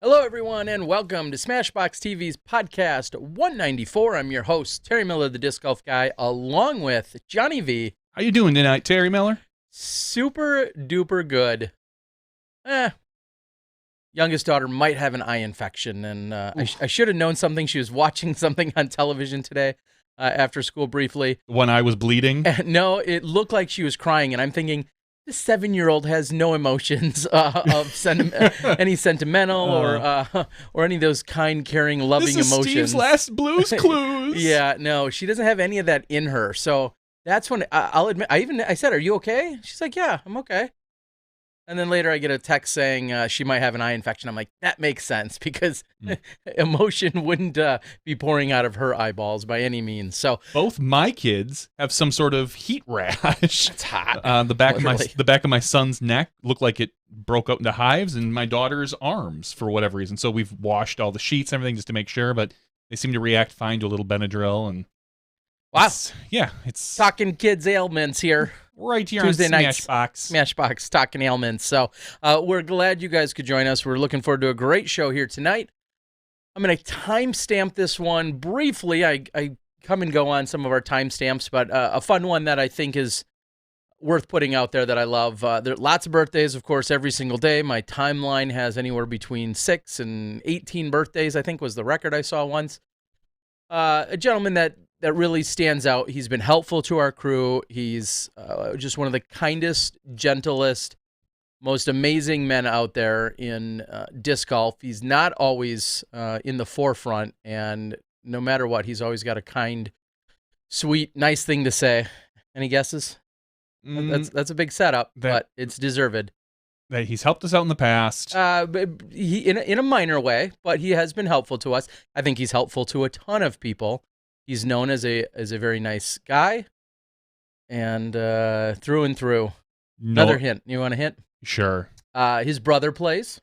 Hello, everyone, and welcome to SmashBoxxTV's podcast 194. I'm your host, Terry Miller, the Disc Golf Guy, along with Johnny V. How you doing tonight, Terry Miller? Super duper good. Youngest daughter might have an eye infection, and I should have known something. She was watching something on television today after school briefly. When I was bleeding? No, it looked like she was crying, and I'm thinking, this 7-year-old has no emotions of any sentimental or any of those kind, caring, loving this is emotions. Steve's last Blues Clues. Yeah, no, she doesn't have any of that in her. So that's when I'll admit. I said, "Are you okay?" She's like, "Yeah, I'm okay." And then later I get a text saying she might have an eye infection. I'm like, that makes sense because emotion wouldn't be pouring out of her eyeballs by any means. So both my kids have some sort of heat rash. It's hot. The back of my son's neck looked like it broke out into hives, and my daughter's arms for whatever reason. So we've washed all the sheets and everything just to make sure, but they seem to react fine to a little Benadryl. And wow, it's talking kids ailments here. Right here Tuesday on nights, SmashBox. SmashBox, talking ailments. So we're glad you guys could join us. We're looking forward to a great show here tonight. I'm going to timestamp this one briefly. I come and go on some of our timestamps, but a fun one that I think is worth putting out there that I love. There are lots of birthdays, of course, every single day. My timeline has anywhere between 6 and 18 birthdays, I think was the record I saw once. A gentleman that really stands out. He's been helpful to our crew. He's just one of the kindest, gentlest, most amazing men out there in disc golf. He's not always in the forefront, and no matter what, he's always got a kind, sweet, nice thing to say. Any guesses? That's a big setup, but it's deserved. That he's helped us out in the past. He in a minor way, but he has been helpful to us. I think he's helpful to a ton of people. He's known as a very nice guy, and through and through. No. Another hint. You want a hint? Sure. His brother plays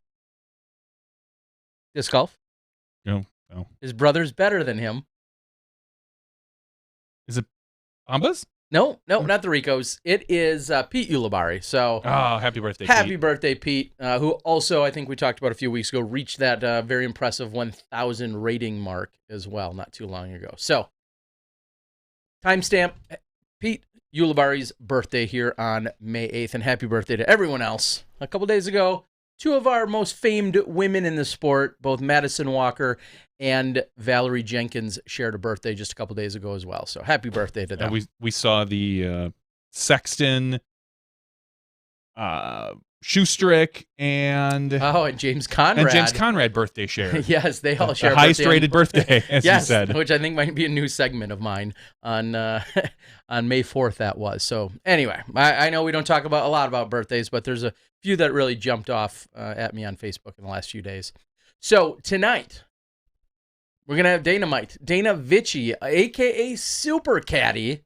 disc golf. No. His brother's better than him. Is it Bombas? No, not the Ricos. It is Pete Ulibarri. So, happy birthday, Pete. Happy birthday, Pete, who also, I think we talked about a few weeks ago, reached that very impressive 1,000 rating mark as well, not too long ago. So, timestamp, Pete Ulibarri's birthday here on May 8th, and happy birthday to everyone else. A couple days ago, two of our most famed women in the sport, both Madison Walker and Valerie Jenkins, shared a birthday just a couple days ago as well. So happy birthday to them. We saw the Sexton, Shoestrick, and James Conrad birthday share. Yes, they all share the highest rated birthday, as you said, which I think might be a new segment of mine on on May 4th. That was so. Anyway, I know we don't talk about a lot about birthdays, but there's a few that really jumped off at me on Facebook in the last few days. So tonight we're gonna have Dana Vici, aka Super Caddy.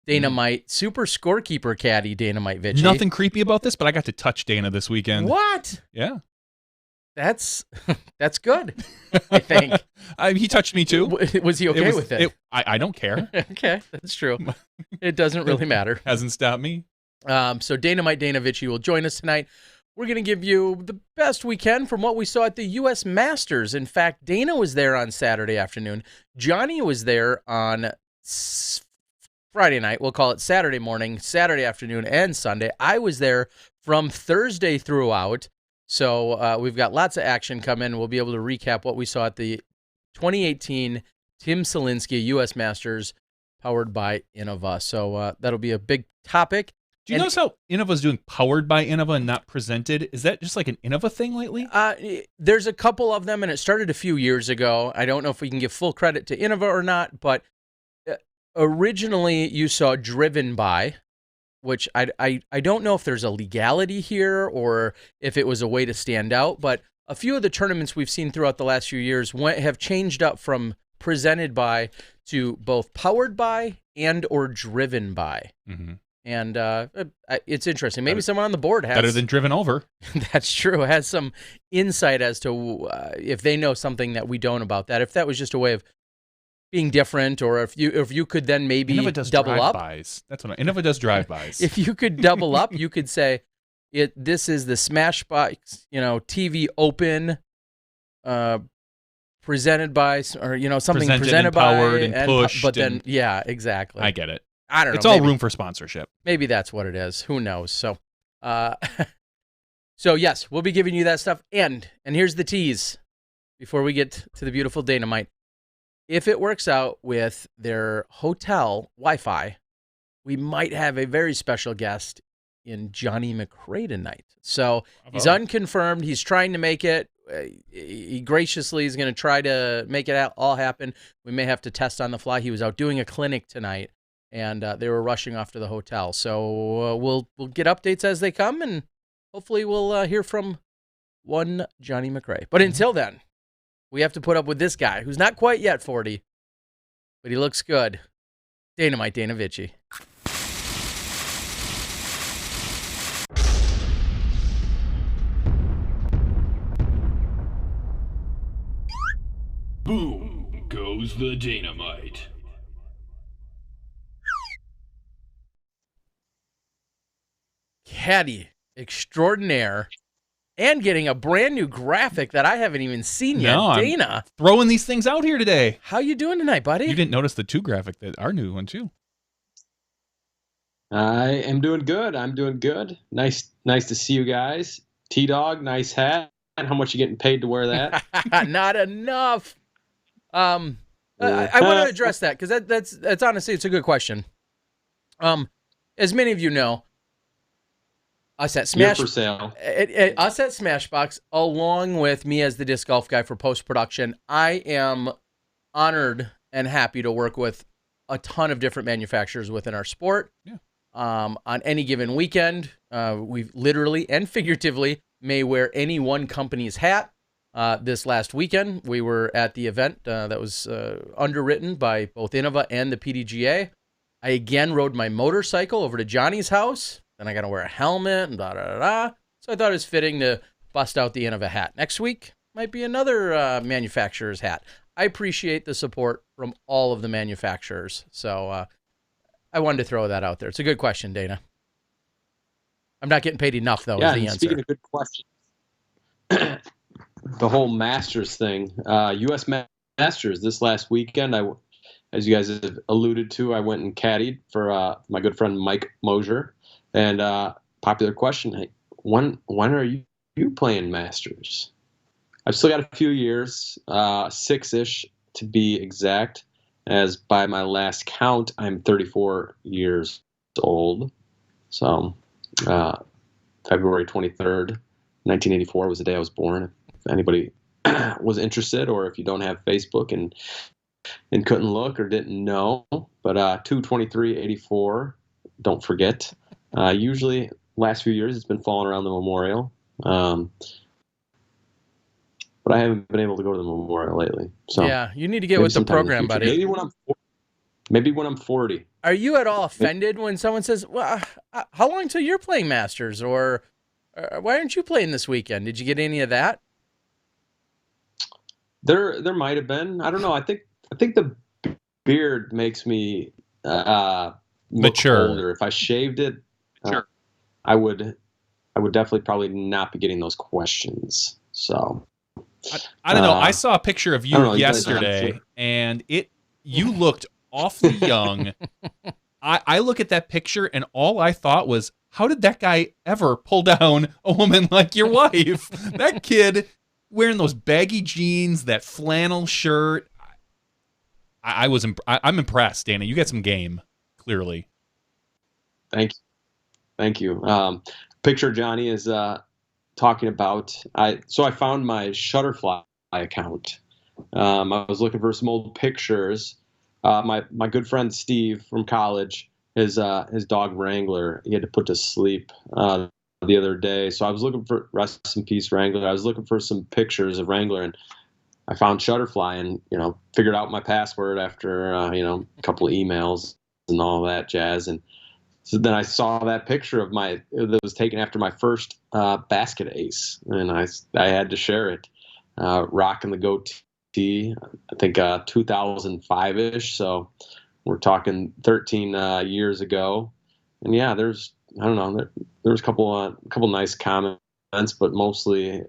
Dynamite, super scorekeeper caddy, Dynamite Vici. Nothing creepy about this, but I got to touch Dana this weekend. What? Yeah. That's good, I think. He touched me too. Was he okay with it? I don't care. Okay, that's true. It doesn't really matter. Hasn't stopped me. So Dynamite Dana Vici will join us tonight. We're going to give you the best we can from what we saw at the U.S. Masters. In fact, Dana was there on Saturday afternoon. Johnny was there on Friday night. We'll call it Saturday morning, Saturday afternoon, and Sunday. I was there from Thursday throughout. So we've got lots of action coming. We'll be able to recap what we saw at the 2018 Tim Selinske U.S. Masters powered by Innova. So that'll be a big topic. Do you notice how Innova's doing powered by Innova and not presented? Is that just like an Innova thing lately? There's a couple of them, and it started a few years ago. I don't know if we can give full credit to Innova or not, but originally you saw driven by, which I don't know if there's a legality here or if it was a way to stand out, but a few of the tournaments we've seen throughout the last few years have changed up from presented by to both powered by and or driven by. Mm-hmm. And it's interesting. Maybe someone on the board has... Better than driven over. That's true. Has some insight as to if they know something that we don't about that. If that was just a way of being different, or if you could then maybe double up. That's what Innova does drive-bys. If you could double up, you could say, this is the SmashBox, TV Open presented by, or something Presented, empowered, and pushed, but then yeah, exactly. I get it. I don't know. It's all room for sponsorship. Maybe that's what it is. Who knows? So, so yes, we'll be giving you that stuff. And here's the tease before we get to the beautiful Dynamite. If it works out with their hotel Wi-Fi, we might have a very special guest in JohnE McCray tonight. So he's unconfirmed. He's trying to make it. He graciously is going to try to make it all happen. We may have to test on the fly. He was out doing a clinic tonight, and they were rushing off to the hotel. So we'll get updates as they come, and hopefully we'll hear from one JohnE McCray. But until then, we have to put up with this guy who's not quite yet 40, but he looks good. Dynamite Dana Vici. Boom goes the dynamite. Caddy extraordinaire, and getting a brand new graphic that I haven't even seen yet. No, Dana, I'm throwing these things out here today. how you doing tonight, buddy? You didn't notice the 2 graphic, that our new one too. I am doing good. I'm doing good. Nice to see you guys. T-Dog, nice hat. How much you getting paid to wear that? Not enough. I want to address that because that's honestly, it's a good question. As many of you know, us at You're for sale. us at SmashBox, along with me as the disc golf guy for post-production, I am honored and happy to work with a ton of different manufacturers within our sport. Yeah. On any given weekend, we literally and figuratively may wear any one company's hat. This last weekend, we were at the event that was underwritten by both Innova and the PDGA. I again rode my motorcycle over to Johnny's house. Then I got to wear a helmet and da da da da. So I thought it was fitting to bust out the Innova hat. Next week might be another manufacturer's hat. I appreciate the support from all of the manufacturers. So I wanted to throw that out there. It's a good question, Dana. I'm not getting paid enough, though, is the answer. Speaking of good questions, the whole Masters thing, U.S. Masters this last weekend, as you guys have alluded to, I went and caddied for my good friend Mike Mosier. And popular question, hey, when are you playing Masters? I've still got a few years, 6-ish to be exact, as by my last count, I'm 34 years old. So February 23rd, 1984 was the day I was born. If anybody was interested, or if you don't have Facebook and couldn't look or didn't know, but 2/23/84, don't forget. Usually, last few years, it's been falling around the memorial. But I haven't been able to go to the memorial lately. So yeah, you need to get with the program, buddy. Maybe when I'm 40. Are you at all offended when someone says, well, how long till you're playing Masters? Or why aren't you playing this weekend? Did you get any of that? There might have been. I don't know. I think the beard makes me look mature. older. If I shaved it, sure. I would definitely probably not be getting those questions. So I don't know. I saw a picture of you yesterday, sure. and you looked awfully young. I look at that picture, and all I thought was, how did that guy ever pull down a woman like your wife? That kid wearing those baggy jeans, that flannel shirt. I'm impressed, Dana. You got some game, clearly. Thank you. Picture Johnny is talking about. So I found my Shutterfly account. I was looking for some old pictures. My good friend Steve from college, his dog Wrangler, he had to put to sleep the other day. So I was looking for, rest in peace Wrangler. I was looking for some pictures of Wrangler, and I found Shutterfly, and figured out my password after a couple of emails and all that jazz. And so then I saw that picture of that was taken after my first basket ace, and I had to share it. Rocking the goatee, I think 2005-ish. So we're talking 13 years ago. And yeah, there was a couple nice comments, but mostly,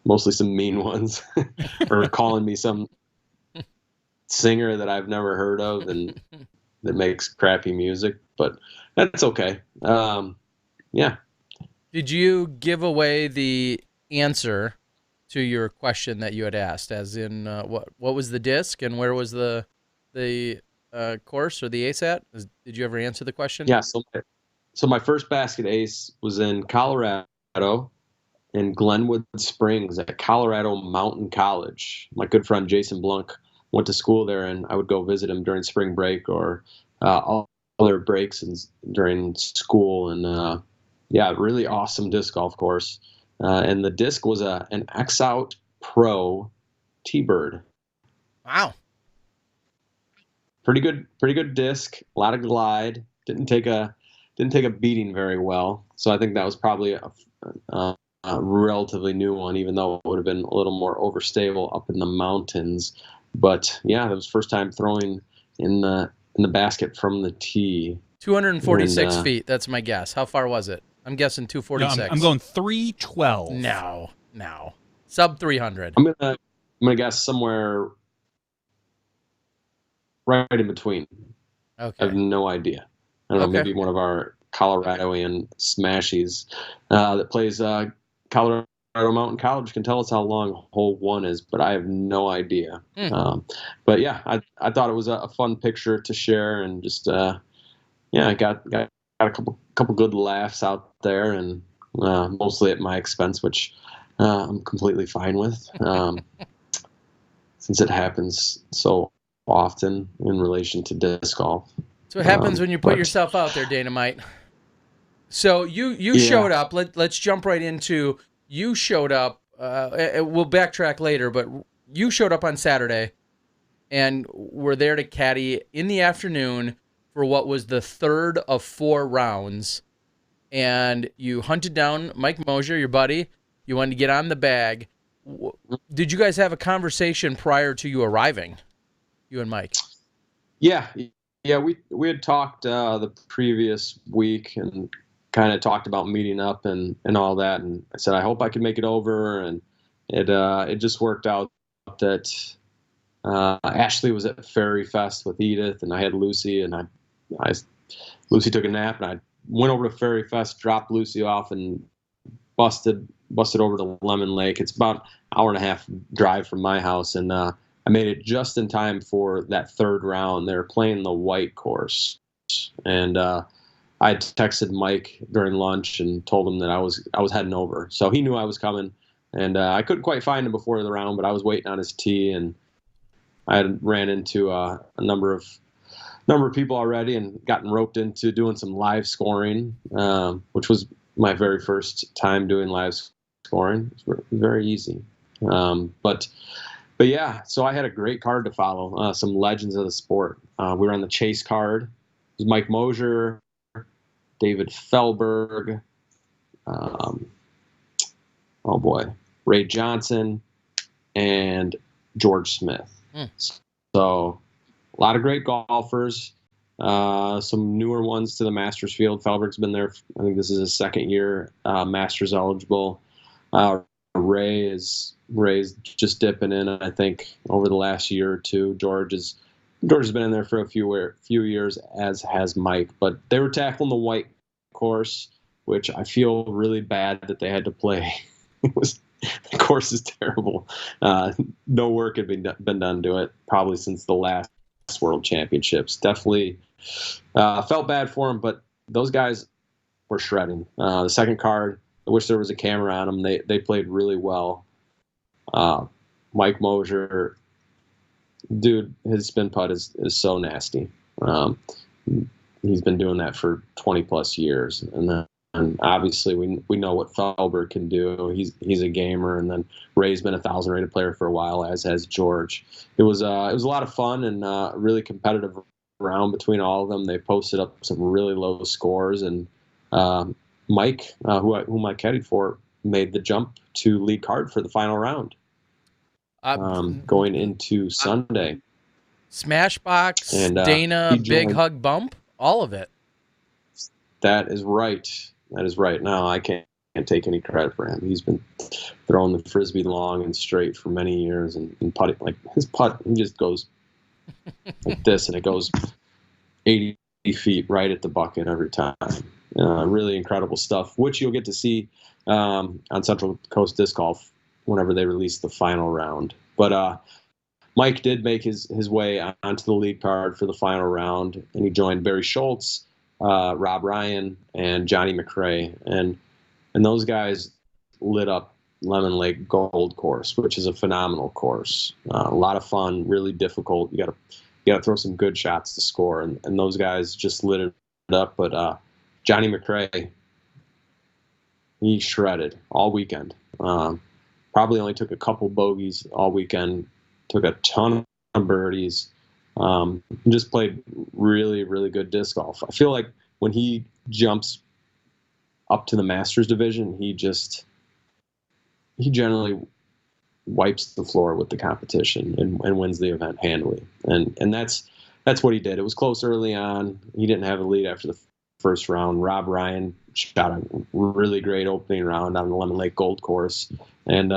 mostly some mean ones, or calling me some singer that I've never heard of and that makes crappy music, but that's okay. Yeah. Did you give away the answer to your question that you had asked, as in what was the disc and where was the course or the ace at? Did you ever answer the question? Yeah. So my first basket ace was in Colorado, in Glenwood Springs at Colorado Mountain College. My good friend Jason Blunk went to school there, and I would go visit him during spring break or all other breaks and during school. And yeah, really awesome disc golf course. And the disc was an X-Out Pro T-Bird. Wow. Pretty good disc. A lot of glide. Didn't take a beating very well. So I think that was probably a relatively new one, even though it would have been a little more overstable up in the mountains. But yeah, that was first time throwing in the basket from the tee. 246 feet. That's my guess. How far was it? I'm guessing 246. No, I'm going 312. No. Sub 300. I'm gonna guess somewhere right in between. Okay. I have no idea. I don't know, maybe one of our Coloradoan smashies that plays Colorado Mountain College can tell us how long hole 1 is, but I have no idea. But yeah, I thought it was a fun picture to share, and just I got a couple good laughs out there, and mostly at my expense, which I'm completely fine with, since it happens so often in relation to disc golf. So what happens when you put yourself out there, Dynamite. So you showed up. Let's jump right into, you showed up. We'll backtrack later, but you showed up on Saturday and were there to caddy in the afternoon for what was the third of 4 rounds. And you hunted down Mike Mosier, your buddy. You wanted to get on the bag. Did you guys have a conversation prior to you arriving, you and Mike? Yeah, we had talked the previous week and kind of talked about meeting up and all that. And I said, I hope I can make it over. And it just worked out that Ashley was at Fairy Fest with Edith, and I had Lucy, and Lucy took a nap, and I went over to Fairy Fest, dropped Lucy off, and busted over to Lemon Lake. It's about an hour and a half drive from my house, and I made it just in time for that third round. They were playing the white course, and I had texted Mike during lunch and told him that I was heading over. So he knew I was coming, and I couldn't quite find him before the round, but I was waiting on his tee, and I had ran into a number of people already and gotten roped into doing some live scoring, which was my very first time doing live scoring. It was very easy. But yeah, so I had a great card to follow, some legends of the sport. We were on the chase card. It was Mike Mosier, David Felberg, Ray Johnson, and George Smith. So a lot of great golfers, some newer ones to the Masters field. Felberg's been there. I think this is his second year, Masters eligible. Ray's just dipping in, I think, over the last year or two. George has been in there for a few years, as has Mike. But they were tackling the white course, which I feel really bad that they had to play. The course is terrible. No work had been done to it probably since the last World Championships. Definitely felt bad for them, but those guys were shredding. The second card, I wish there was a camera on them. They played really well. Mike Mosier, dude, his spin putt is so nasty. He's been doing that for 20 plus years, and obviously we know what Felberg can do. He's a gamer, and then Ray's been a 1,000 rated player for a while, as has George. It was a lot of fun and a really competitive round between all of them. They posted up some really low scores, and Mike, whom I caddied for, made the jump to lead card for the final round. Going into Sunday. Smashbox, and Dana, Big Hug Bump, all of it. That is right. No, I can't take any credit for him. He's been throwing the frisbee long and straight for many years, and putting, like his putt, he just goes like this, and it goes 80 feet right at the bucket every time. Really incredible stuff, which you'll get to see on Central Coast Disc Golf whenever they release the final round. But Mike did make his way onto the lead card for the final round, and he joined Barry Schultz, Rob Ryan, and JohnE McCray, and those guys lit up Lemon Lake Gold Course, which is a phenomenal course. A lot of fun, really difficult. You got to throw some good shots to score, and those guys just lit it up. But JohnE McCray, he shredded all weekend. Probably only took a couple bogeys all weekend. Took a ton of birdies. Just played really, really good disc golf. I feel like when he jumps up to the Masters division, he generally wipes the floor with the competition and wins the event handily. And that's what he did. It was close early on. He didn't have a lead after the first round. Rob Ryan shot a really great opening round on the Lemon Lake Gold Course, and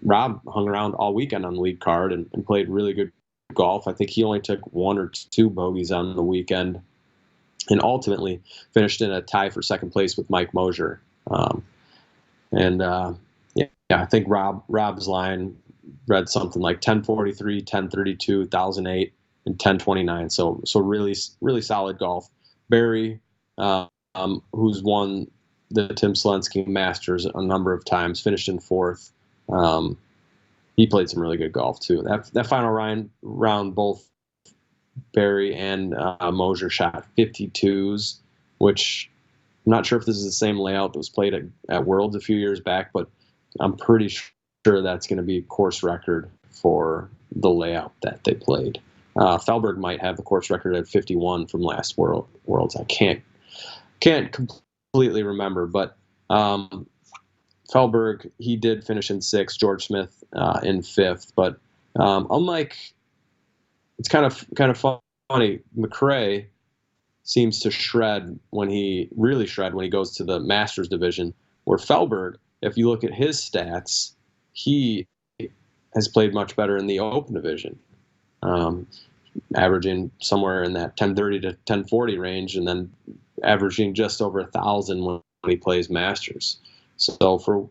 Rob hung around all weekend on the lead card and played really good golf. I think he only took 1 or 2 bogeys on the weekend, and ultimately finished in a tie for second place with Mike Mosier. I think Rob's line read something like 1043, 1032, 1008, and 1029. So really, really solid golf. Barry, who's won the Tim Selinske Masters a number of times, finished in 4th. He played some really good golf too. That final round, both Barry and Mosier shot 52s, which I'm not sure if this is the same layout that was played at Worlds a few years back, but I'm pretty sure that's going to be course record for the layout that they played. Felberg might have the course record at 51 from last Worlds. I can't completely remember, but Felberg, he did finish in 6th, George Smith in 5th, but unlike, it's kind of funny, McRae seems to shred when he goes to the Masters division, where Felberg, if you look at his stats, he has played much better in the Open division, averaging somewhere in that 1030 to 1040 range, and then averaging just over 1,000 when he plays Masters. So for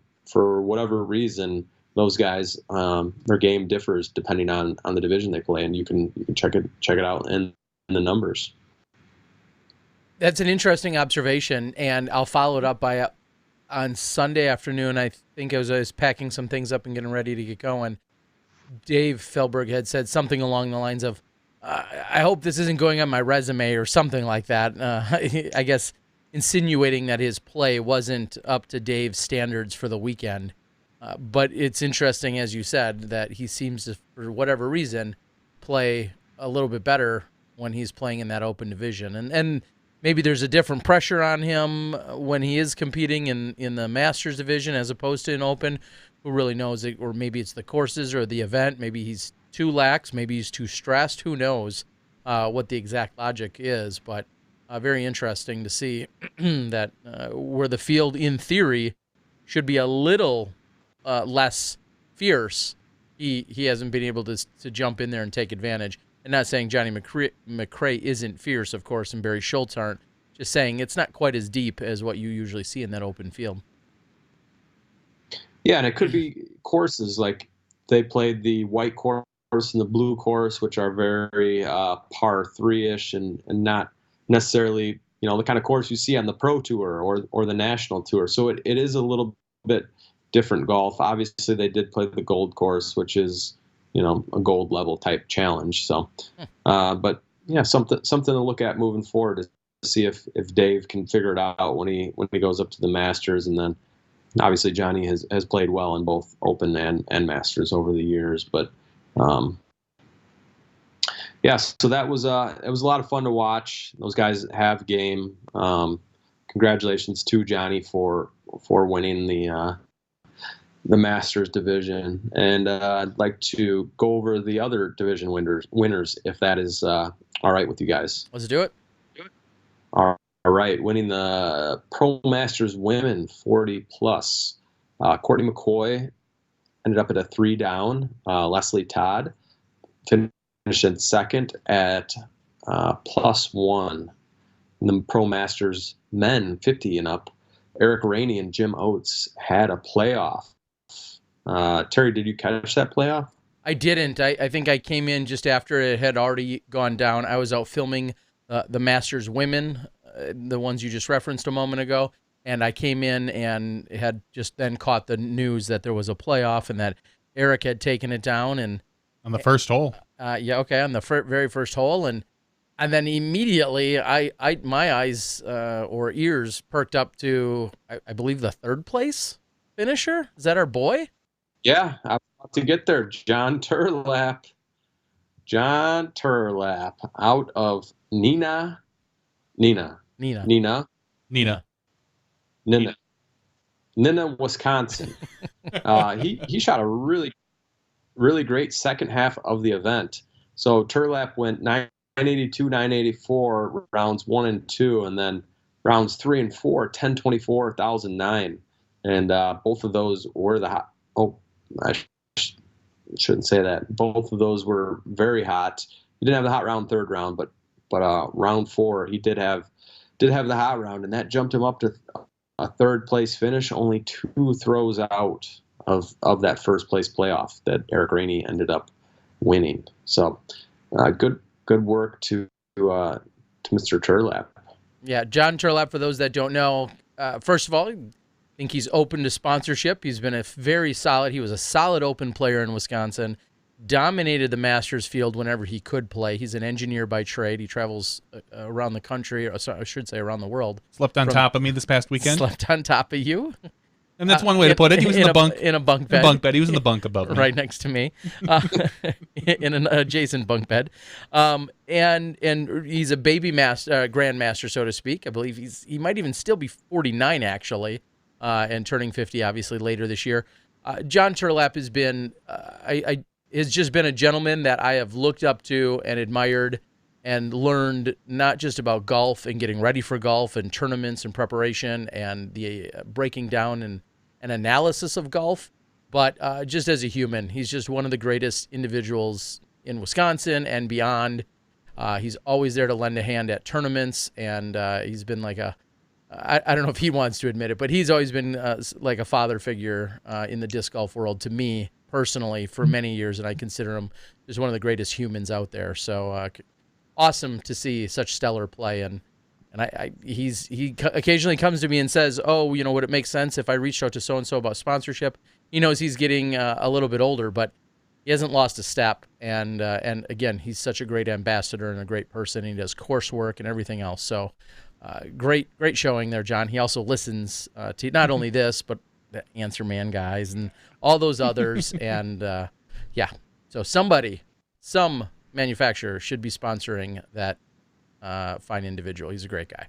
whatever reason, those guys, their game differs depending on the division they play, and you can check it out in the numbers. That's an interesting observation, and I'll follow it up by on Sunday afternoon. I think I was packing some things up and getting ready to get going. Dave Felberg had said something along the lines of, I hope this isn't going on my resume or something like that. I guess insinuating that his play wasn't up to Dave's standards for the weekend. But it's interesting, as you said, that he seems to, for whatever reason, play a little bit better when he's playing in that Open division. And maybe there's a different pressure on him when he is competing in the Masters division as opposed to an Open. Who really knows it? Or maybe it's the courses or the event. Maybe he's too lax. Maybe he's too stressed. Who knows what the exact logic is? But very interesting to see that where the field, in theory, should be a little less fierce, he hasn't been able to jump in there and take advantage. And not saying JohnE McCray isn't fierce, of course, and Barry Schultz aren't. Just saying it's not quite as deep as what you usually see in that Open field. Yeah, and it could be courses like they played the white course and the blue course, which are very par 3-ish and not necessarily, the kind of course you see on the Pro Tour or the National Tour. So it is a little bit different golf. Obviously, they did play the Gold Course, which is, a gold level type challenge. So, but yeah, something to look at moving forward to see if Dave can figure it out when he goes up to the Masters. And then obviously Johnny has played well in both Open and Masters over the years. But yes, so it was a lot of fun to watch. Those guys have game. Congratulations to Johnny for winning the Masters division, and I'd like to go over the other division winners if that is all right with you guys. Let's do it. All right, winning the Pro Masters Women 40 plus. Courtney McCoy ended up at a 3 down. Leslie Todd finished in second at +1. In the Pro Masters Men 50 and up, Eric Rainey and Jim Oates had a playoff. Terry, did you catch that playoff? I didn't. I think I came in just after it had already gone down. I was out filming the Masters Women, the ones you just referenced a moment ago, and I came in and had just then caught the news that there was a playoff and that Eric had taken it down. And On the first hole. on the very first hole, and then immediately my eyes or ears perked up to I believe the 3rd place finisher. Is that our boy? Yeah, I'm about to get there. John Turlap out of Nina, Wisconsin. He shot a really, really great second half of the event. So Turlap went 982, 984 rounds 1 and 2, and then rounds 3 and 4, 1024, 1009, and both of those were the hot. Oh, I shouldn't say that. Both of those were very hot. He didn't have the hot round 3rd round, but round 4 he did have the hot round, and that jumped him up to a 3rd place finish, only 2 throws out of that 1st place playoff that Eric Rainey ended up winning. So good work to Mr. Turlap. Yeah, John Turlap, for those that don't know, first of all, I think he's open to sponsorship. He's been he was a solid open player in Wisconsin, dominated the Masters field whenever he could play. He's an engineer by trade. He travels around the country, or I should say around the world. Slept on top of me this past weekend. Slept on top of you. And that's one way to put it. He was in the bunk. In a bunk bed. He was in the bunk above me. Right next to me. In an adjacent bunk bed. And he's a baby grandmaster, so to speak. I believe he might even still be 49, actually, and turning 50, obviously, later this year. John Turlap has been has just been a gentleman that I have looked up to and admired and learned not just about golf and getting ready for golf and tournaments and preparation and the breaking down and analysis of golf, but just as a human. He's just one of the greatest individuals in Wisconsin and beyond. He's always there to lend a hand at tournaments, and he's been like I don't know if he wants to admit it, but he's always been like a father figure in the disc golf world to me personally for many years, and I consider him just one of the greatest humans out there. So awesome to see such stellar play, and he occasionally comes to me and says, "Oh, would it make sense if I reached out to so and so about sponsorship?" He knows he's getting a little bit older, but he hasn't lost a step, and again, he's such a great ambassador and a great person. He does coursework and everything else. So great showing there, John. He also listens to not only this, but the Answer Man guys and all those others, and so some manufacturer should be sponsoring that fine individual. He's a great guy.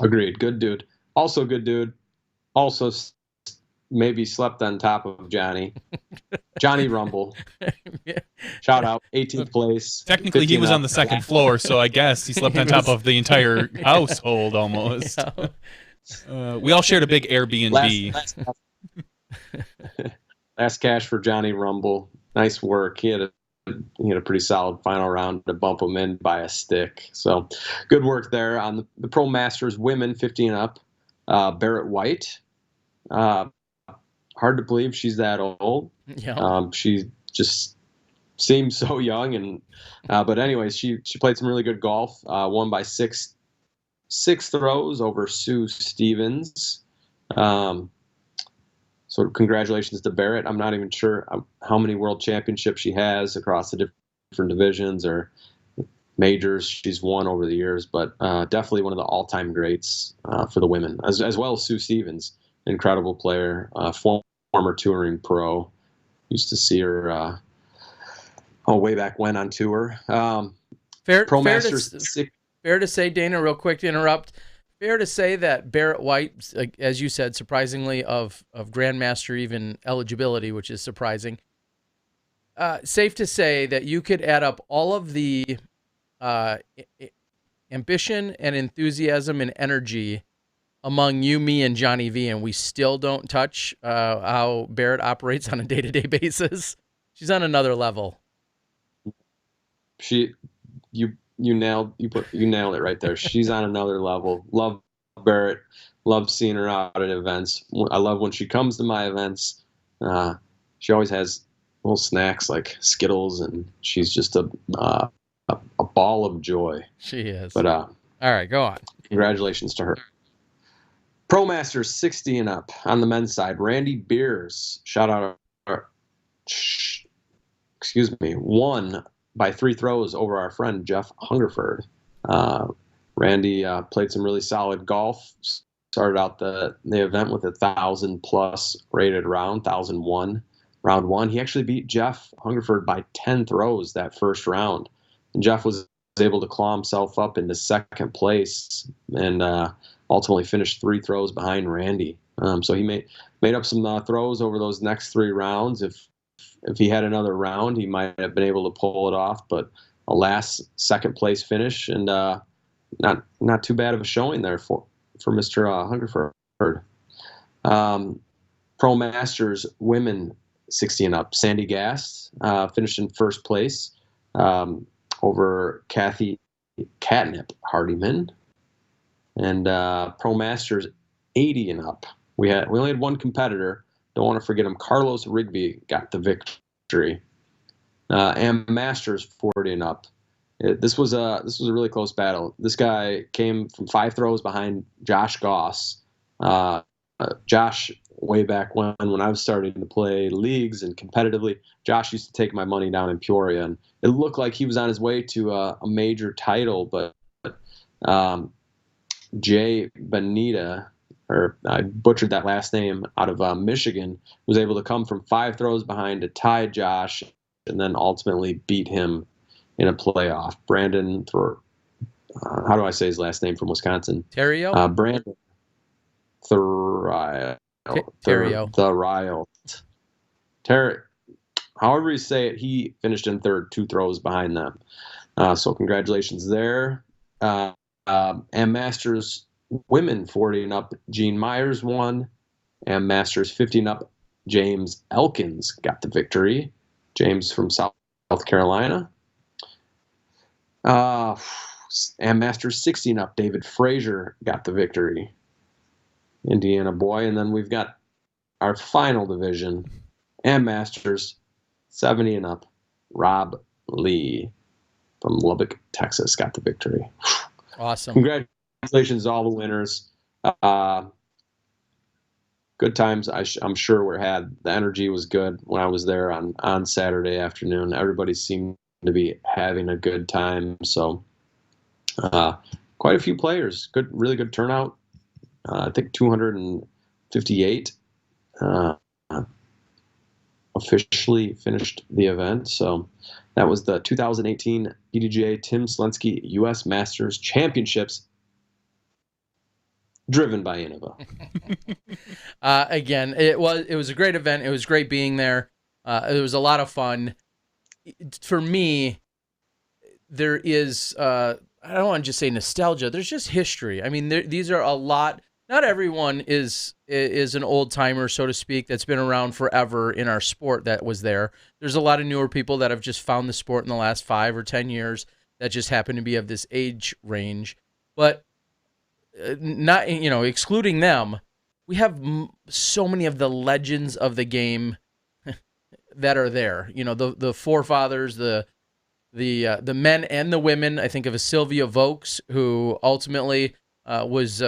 Agreed. Good dude. Also good dude. Also maybe slept on top of Johnny. Johnny Rumble. Yeah. Shout out. 18th place. Technically, he was on the 2nd floor, so I guess he slept on top of the entire household almost. We all shared a big Airbnb. Last cash for Johnny Rumble. Nice work. He had a pretty solid final round to bump him in by a stick. So good work there on the Pro Masters Women 50 and up. Barrett White. Hard to believe she's that old. Yeah. She just seems so young, and but anyways, she played some really good golf. Won by six throws over Sue Stevens. So congratulations to Barrett. I'm not even sure how many world championships she has across the different divisions or majors she's won over the years, but definitely one of the all-time greats for the women, as well as Sue Stevens, incredible player, former touring pro. Used to see her way back when on tour. Fair to say, Dana, real quick to interrupt, fair to say that Barrett White, like, as you said, surprisingly of Grandmaster even eligibility, which is surprising. Safe to say that you could add up all of the ambition and enthusiasm and energy among you, me, and Johnny V, and we still don't touch how Barrett operates on a day-to-day basis. She's on another level. You nailed it right there. She's on another level. Love Barrett. Love seeing her out at events. I love when she comes to my events. She always has little snacks like Skittles, and she's just a ball of joy. She is. But all right, go on. Congratulations to her. Pro Masters 60 and up on the men's side. Randy Beers, shout out, won by 3 throws over our friend Jeff Hungerford. Randy played some really solid golf. Started out the event with 1,000+ rated round, 1,001 round 1. He actually beat Jeff Hungerford by 10 throws that first round, and Jeff was able to claw himself up into second place and ultimately finished 3 throws behind Randy. So he made up some throws over those next 3 rounds. If he had another round, he might have been able to pull it off. But a last second place finish, and not too bad of a showing there for Mr. Hungerford. Pro Masters women 60 and up. Sandy Gass finished in first place over Kathy Catnip Hardiman. And Pro Masters 80 and up. We only had one competitor. Don't want to forget him. Carlos Rigby got the victory. And Masters 40 and up. This was a really close battle. This guy came from 5 throws behind Josh Goss. Josh, way back when I was starting to play leagues and competitively, Josh used to take my money down in Peoria, and it looked like he was on his way to a major title, but Jay Benita, or I butchered that last name, out of Michigan, was able to come from 5 throws behind to tie Josh and then ultimately beat him in a playoff. Brandon, how do I say his last name, from Wisconsin? Terrio? Brandon Theriot. However you say it, he finished in third, 2 throws behind them. So congratulations there. And Masters women 40 and up, Gene Myers won. And Masters 50 and up, James Elkins got the victory. James from South Carolina. And Masters 60 and up, David Frazier got the victory. Indiana boy. And then we've got our final division, and Masters 70 and up, Rob Lee from Lubbock, Texas, got the victory. Awesome. Congratulations to all the winners. Good times, I'm sure we had. The energy was good when I was there on Saturday afternoon. Everybody seemed to be having a good time. So quite a few players. Really good turnout. I think 258 officially finished the event. So that was the 2018 PDGA Tim Selinske U.S. Masters Championships, driven by Innova. Again, it was a great event. It was great being there. It was a lot of fun. For me, there is I don't want to just say nostalgia. There's just history. I mean, these are a lot. Not everyone is an old timer, so to speak, that's been around forever in our sport that was there. There's a lot of newer people that have just found the sport in the last 5 or 10 years that just happen to be of this age range. But not, excluding them, we have so many of the legends of the game that are there. The forefathers, the men and the women. I think of a Sylvia Vokes, who ultimately was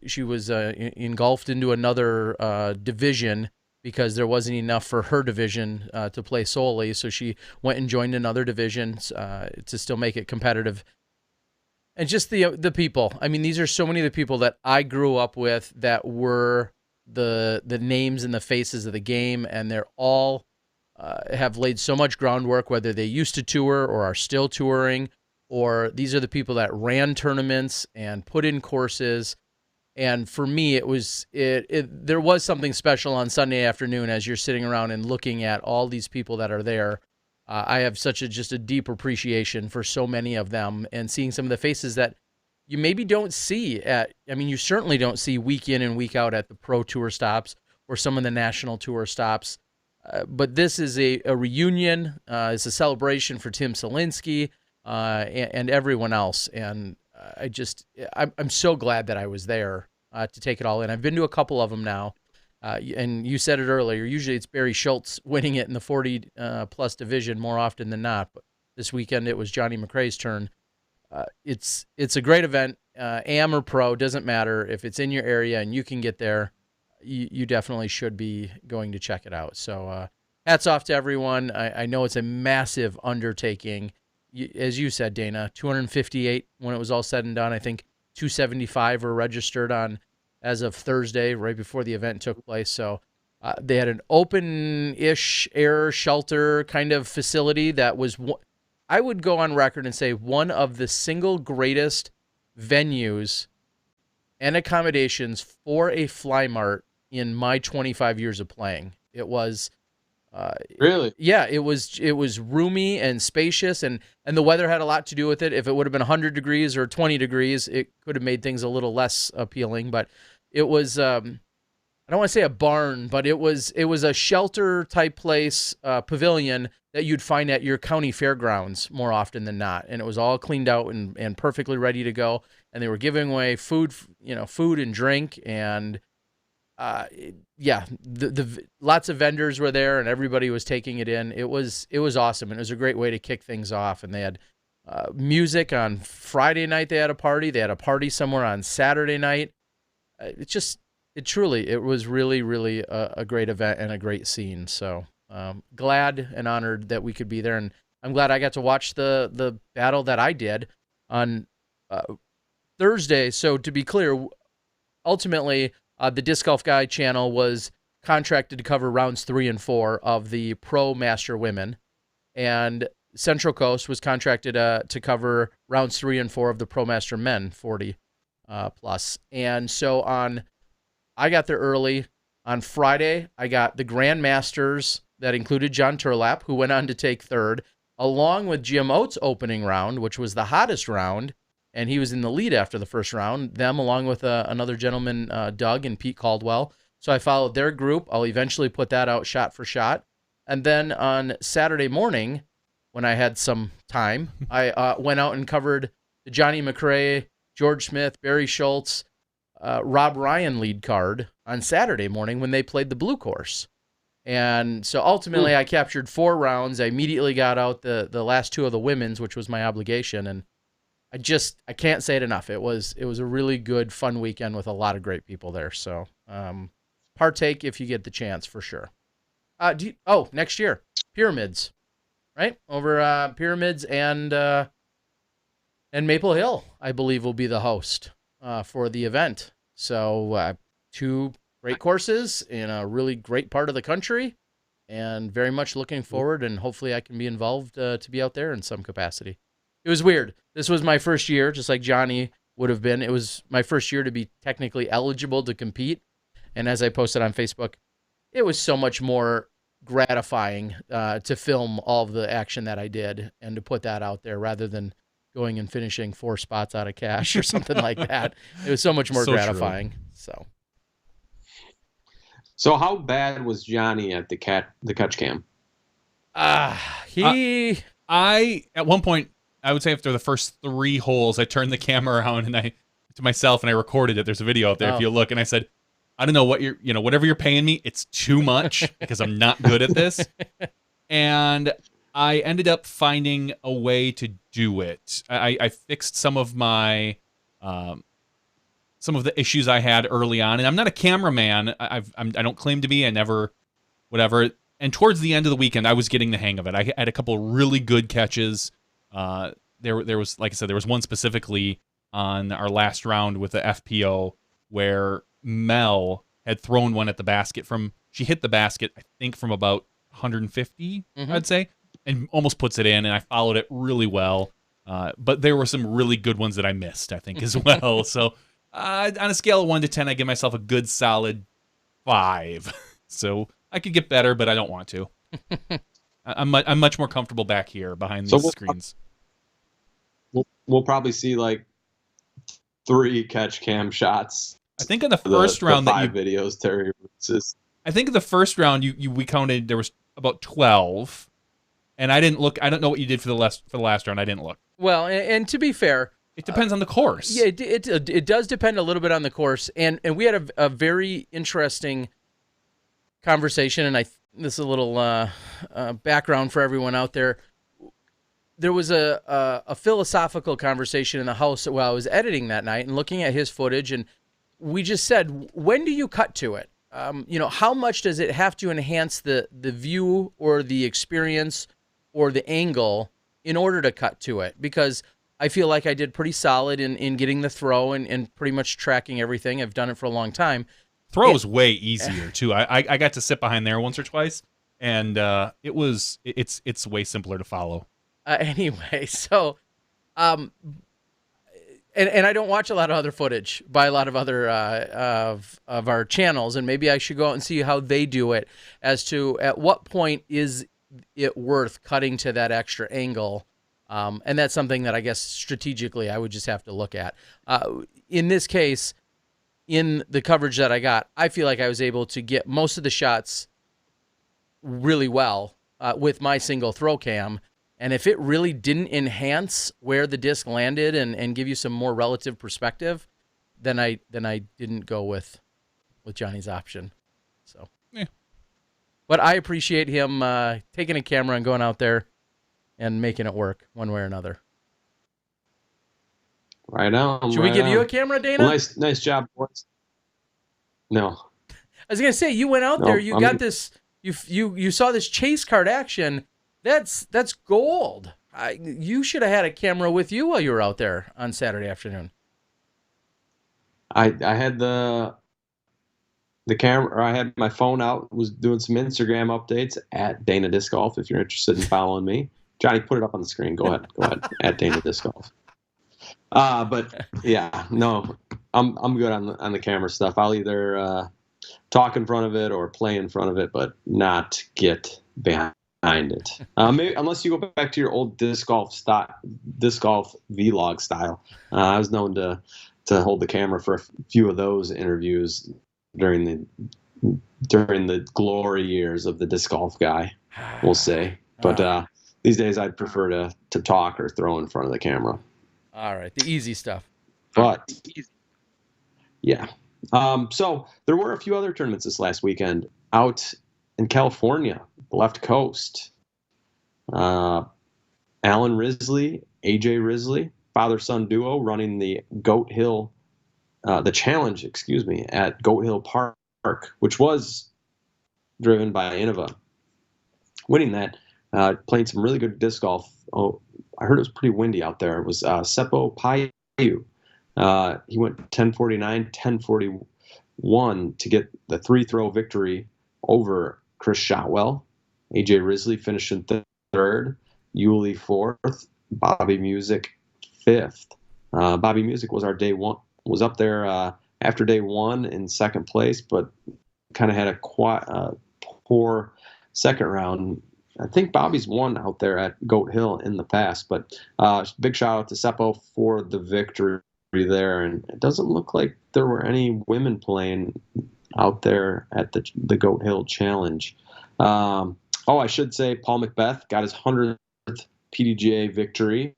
she was engulfed into another division because there wasn't enough for her division to play solely. So she went and joined another division to still make it competitive. And just the people. I mean, these are so many of the people that I grew up with that were the names and the faces of the game, and they're all have laid so much groundwork, whether they used to tour or are still touring, or these are the people that ran tournaments and put in courses. And for me, there was something special on Sunday afternoon as you're sitting around and looking at all these people that are there. I have such just a deep appreciation for so many of them, and seeing some of the faces that you maybe don't see you certainly don't see week in and week out at the Pro Tour stops or some of the National Tour stops. But this is a reunion. It's a celebration for Tim Selinske and everyone else. And I'm so glad that I was there to take it all in. I've been to a couple of them now. And you said it earlier, usually it's Barry Schultz winning it in the 40 plus division more often than not. But this weekend it was JohnE McCray's turn. It's a great event, am or pro, doesn't matter. If it's in your area and you can get there, you definitely should be going to check it out. So hats off to everyone. I know it's a massive undertaking. As you said, Dana, 258 when it was all said and done. I think 275 were registered on as of Thursday, right before the event took place. So they had an open-ish air shelter kind of facility that was, I would go on record and say, one of the single greatest venues and accommodations for a fly mart in my 25 years of playing. It was really, yeah, it was roomy and spacious, and the weather had a lot to do with it. If it would have been 100 degrees or 20 degrees, it could have made things a little less appealing. But it was I don't want to say a barn, but it was a shelter type place, pavilion that you'd find at your county fairgrounds more often than not, and it was all cleaned out and perfectly ready to go. And they were giving away food and drink, and the lots of vendors were there, and everybody was taking it in. It was awesome, and it was a great way to kick things off. And they had music on Friday night. They had a party. They had a party somewhere on Saturday night. It was really, really a great event and a great scene. So glad and honored that we could be there, and I'm glad I got to watch the battle that I did on Thursday. So to be clear, ultimately, the Disc Golf Guy channel was contracted to cover rounds 3 and 4 of the Pro Master Women, and Central Coast was contracted to cover rounds 3 and 4 of the Pro Master Men 40 plus. And so I got there early. On Friday, I got the Grand Masters that included John Turlap, who went on to take third, along with Jim Oates' opening round, which was the hottest round, and he was in the lead after the first round, them along with another gentleman, Doug and Pete Caldwell. So I followed their group. I'll eventually put that out shot for shot. And then on Saturday morning, when I had some time, I went out and covered the JohnE McCray, George Smith, Barry Schultz, Rob Ryan lead card on Saturday morning when they played the blue course. And so ultimately I captured 4 rounds. I immediately got out the last 2 of the women's, which was my obligation. And I can't say it enough. It was a really good, fun weekend with a lot of great people there. So partake if you get the chance, for sure. Next year, Pyramids, right? Over Pyramids and Maple Hill, I believe, will be the host for the event. So 2 great courses in a really great part of the country, and very much looking forward, and hopefully I can be involved to be out there in some capacity. It was weird. This was my first year, just like Johnny would have been. It was my first year to be technically eligible to compete. And as I posted on Facebook, it was so much more gratifying to film all of the action that I did and to put that out there rather than going and finishing 4 spots out of cash or something like that. It was so much more gratifying. True. So how bad was Johnny at the catch cam? At one point, I would say after the first 3 holes, I turned the camera around and to myself and I recorded it. There's a video out there if you look, and I said, I don't know what whatever you're paying me, it's too much because I'm not good at this. And I ended up finding a way to do it. I fixed some of my some of the issues I had early on, and I'm not a cameraman. I don't claim to be. I never, whatever. And towards the end of the weekend, I was getting the hang of it. I had a couple of really good catches. There was, like I said, there was one specifically on our last round with the FPO where Mel had thrown one at the basket she hit the basket, I think, from about 150, I'd say, and almost puts it in, and I followed it really well. But there were some really good ones that I missed, I think, as well. So on a scale of 1 to 10, I give myself a good solid 5. So I could get better, but I don't want to. I'm much more comfortable back here behind So these screens. We'll probably see like 3 catch cam shots. I think in the first round the 5 videos Terry releases. I think in the first round we counted there was about 12, and I didn't look. I don't know what you did for the last round. I didn't look. Well, and to be fair, it depends on the course. Yeah, it does depend a little bit on the course, and we had a very interesting conversation, and this is a little background for everyone out there. There was a philosophical conversation in the house while I was editing that night and looking at his footage, and we just said, when do you cut to it? How much does it have to enhance the view or the experience or the angle in order to cut to it? Because I feel like I did pretty solid in getting the throw and pretty much tracking everything. I've done it for a long time. Throw is way easier too. I got to sit behind there once or twice, and it's way simpler to follow. Anyway, so and I don't watch a lot of other footage by a lot of other of our channels, and maybe I should go out and see how they do it as to at what point is it worth cutting to that extra angle. And that's something that I guess strategically I would just have to look at. In this case, in the coverage that I got, I feel like I was able to get most of the shots really well with my single throw cam. And if it really didn't enhance where the disc landed and give you some more relative perspective, then I didn't go with Johnny's option. So, yeah. But I appreciate him taking a camera and going out there and making it work one way or another. Right on. Should we give you a camera, Dana? Well, nice job, boys. No. I was gonna say, you went out there, you got this, you saw this chase card action. That's gold. You should have had a camera with you while you were out there on Saturday afternoon. I had the camera, or I had my phone out, was doing some Instagram updates at Dana Disc Golf. If you're interested in following me, Johnny, put it up on the screen. Go ahead, at Dana Disc Golf. But yeah, no, I'm good on the camera stuff. I'll either talk in front of it or play in front of it, but not get behind it. Maybe, unless you go back to your old disc golf vlog style. I was known to hold the camera for a few of those interviews during the glory years of the disc golf guy, we'll say. But these days I'd prefer to talk or throw in front of the camera. All right, the easy stuff. But yeah. So there were a few other tournaments this last weekend out in California, the left coast. Alan Risley, AJ Risley, father-son duo running the challenge, at Goat Hill Park, which was driven by Innova. Winning that, playing some really good disc golf. Oh, I heard it was pretty windy out there. It was Seppo Payu. He went 1049, 1041 to get the 3-throw victory over Chris Shotwell. AJ Risley finished in third, Yuli fourth, Bobby Music fifth. Bobby Music was up there after day one in second place, but kind of had a poor second round. I think Bobby's won out there at Goat Hill in the past, but big shout out to Seppo for the victory there. And it doesn't look like there were any women playing out there at the Goat Hill Challenge. I should say Paul Macbeth got his 100th PDGA victory.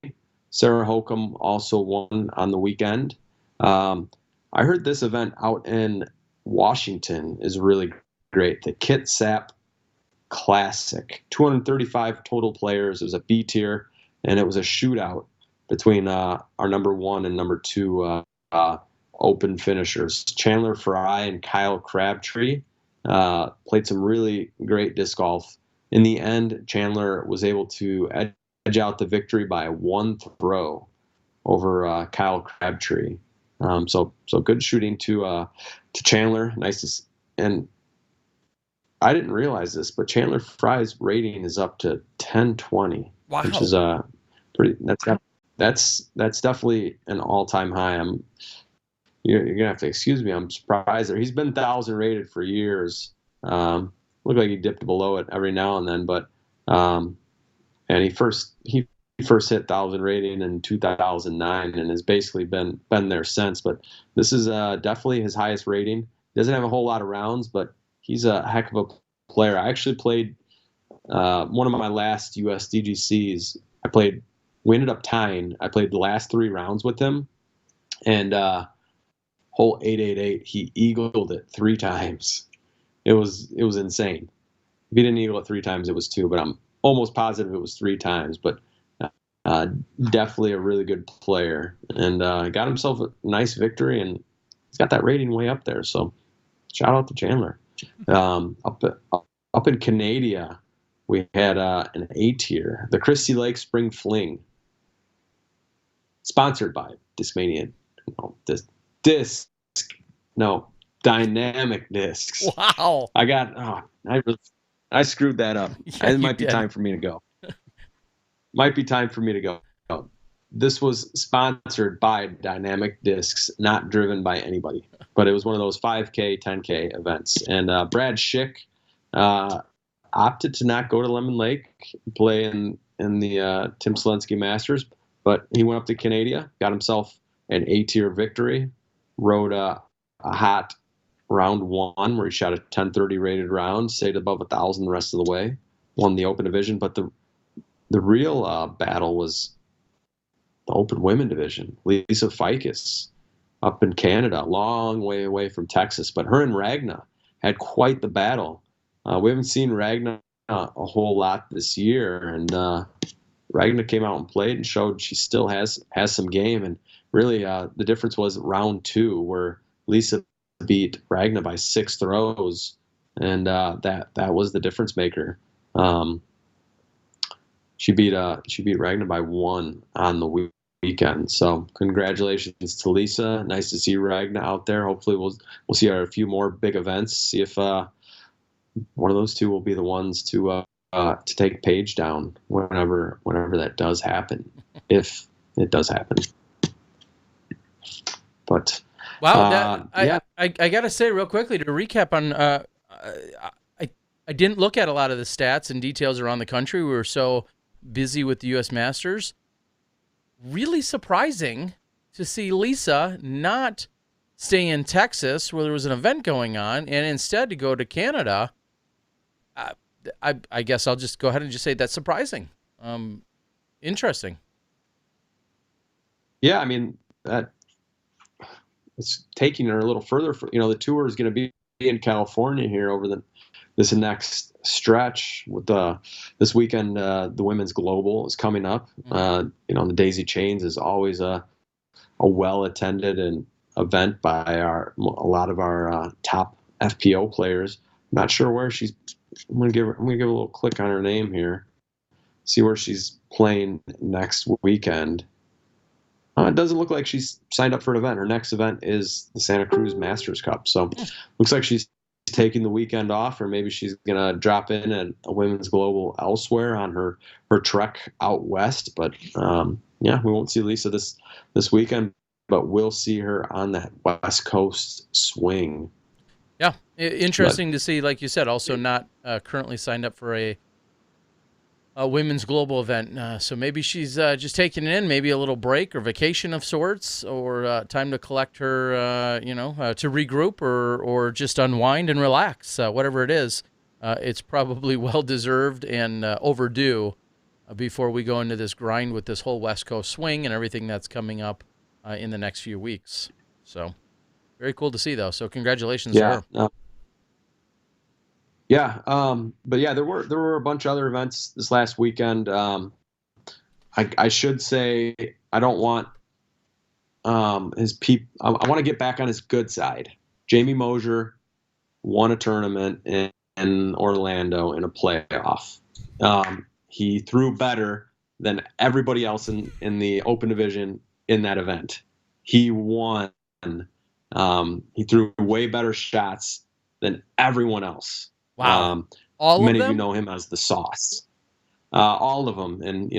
Sarah Holcomb also won on the weekend. I heard this event out in Washington is really great. The Kit Sap Classic. 235 total players. It was a B tier, and it was a shootout between our number 1 and number 2 open finishers. Chandler Fry and Kyle Crabtree played some really great disc golf. In the end, Chandler was able to edge out the victory by 1 throw over Kyle Crabtree. So good shooting to Chandler. Nice and I didn't realize this, but Chandler Fry's rating is up to 1020, which is pretty. That's definitely an all-time high. You're gonna have to excuse me. I'm surprised there. He's been 1,000 rated for years. Looked like he dipped below it every now and then, but And he first hit 1,000 rating in 2009 and has basically been there since. But this is definitely his highest rating. Doesn't have a whole lot of rounds, but he's a heck of a player. I actually played one of my last USDGCs. We ended up tying. I played the last 3 rounds with him, and hole 888, he eagled it 3 times. It was insane. If he didn't eagle it 3 times, it was 2, but I'm almost positive it was 3 times. But definitely a really good player, and got himself a nice victory, and he's got that rating way up there. So shout out to Chandler. Up in Canada, we had an A tier, the Christie Lake Spring Fling, sponsored by Discmania. Dynamic Discs. Wow. I screwed that up. Yeah, it might be time for me to go. This was sponsored by Dynamic Discs, not driven by anybody. But it was one of those 5K, 10K events. And Brad Schick opted to not go to Lemon Lake, play in the Tim Selinske Masters, but he went up to Canada, got himself an A-tier victory, rode a hot round 1 where he shot a 1030 rated round, stayed above 1,000 the rest of the way, won the Open Division. But the real battle was the Open Women Division. Lisa Ficus up in Canada, a long way away from Texas, but her and Ragna had quite the battle. We haven't seen Ragna a whole lot this year, and Ragna came out and played and showed she still has some game. And really, the difference was round 2, where Lisa beat Ragna by 6 throws, and that was the difference maker. She beat Ragna by 1 on the weekend. So congratulations to Lisa. Nice to see Ragna out there. Hopefully we'll see her at a few more big events. See if one of those two will be the ones to take Paige down whenever that does happen, if it does happen. But wow, yeah. I gotta say real quickly to recap on. I didn't look at a lot of the stats and details around the country. We were so busy with the U.S. Masters. Really surprising to see Lisa not stay in Texas where there was an event going on and instead to go to Canada. I guess I'll just go ahead and just say that's surprising. Interesting. Yeah, I mean, it's taking her a little further. The tour is going to be in California here over this next stretch with this weekend. The Women's Global is coming up. The Daisy Chains is always a well-attended and event by a lot of our top FPO players. Not sure where she's. I'm gonna give a little click on her name here, see where she's playing next weekend. It doesn't look like she's signed up for an event. Her next event is the Santa Cruz Masters Cup. So looks like she's taking the weekend off, or maybe she's gonna drop in at a Women's Global elsewhere on her trek out west. But we won't see Lisa this weekend, but we'll see her on that West Coast swing. Yeah, interesting to see, like you said, also not currently signed up for a Women's Global event. So maybe she's just taking it in, maybe a little break or vacation of sorts, or time to collect her, to regroup or just unwind and relax. Whatever it is, it's probably well-deserved and overdue before we go into this grind with this whole West Coast swing and everything that's coming up in the next few weeks. So very cool to see, though. So congratulations to her. But yeah, there were a bunch of other events this last weekend. I should say I don't want his I want to get back on his good side. Jamie Mosier won a tournament in Orlando in a playoff. He threw better than everybody else in the Open Division in that event. He won. He threw way better shots than everyone else. Wow. All of them? Many of you know him as the Sauce. All of them. And,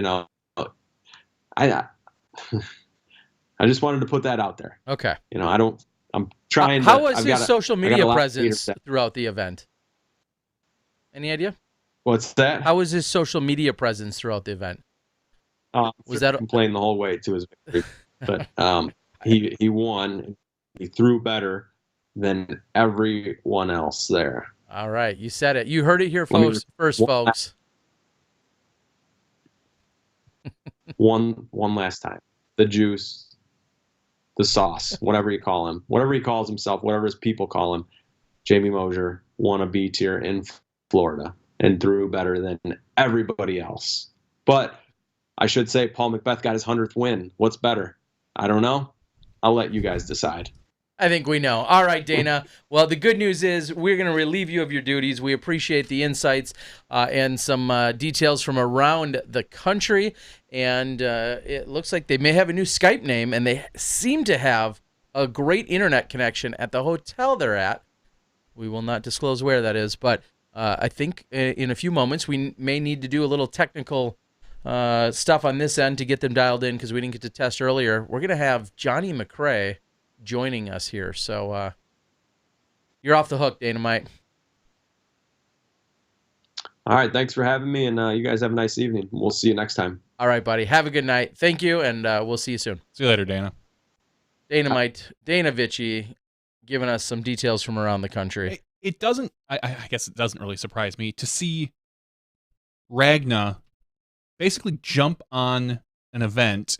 I just wanted to put that out there. Okay. I'm trying to. How was his social media presence throughout the event? Any idea? What's that? How was his social media presence throughout the event? Was that complaining the whole way to his victory? But he won. He threw better than everyone else there. all right? You said it. You heard it here, folks. First, folks. One last time. The juice, the sauce, whatever you call him, whatever he calls himself, whatever his people call him. Jamie Mosier won a B tier in Florida and threw better than everybody else. But I should say Paul Macbeth got his 100th win. What's better? I don't know. I'll let you guys decide. I think we know. All right, Dana. Well, the good news is we're going to relieve you of your duties. We appreciate the insights and some details from around the country. And it looks like they may have a new Skype name, and they seem to have a great internet connection at the hotel they're at. We will not disclose where that is, but I think in a few moments we may need to do a little technical stuff on this end to get them dialed in because we didn't get to test earlier. We're going to have JohnE McCray joining us here. So you're off the hook, Dynamite. All right. Thanks for having me, and you guys have a nice evening. We'll see you next time. All right, buddy. Have a good night. Thank you, and we'll see you soon. See you later, Dana. Dynamite, Dana Vici, giving us some details from around the country. It doesn't, I guess it doesn't really surprise me to see Ragna basically jump on an event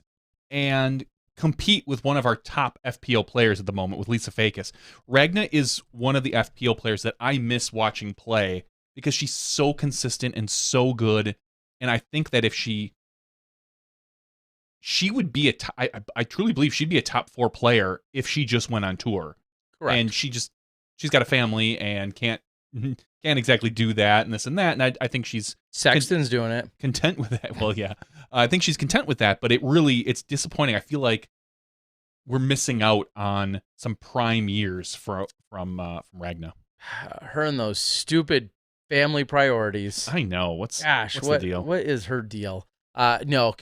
and compete with one of our top FPO players at the moment, with Lisa Fakis. Ragna is one of the FPO players that I miss watching play because she's so consistent and so good. And I think that if she would be I truly believe she'd be a top 4 player if she just went on tour. Correct. And she's got a family and can't exactly do that and this and that. And I think she's Sexton's doing it. Content with that. Well, yeah, I think she's content with that, but it's disappointing. I feel like we're missing out on some prime years from Ragna. Her and those stupid family priorities. I know. What's the deal? What is her deal? No,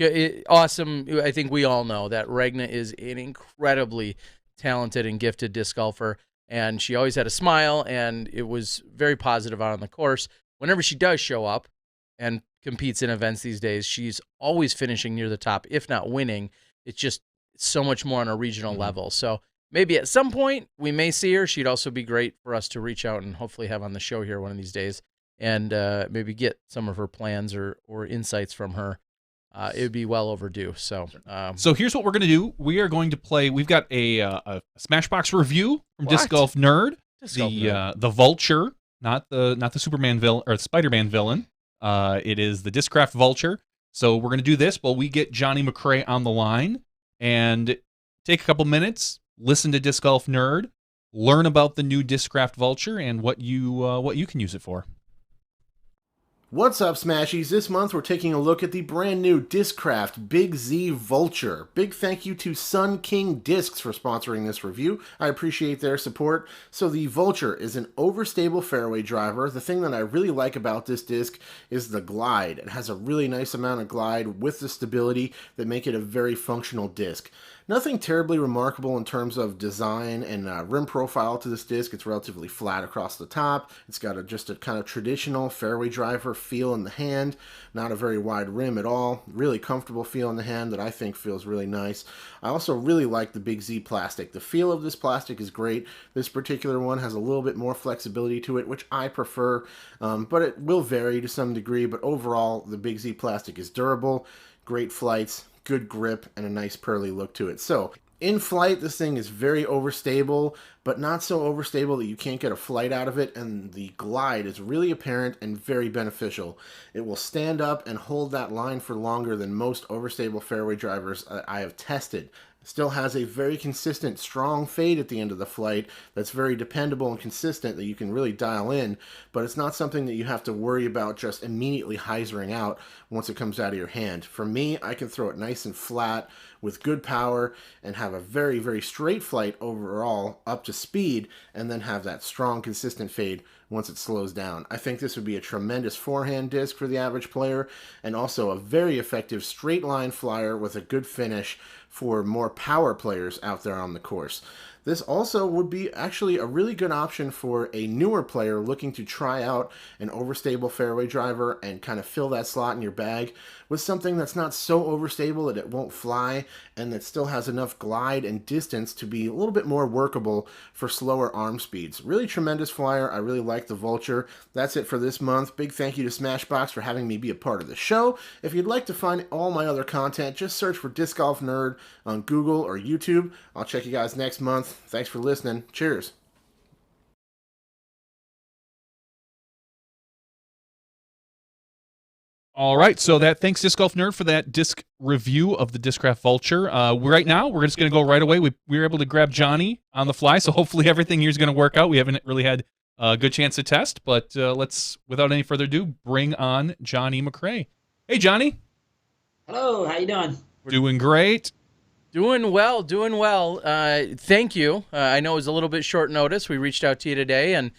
awesome. I think we all know that Ragna is an incredibly talented and gifted disc golfer, and she always had a smile, and it was very positive out on the course. Whenever she does show up and competes in events these days, she's always finishing near the top, if not winning. It's just so much more on a regional level. So maybe at some point we may see her. She'd also be great for us to reach out and hopefully have on the show here one of these days and maybe get some of her plans or insights from her. It would be well overdue. So here's what we're going to do. We are going to play. We've got a Smashbox review from Disc Golf Nerd. The Vulture, not the Superman villain or the Spider-Man villain. It is the Discraft Vulture. So we're going to do this while we get JohnE McCray on the line and take a couple minutes, listen to Disc Golf Nerd, learn about the new Discraft Vulture and what you can use it for. What's up, Smashies? This month we're taking a look at the brand new Discraft Big Z Vulture. Big thank you to Sun King Discs for sponsoring this review. I appreciate their support. So the Vulture is an overstable fairway driver. The thing that I really like about this disc is the glide. It has a really nice amount of glide with the stability that make it a very functional disc. Nothing terribly remarkable in terms of design and rim profile to this disc. It's relatively flat across the top. It's got just a kind of traditional fairway driver feel in the hand. Not a very wide rim at all. Really comfortable feel in the hand that I think feels really nice. I also really like the Big Z plastic. The feel of this plastic is great. This particular one has a little bit more flexibility to it, which I prefer, but it will vary to some degree. But overall, the Big Z plastic is durable, great flights, good grip, and a nice pearly look to it. So in flight, this thing is very overstable, but not so overstable that you can't get a flight out of it, and the glide is really apparent and very beneficial. It will stand up and hold that line for longer than most overstable fairway drivers I have tested. Still has a very consistent, strong fade at the end of the flight that's very dependable and consistent that you can really dial in, but it's not something that you have to worry about just immediately hyzering out once it comes out of your hand. For me, I can throw it nice and flat with good power and have a very, very straight flight overall up to speed, and then have that strong, consistent fade once it slows down. I think this would be a tremendous forehand disc for the average player, and also a very effective straight line flyer with a good finish for more power players out there on the course. This also would be actually a really good option for a newer player looking to try out an overstable fairway driver and kind of fill that slot in your bag with something that's not so overstable that it won't fly and that still has enough glide and distance to be a little bit more workable for slower arm speeds. Really tremendous flyer. I really like the Vulture. That's it for this month. Big thank you to Smashbox for having me be a part of the show. If you'd like to find all my other content, just search for Disc Golf Nerd on Google or YouTube. I'll check you guys next month. Thanks for listening. Cheers. All right, so thanks Disc Golf Nerd for that disc review of the Discraft Vulture. Right now, we're just going to go right away. We were able to grab Johnny on the fly, so hopefully everything here is going to work out. We haven't really had a good chance to test, but let's, without any further ado, bring on JohnE McCray. Hey, Johnny. Hello, how you doing? Doing great. Doing well, doing well. Thank you. I know it was a little bit short notice. We reached out to you today, and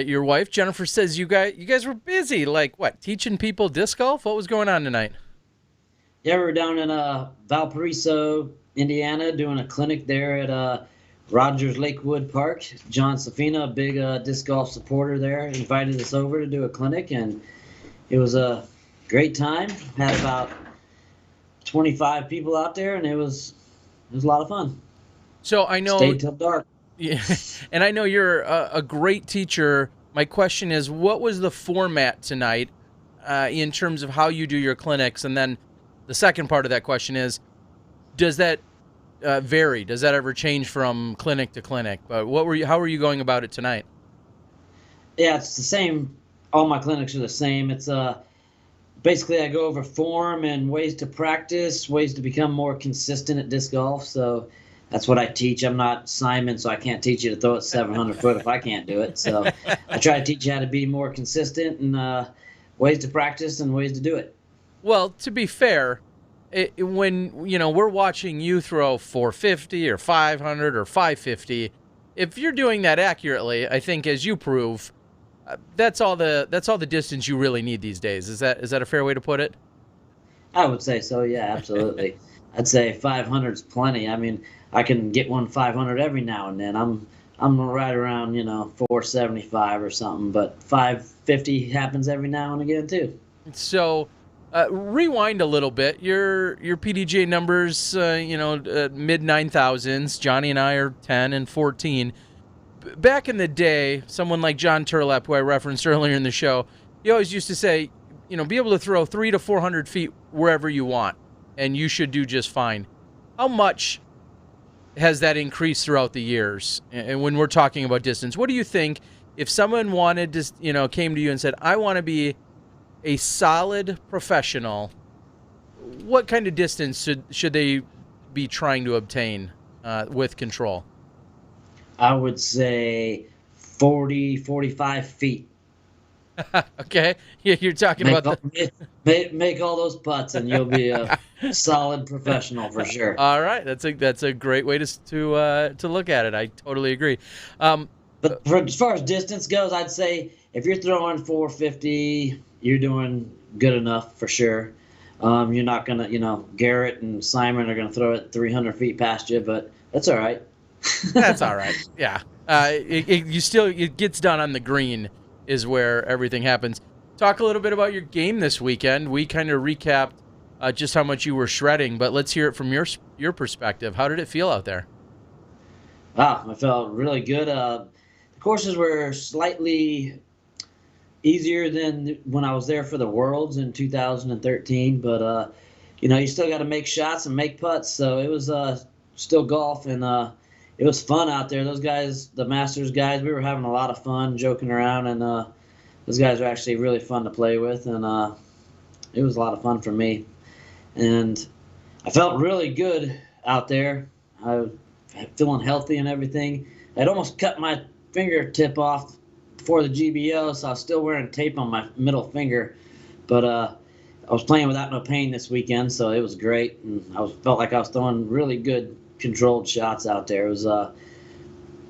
your wife, Jennifer, says you guys were busy. Like, what, teaching people disc golf? What was going on tonight? Yeah, we were down in Valparaiso, Indiana, doing a clinic there at Rogers Lakewood Park. John Safina, a big disc golf supporter there, invited us over to do a clinic, and it was a great time. Had about 25 people out there, and it was a lot of fun. So I know stayed till dark. Yeah, and I know you're a great teacher. My question is, what was the format tonight in terms of how you do your clinics? And then the second part of that question is, does that vary? Does that ever change from clinic to clinic? But how were you going about it tonight? Yeah, it's the same. All my clinics are the same. It's basically I go over form and ways to practice, ways to become more consistent at disc golf. So that's what I teach. I'm not Simon, so I can't teach you to throw it 700 foot if I can't do it. So I try to teach you how to be more consistent and ways to practice and ways to do it. Well, to be fair, when we're watching you throw 450 or 500 or 550, if you're doing that accurately, I think as you prove, that's all the distance you really need these days. Is that a fair way to put it? I would say so. Yeah, absolutely. I'd say 500 is plenty. I mean, I can get one 500 every now and then. I'm right around 475 or something, but 550 happens every now and again too. So, rewind a little bit. Your PDGA numbers, mid 9,000s. Johnny and I are 10 and 14. Back in the day, someone like John Turlap, who I referenced earlier in the show, he always used to say, be able to throw 300 to 400 feet wherever you want, and you should do just fine. How much has that increased throughout the years? And when we're talking about distance, what do you think if someone wanted to, came to you and said, I want to be a solid professional, what kind of distance should they be trying to obtain with control? I would say 40, 45 feet. Okay, yeah, you're talking about make all those putts, and you'll be a solid professional for sure. All right, that's a great way to look at it. I totally agree. But as far as distance goes, I'd say if you're throwing 450, you're doing good enough for sure. You're not gonna, Garrett and Simon are gonna throw it 300 feet past you, but that's all right. That's all right. Yeah, it gets done on the green is where everything happens. Talk a little bit about your game this weekend. We kind of recapped just how much you were shredding, but let's hear it from your perspective. How did it feel out there? Wow, I felt really good. The courses were slightly easier than when I was there for the Worlds in 2013, but you still got to make shots and make putts, so it was still golf, and it was fun out there. Those guys, the Masters guys, we were having a lot of fun joking around, and those guys are actually really fun to play with, and it was a lot of fun for me. And I felt really good out there. I was feeling healthy and everything. I'd almost cut my fingertip off before the GBO, so I was still wearing tape on my middle finger. But I was playing without no pain this weekend, so it was great. And I felt like I was throwing really good controlled shots out there. It was a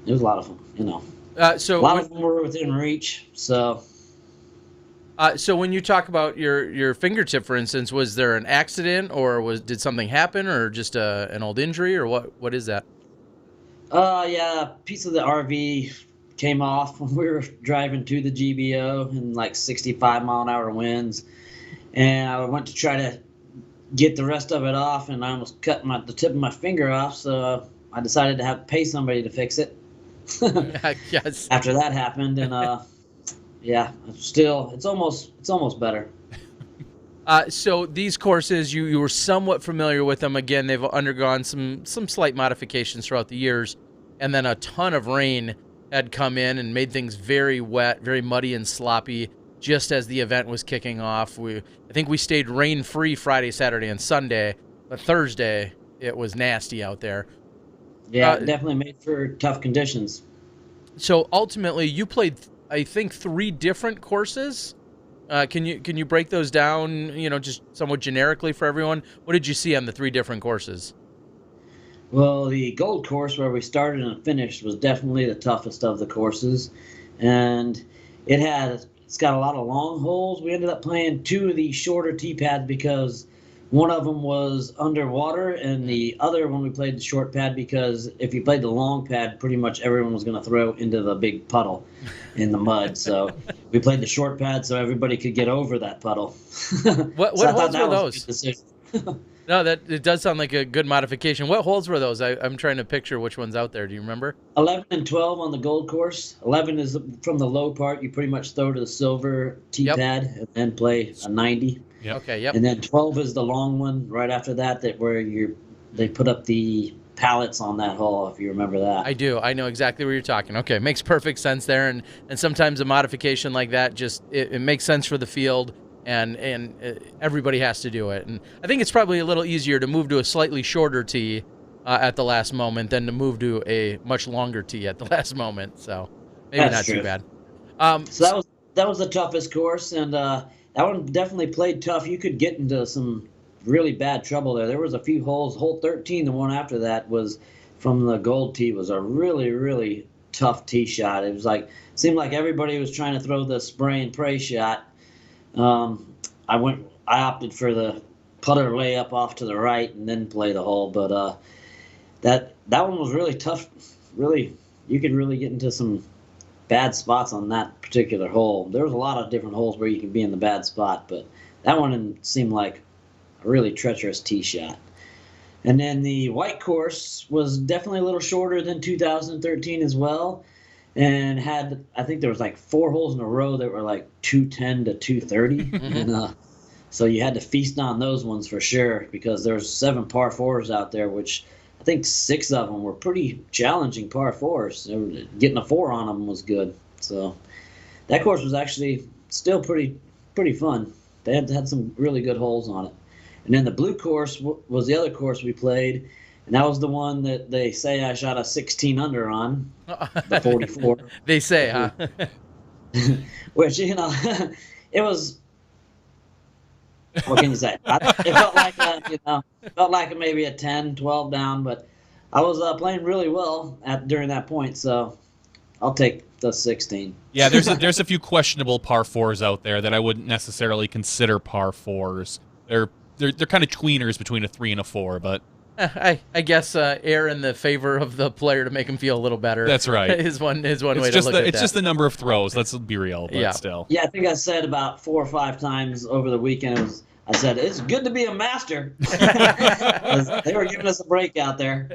lot of fun, So a lot of them were within reach. So when you talk about your fingertip, for instance, was there an accident, or did something happen, or just an old injury, or what is that? Yeah, a piece of the RV came off when we were driving to the GBO in like 65-mile-an-hour winds, and I went to try to get the rest of it off, and I almost cut the tip of my finger off. So I decided to pay somebody to fix it. Yes. After that happened, and yeah, it's almost better. So these courses, you were somewhat familiar with them. Again, they've undergone some slight modifications throughout the years, and then a ton of rain had come in and made things very wet, very muddy and sloppy just as the event was kicking off. I think we stayed rain-free Friday, Saturday, and Sunday, but Thursday it was nasty out there. Yeah, definitely made for tough conditions. So ultimately, you played, I think, 3 different courses. Can you break those down, just somewhat generically for everyone? What did you see on the 3 different courses? Well, the gold course where we started and finished was definitely the toughest of the courses, and it's got a lot of long holes. We ended up playing 2 of the shorter tee pads because one of them was underwater, and the other one we played the short pad because if you played the long pad, pretty much everyone was going to throw into the big puddle in the mud. So we played the short pad so everybody could get over that puddle. What holes were those? No, it does sound like a good modification. What holes were those? I'm trying to picture which one's out there. Do you remember? 11 and 12 on the gold course. 11 is from the low part. You pretty much throw to the silver tee pad and then play a 90. Yep. Okay, yep. And then 12 is the long one right after that where they put up the pallets on that hole, if you remember that. I do. I know exactly what you're talking. Okay, makes perfect sense there. And sometimes a modification like that just it makes sense for the field. And everybody has to do it. And I think it's probably a little easier to move to a slightly shorter tee at the last moment than to move to a much longer tee at the last moment. So maybe That's not true. Too bad. So that was the toughest course, and that one definitely played tough. You could get into some really bad trouble there. There was a few holes. Hole 13, the one after that, was from the gold tee, was a really, really tough tee shot. It was seemed like everybody was trying to throw the spray and pray shot. I opted for the putter layup off to the right and then play the hole, but that one was really tough. Really, you could really get into some bad spots on that particular hole. There was a lot of different holes where you could be in the bad spot, but that one seemed like a really treacherous tee shot. And then the white course was definitely a little shorter than 2013 as well. And I think there was 4 holes in a row that were 210 to 230. And so you had to feast on those ones for sure because there's 7 par 4s out there, which I think 6 of them were pretty challenging par 4s. Getting a 4 on them was good. So that course was actually still pretty fun. They had some really good holes on it. And then the blue course was the other course we played. And that was the one that they say I shot a 16 under on, the 44. They say, huh? Which, it was, what can you say? It felt like maybe a 10, 12 down, but I was playing really well during that point, so I'll take the 16. Yeah, there's a few questionable par 4s out there that I wouldn't necessarily consider par 4s. They're kind of tweeners between a 3 and a 4, but I guess err in the favor of the player to make him feel a little better. That's right. Is one way to look at that. It's just the number of throws. Let's be real, but still. Yeah, I think I said about 4 or 5 times over the weekend. I said it's good to be a master. They were giving us a break out there.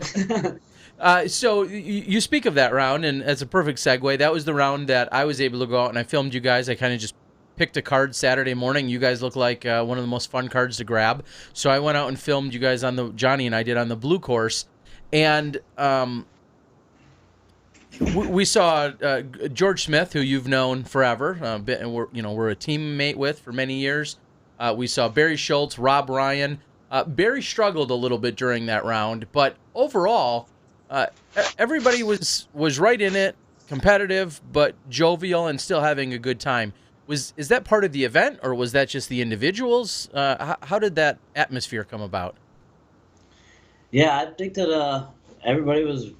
So you speak of that round, and as a perfect segue, that was the round that I was able to go out and I filmed you guys. I kind of just picked a card Saturday morning. You guys look like one of the most fun cards to grab. So I went out and filmed you guys on Johnny and I did on the blue course. And we saw George Smith, who you've known forever, and we're a teammate with for many years. We saw Barry Schultz, Rob Ryan. Barry struggled a little bit during that round, but overall, everybody was right in it, competitive, but jovial and still having a good time. Is that part of the event, or was that just the individuals? How did that atmosphere come about? Yeah, I think that everybody was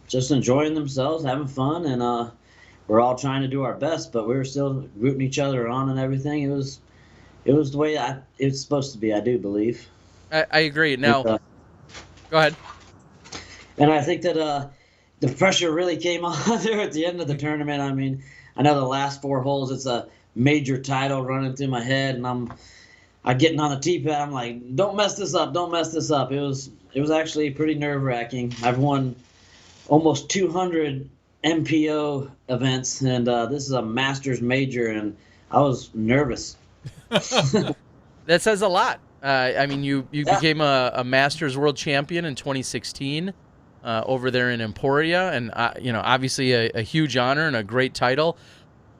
just enjoying themselves, having fun, and we're all trying to do our best, but we were still rooting each other on and everything. It was the way it's supposed to be, I do believe. I agree. Now, go ahead. And I think that the pressure really came on there at the end of the tournament. I mean, I know the last 4 holes, it's a major title running through my head, and I'm getting on the tee pad. I'm like, don't mess this up, don't mess this up. It was actually pretty nerve wracking. I've won almost 200 MPO events, and this is a Masters major, and I was nervous. That says a lot. I mean, you became a Masters World Champion in 2016 over there in Emporia, and obviously a huge honor and a great title.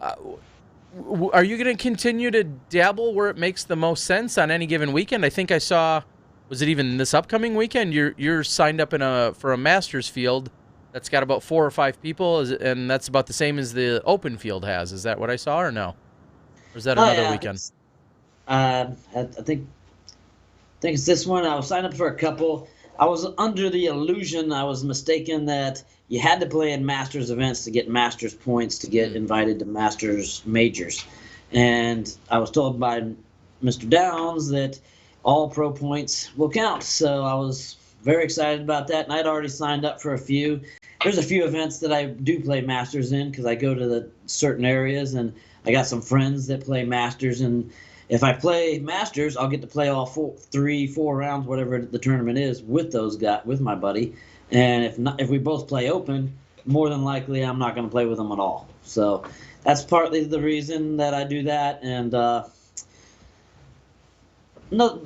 Are you going to continue to dabble where it makes the most sense on any given weekend? I think I saw, was it even this upcoming weekend? You're signed up for a Masters field that's got about 4 or 5 people, and that's about the same as the Open field has. Is that what I saw, or no? Or is that another weekend? I think it's this one. I was signed up for a couple. I was under the illusion, I was mistaken that you had to play in Masters events to get Masters points to get invited to Masters majors. And I was told by Mr. Downs that all pro points will count. So I was very excited about that, and I'd already signed up for a few. There's a few events that I do play Masters in because I go to the certain areas, and I got some friends that play Masters, and if I play Masters, I'll get to play all 4 rounds, whatever the tournament is, with those guys, with my buddy. And if we both play Open, more than likely I'm not going to play with them at all. So that's partly the reason that I do that. And no,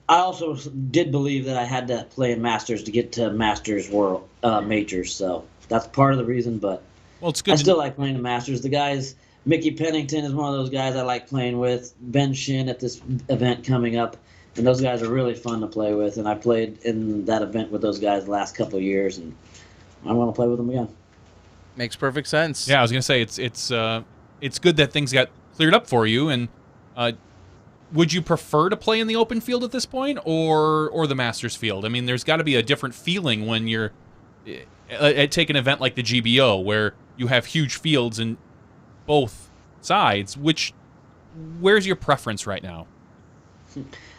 I also did believe that I had to play in Masters to get to Masters World majors. So that's part of the reason. But well, it's good. I still like playing the Masters. The guys. Mickey Pennington is one of those guys I like playing with. Ben Shin at this event coming up. And those guys are really fun to play with. And I played in that event with those guys the last couple of years, and I want to play with them again. Makes perfect sense. Yeah, I was going to say, it's good that things got cleared up for you. And would you prefer to play in the Open field at this point or the Masters field? I mean, there's got to be a different feeling when you're take an event like the GBO where you have huge fields and both sides. Where's your preference right now?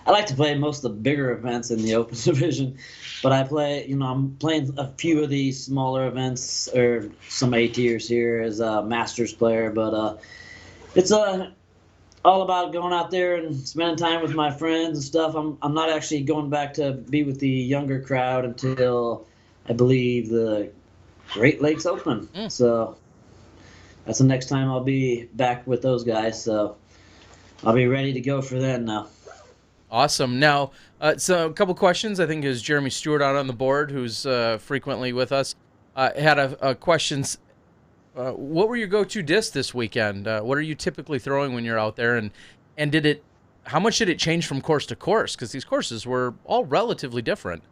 I like to play most of the bigger events in the Open division, but I'm playing a few of these smaller events or some A tiers here as a Masters player, but it's all about going out there and spending time with my friends and stuff. I'm not actually going back to be with the younger crowd until I believe the Great Lakes Open. So that's the next time I'll be back with those guys, so I'll be ready to go for then now. Awesome. Now, so a couple questions. I think is Jeremy Stewart out on the board, who's frequently with us, had a questions. What were your go-to discs this weekend? What are you typically throwing when you're out there, and how much did it change from course to course? Because these courses were all relatively different.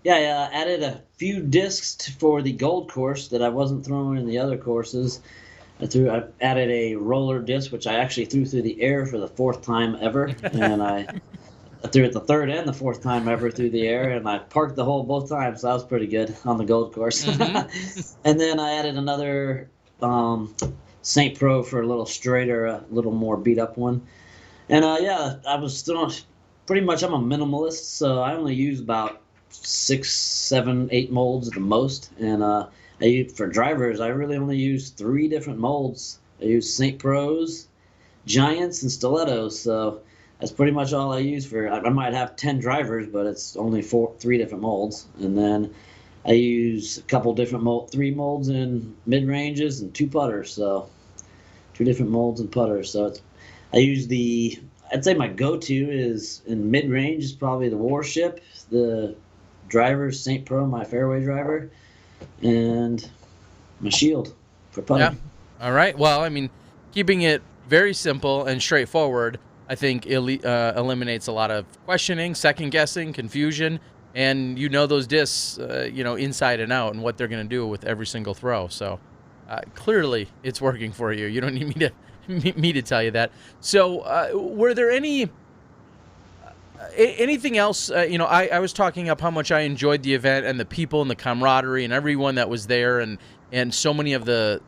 Yeah, I added a few discs for the gold course that I wasn't throwing in the other courses. I added a roller disc, which I actually threw through the air for the 4th time ever, and I threw it the 3rd and the 4th time ever through the air, and I parked the hole both times, so that was pretty good on the gold course. And then I added another St. Pro for a little straighter, a little more beat up one. And I was throwing pretty much. I'm a minimalist, so I only use about 6, 7, 8 molds at the most, and for drivers, I really only use 3 different molds. I use St. Pros, Giants, and Stilettos, so that's pretty much all I use for. I might have 10 drivers, but it's only 3 different molds. And then I use a couple different 3 molds in mid-ranges and 2 putters, so 2 different molds and putters. So I'd say my go-to is in mid-range is probably the Warship, the drivers, St. Pro, my fairway driver, and my shield for putting. Yeah. All right. Well, I mean, keeping it very simple and straightforward, I think eliminates a lot of questioning, second guessing, confusion, and those discs, inside and out, and what they're going to do with every single throw. So clearly, it's working for you. You don't need me to tell you that. So, were there anything else? I was talking up how much I enjoyed the event and the people and the camaraderie and everyone that was there, and so many of the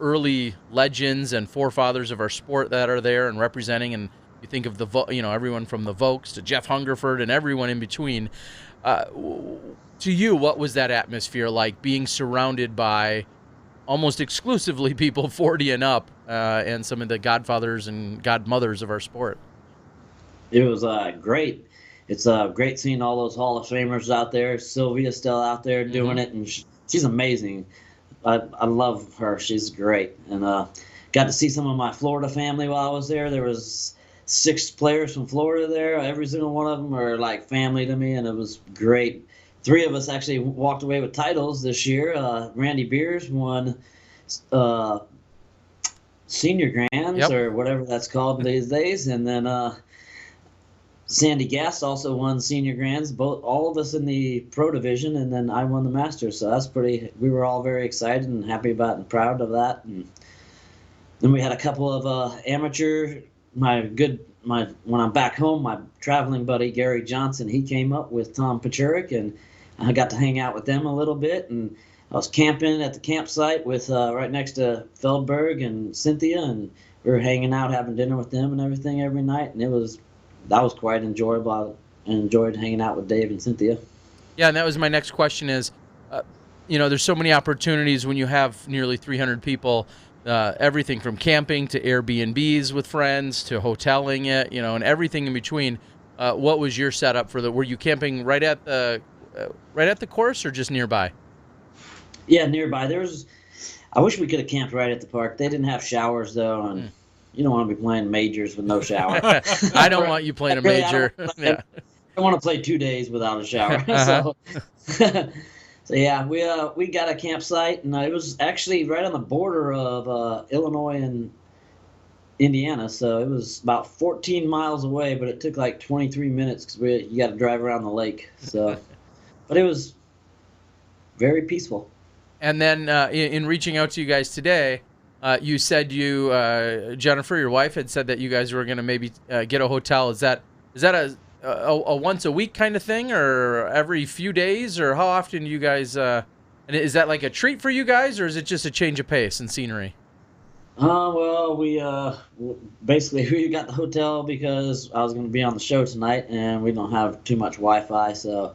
early legends and forefathers of our sport that are there and representing, and You think of everyone from the Vokes to Jeff Hungerford and everyone in between. To you, what was that atmosphere like, being surrounded by almost exclusively people 40 and up, and some of the godfathers and godmothers of our sport? It was great. It's great seeing all those Hall of Famers out there. Sylvia's still out there doing it, and she's amazing. I love her. She's great. And got to see some of my Florida family while I was there. There was 6 players from Florida there. Every single one of them are like family to me, and it was great. 3 of us actually walked away with titles this year. Randy Beers won Senior Grands, or whatever that's called these days, and then Sandy Gass also won Senior Grands. All of us in the pro division, and then I won the Masters. So that's pretty. We were all very excited and happy about and proud of that. And then we had a couple of amateur. When I'm back home, my traveling buddy Gary Johnson, he came up with Tom Pachurik, and I got to hang out with them a little bit. And I was camping at the campsite with right next to Feldberg and Cynthia, and we were hanging out, having dinner with them and everything every night. And that was quite enjoyable. I enjoyed hanging out with Dave and Cynthia. Yeah, and that was my next question is, there's so many opportunities when you have nearly 300 people, everything from camping to Airbnbs with friends to hoteling it, and everything in between. What was your setup were you camping right at the course or just nearby? Yeah, nearby. I wish we could have camped right at the park. They didn't have showers though, and you don't want to be playing majors with no shower. I don't want you playing a major. I want to play 2 days without a shower. So yeah, we got a campsite, and it was actually right on the border of Illinois and Indiana. So it was about 14 miles away, but it took like 23 minutes because you got to drive around the lake. So, but it was very peaceful. And then in reaching out to you guys today, you said Jennifer, your wife, had said that you guys were going to maybe get a hotel. Is that a once a week kind of thing, or every few days, or how often do you guys? And is that like a treat for you guys, or is it just a change of pace and scenery? Well, we got the hotel because I was going to be on the show tonight, and we don't have too much Wi-Fi, so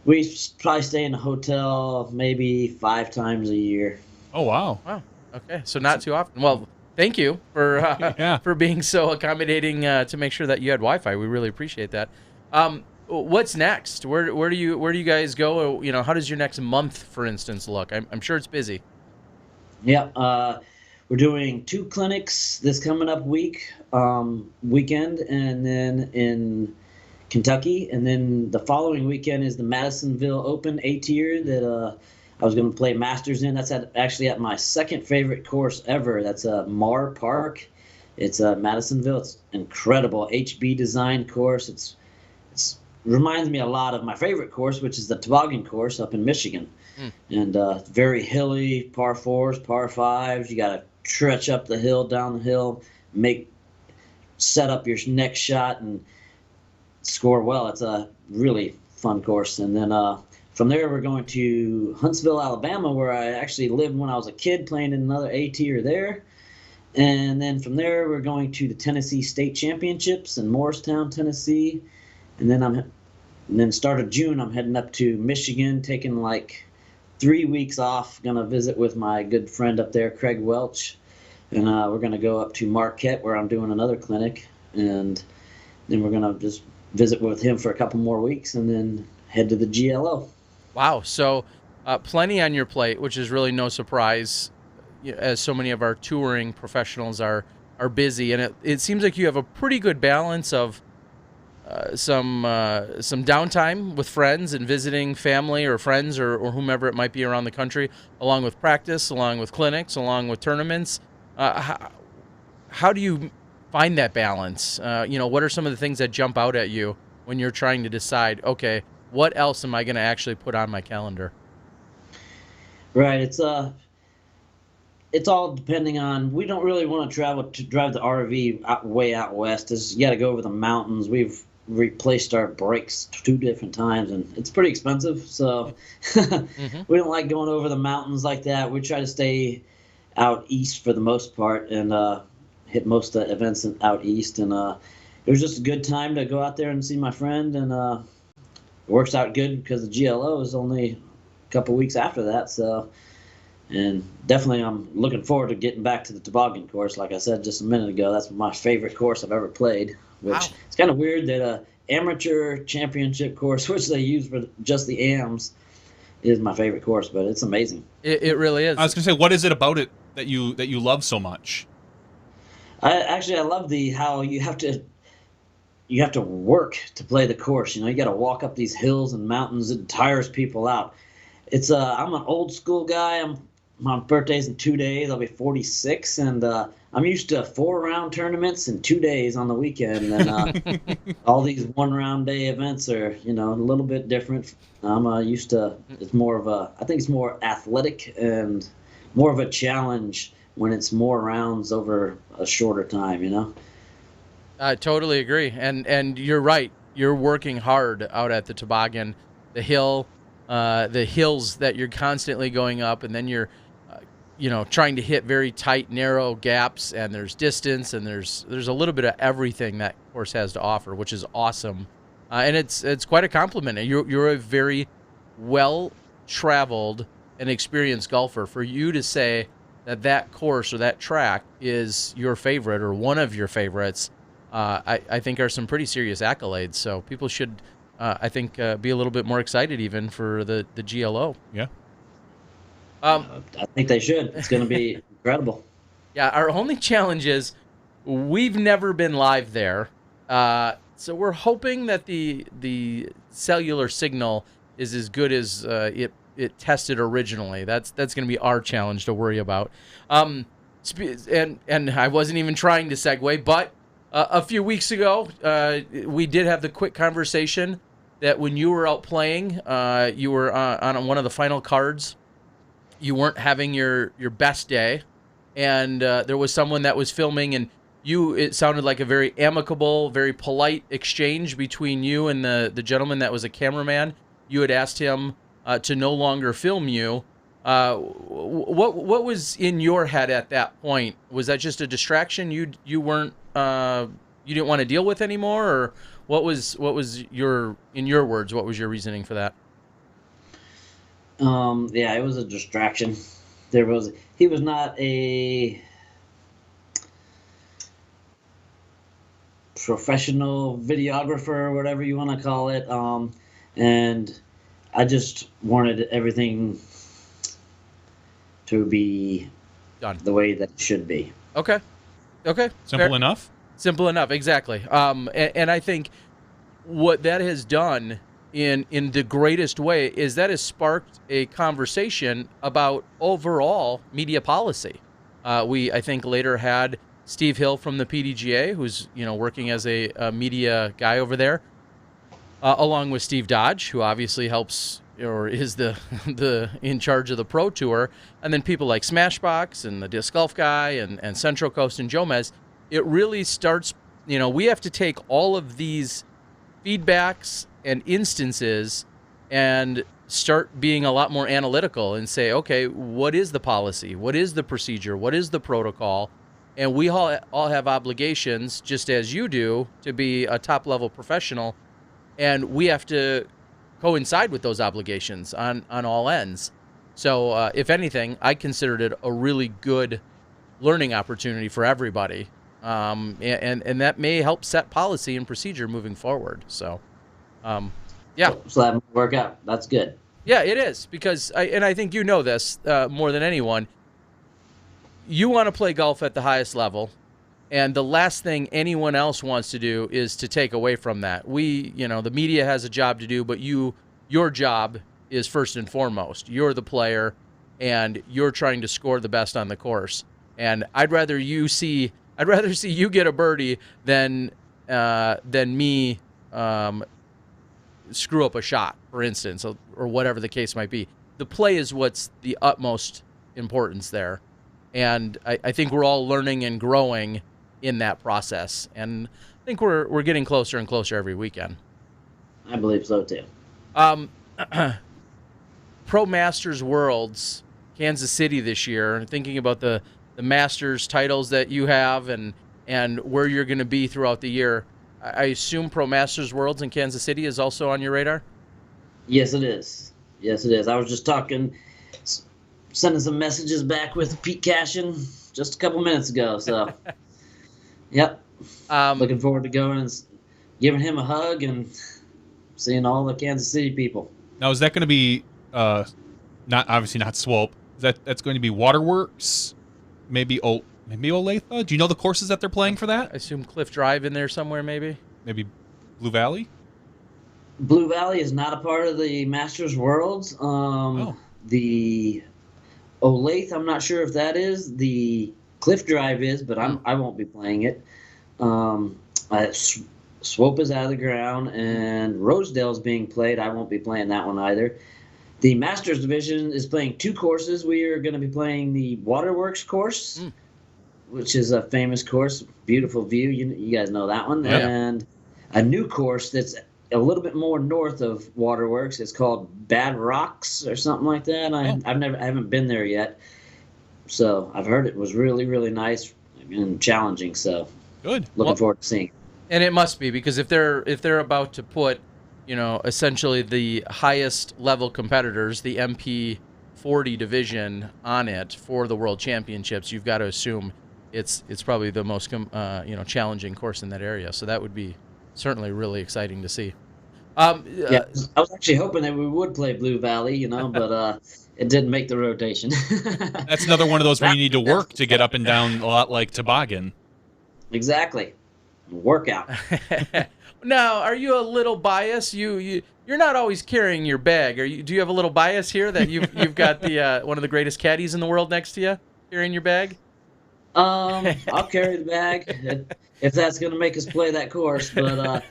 we probably stay in a hotel maybe 5 times a year. Oh wow! Wow. Okay, so not too often. Well, thank you for being so accommodating to make sure that you had Wi-Fi. We really appreciate that. What's next? Where do you guys go? How does your next month, for instance, look? I'm sure it's busy. Yeah, we're doing 2 clinics this coming up weekend, and then in Kentucky, and then the following weekend is the Madisonville Open A-tier that I was going to play Masters in. That's actually at my second favorite course ever. That's Mar Park. It's Madisonville. It's incredible HB design course. It's reminds me a lot of my favorite course, which is the Toboggan course up in Michigan. And very hilly, par 4s, par 5s. You got to trudge up the hill, down the hill, set up your next shot and score well. It's a really fun course. And then from there, we're going to Huntsville, Alabama, where I actually lived when I was a kid, playing in another A-tier there. And then from there, we're going to the Tennessee State Championships in Morristown, Tennessee. And then start of June, I'm heading up to Michigan, taking like 3 weeks off. Going to visit with my good friend up there, Craig Welch. And we're going to go up to Marquette, where I'm doing another clinic. And then we're going to just visit with him for a couple more weeks and then head to the GLO. Wow. So plenty on your plate, which is really no surprise, as so many of our touring professionals are busy. And it seems like you have a pretty good balance of some downtime with friends and visiting family or friends or whomever it might be around the country, along with practice, along with clinics, along with tournaments. How do you find that balance? What are some of the things that jump out at you when you're trying to decide, okay, what else am I going to actually put on my calendar? Right. It's all depending on. We don't really want to drive the RV way out west. You got to go over the mountains. We've replaced our brakes 2 different times, and it's pretty expensive. So we don't like going over the mountains like that. We try to stay out east for the most part, and hit most of the events out east, and it was just a good time to go out there and see my friend, and it works out good because the GLO is only a couple weeks after that. So, and definitely I'm looking forward to getting back to the toboggan course. Like I said just a minute ago, that's my favorite course I've ever played, which it's kind of weird that a amateur championship course, which they use for just the AMs, is my favorite course, but it's amazing. It really is. I was gonna say, what is it about it that you love so much? I love how you have to work to play the course. You got to walk up these hills and mountains. It tires people out. It's I'm an old school guy. My birthday's in 2 days. I'll be 46, and I'm used to 4-round tournaments in 2 days on the weekend, and all these 1-round day events are a little bit different. I'm used to. I think it's more athletic and more of a challenge when it's more rounds over a shorter time. I totally agree, and you're right. You're working hard out at the toboggan, the hills that you're constantly going up, and then you're trying to hit very tight, narrow gaps, and there's distance, and there's a little bit of everything that course has to offer, which is awesome. And it's quite a compliment. You're a very well-traveled and experienced golfer. For you to say that course or that track is your favorite or one of your favorites, I think are some pretty serious accolades. So people should, I think, be a little bit more excited even for the GLO. Yeah. I think they should. It's going to be incredible. Yeah, our only challenge is we've never been live there. So we're hoping that the cellular signal is as good as it tested originally. That's going to be our challenge to worry about. And I wasn't even trying to segue, but a few weeks ago, we did have the quick conversation that when you were out playing, you were on one of the final cards. You weren't having your best day, and there was someone that was filming, and it sounded like a very amicable, very polite exchange between you and the gentleman that was a cameraman. You had asked him to no longer film you. What was in your head at that point? Was that just a distraction you weren't you didn't want to deal with anymore, or what was your, in your words, what was your reasoning for that? Yeah, it was a distraction. He was not a professional videographer or whatever you want to call it. And I just wanted everything to be done the way that it should be. Okay. Simple enough? Simple enough, exactly. And I think what that has done in the greatest way is that has sparked a conversation about overall media policy. I think later had Steve Hill from the PDGA, who's working as a media guy over there, along with Steve Dodge, who obviously helps or is the in charge of the Pro Tour, and then people like SmashBoxx and the Disc Golf Guy and Central Coast and Jomez. It really starts, we have to take all of these feedbacks and instances and start being a lot more analytical and say, okay, what is the policy? What is the procedure? What is the protocol? And we all have obligations, just as you do, to be a top-level professional, and we have to coincide with those obligations on all ends. So if anything, I considered it a really good learning opportunity for everybody, and that may help set policy and procedure moving forward. So yeah. So that might work out. That's good. Yeah, it is, because I think you know this more than anyone. You want to play golf at the highest level, and the last thing anyone else wants to do is to take away from that. The media has a job to do, but your job is first and foremost. You're the player, and you're trying to score the best on the course. And I'd rather see you get a birdie than me screw up a shot, for instance, or whatever the case might be. The play is what's the utmost importance there. And I think we're all learning and growing in that process. And I think we're getting closer and closer every weekend. I believe so, too. Pro Masters Worlds, Kansas City this year, thinking about the Masters titles that you have and and where you're going to be throughout the year. I assume Pro Masters Worlds in Kansas City is also on your radar? Yes, it is. Yes, it is. I was just sending some messages back with Pete Cashin just a couple minutes ago. So, yep. Looking forward to going and giving him a hug and seeing all the Kansas City people. Now, is that going to be not obviously not Swope? That's going to be Waterworks? Maybe Olathe? Do you know the courses that they're playing for that? I assume Cliff Drive in there somewhere, maybe? Maybe Blue Valley? Blue Valley is not a part of the Masters Worlds. The Olathe, I'm not sure if that is. The Cliff Drive is, but I won't be playing it. Swope is out of the ground, and Rosedale is being played. I won't be playing that one either. The Masters Division is playing 2 courses. We are going to be playing the Waterworks course, which is a famous course, beautiful view. You guys know that one. Yeah. And a new course that's a little bit more north of Waterworks. It's called Bad Rocks or something like that. I haven't been there yet, so I've heard it was really, really nice and challenging. So good. Looking forward to seeing. And it must be, because if they're about to put, essentially the highest level competitors, the MP40 division, on it for the World Championships, you've got to assume it's probably the most challenging course in that area. So that would be certainly really exciting to see. Yeah, I was actually hoping that we would play Blue Valley, but it didn't make the rotation. That's another one of those where you need to work to get up and down, a lot like toboggan. Exactly. Workout. Now, are you a little biased? You're not always carrying your bag. Do you have a little bias here that you've got the one of the greatest caddies in the world next to you carrying your bag? I'll carry the bag if that's going to make us play that course. But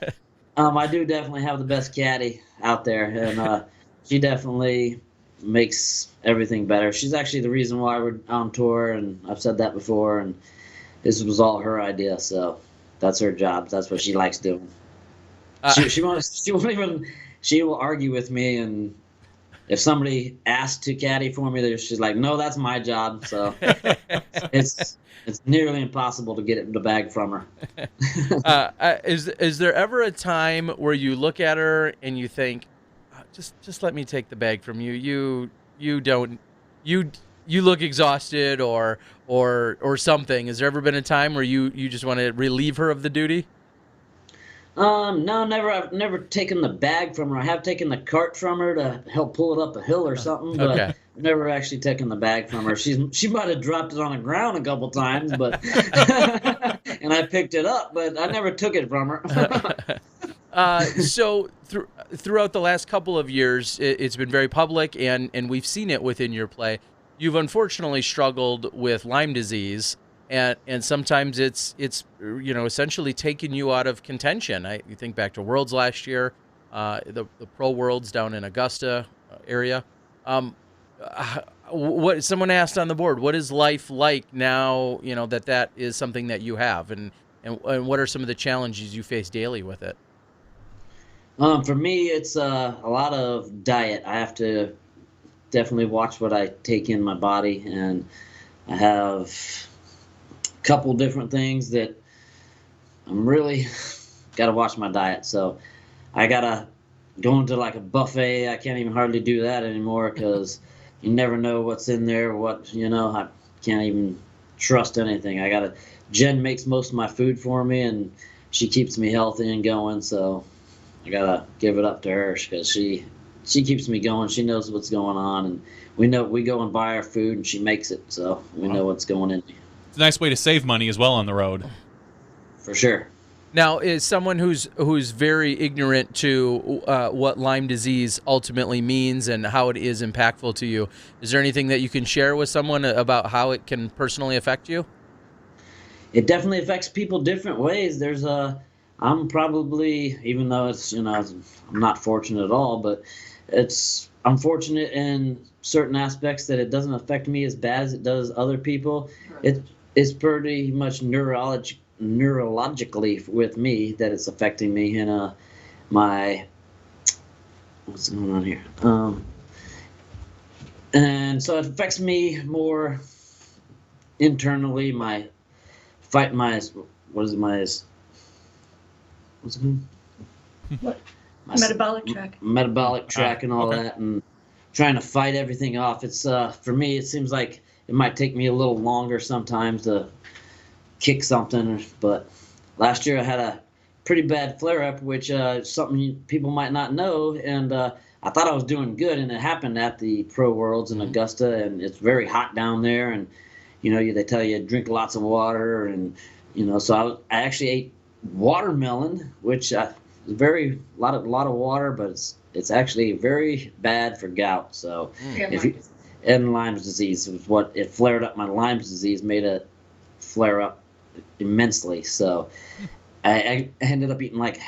I do definitely have the best caddy out there, and she definitely makes everything better. She's actually the reason why we're on tour, and I've said that before, and this was all her idea. So that's her job. That's what she likes doing. She will argue with me, and if somebody asks to caddy for me, she's like, "No, that's my job." So it's nearly impossible to get the bag from her. Is there ever a time where you look at her and you think, just let me take the bag from you? You look exhausted or something. Has there ever been a time where you just want to relieve her of the duty? No, never. I've never taken the bag from her. I have taken the cart from her to help pull it up a hill or something, but Okay. I've never actually taken the bag from her. She might have dropped it on the ground a couple times, but and I picked it up, but I never took it from her. So throughout the last couple of years, it's been very public, and we've seen it within your play. You've unfortunately struggled with Lyme disease, and sometimes it's essentially taken you out of contention. You think back to Worlds last year, the Pro Worlds down in Augusta area. What someone asked on the board, what is life like now? That is something that you have, and what are some of the challenges you face daily with it? For me, it's a lot of diet. I have to definitely watch what I take in my body, and I have a couple different things that I'm really got to watch my diet. So I got to go into like a buffet. I can't even hardly do that anymore because you never know what's in there. I can't even trust anything. Jen makes most of my food for me, and she keeps me healthy and going. So I got to give it up to her because she keeps me going. She knows what's going on, and we go and buy our food, and she makes it, so we know what's going in. It's a nice way to save money as well on the road. For sure. Now, as someone who's very ignorant to what Lyme disease ultimately means and how it is impactful to you, is there anything that you can share with someone about how it can personally affect you? It definitely affects people different ways. I'm probably, even though I'm not fortunate at all, but I'm fortunate in certain aspects that it doesn't affect me as bad as it does other people. It is pretty much neurologically with me that it's affecting me in my what's going on here. And so it affects me more internally, my what is my what's it called? What? My Metabolic track. metabolic track and all okay. that, and trying to fight everything off. It's for me, it seems like it might take me a little longer sometimes to kick something, but last year I had a pretty bad flare-up, which something people might not know, and I thought I was doing good, and it happened at the Pro Worlds in Augusta, and it's very hot down there, and they tell you drink lots of water, and so I actually ate watermelon, which is very lot of water, but it's actually very bad for gout. So and Lyme's disease was what it flared up. My Lyme's disease made it flare up immensely. So I ended up eating like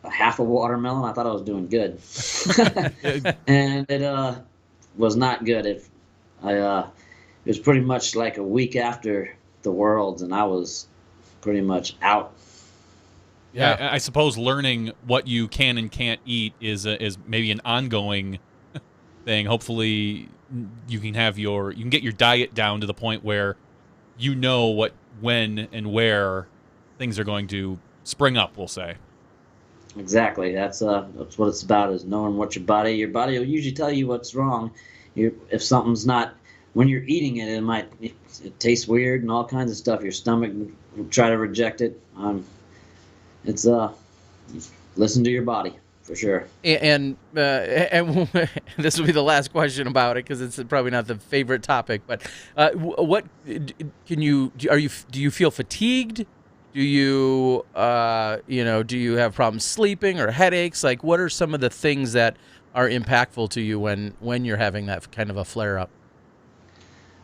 a half a watermelon. I thought I was doing good, and it was not good. It was pretty much like a week after the Worlds, and I was pretty much out. Yeah, I suppose learning what you can and can't eat is maybe an ongoing thing. Hopefully, you can get your diet down to the point where you know when and where things are going to spring up, we'll say. Exactly. That's what it's about, is knowing what your body will usually tell you what's wrong. If something's not, when you're eating it, it tastes weird and all kinds of stuff. Your stomach will try to reject it. It's listen to your body for sure. And this will be the last question about it, because it's probably not the favorite topic. But what do you feel fatigued? Do you do you have problems sleeping or headaches? Like, what are some of the things that are impactful to you when you're having that kind of a flare up?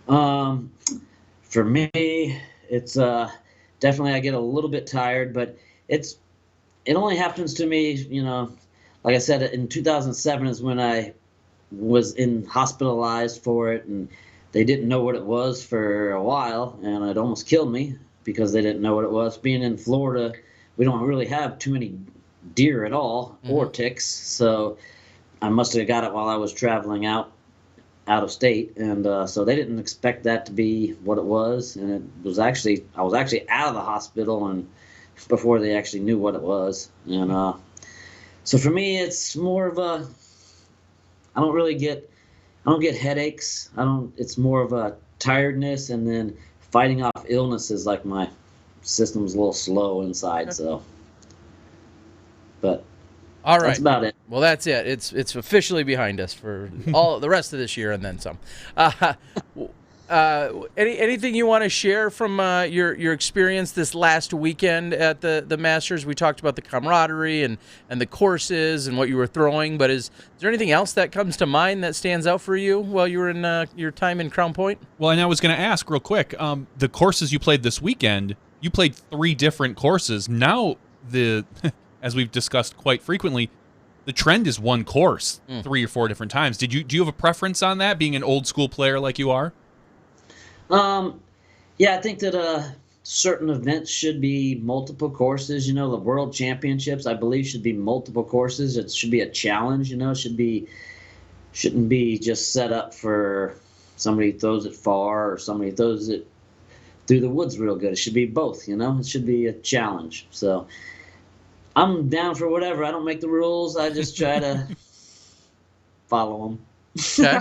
For me, it's definitely I get a little bit tired, but it only happens to me, like I said, in 2007 is when I was hospitalized for it, and they didn't know what it was for a while, and it almost killed me because they didn't know what it was. Being in Florida, we don't really have too many deer at all, or ticks, so I must have got it while I was traveling out of state, and so they didn't expect that to be what it was, and I was actually out of the hospital and before they actually knew what it was. And so for me, it's more of I don't get headaches. It's more of a tiredness, and then fighting off illnesses. Like my system's a little slow inside. So, but all right, that's about it. Well, that's it. It's officially behind us for all the rest of this year and then some. Anything you want to share from your experience this last weekend at the Masters? We talked about the camaraderie and the courses and what you were throwing, but is there anything else that comes to mind that stands out for you while you were in your time in Crown Point? Well, and I was going to ask real quick, the courses you played this weekend, you played 3 different courses. Now, as we've discussed quite frequently, the trend is one course 3 or 4 different times. Do you have a preference on that, being an old school player like you are? Yeah, I think that certain events should be multiple courses. The World Championships, I believe, should be multiple courses. It should be a challenge. Shouldn't be just set up for somebody who throws it far or somebody who throws it through the woods real good. It should be both. It should be a challenge. So I'm down for whatever. I don't make the rules. I just try to follow them. Okay.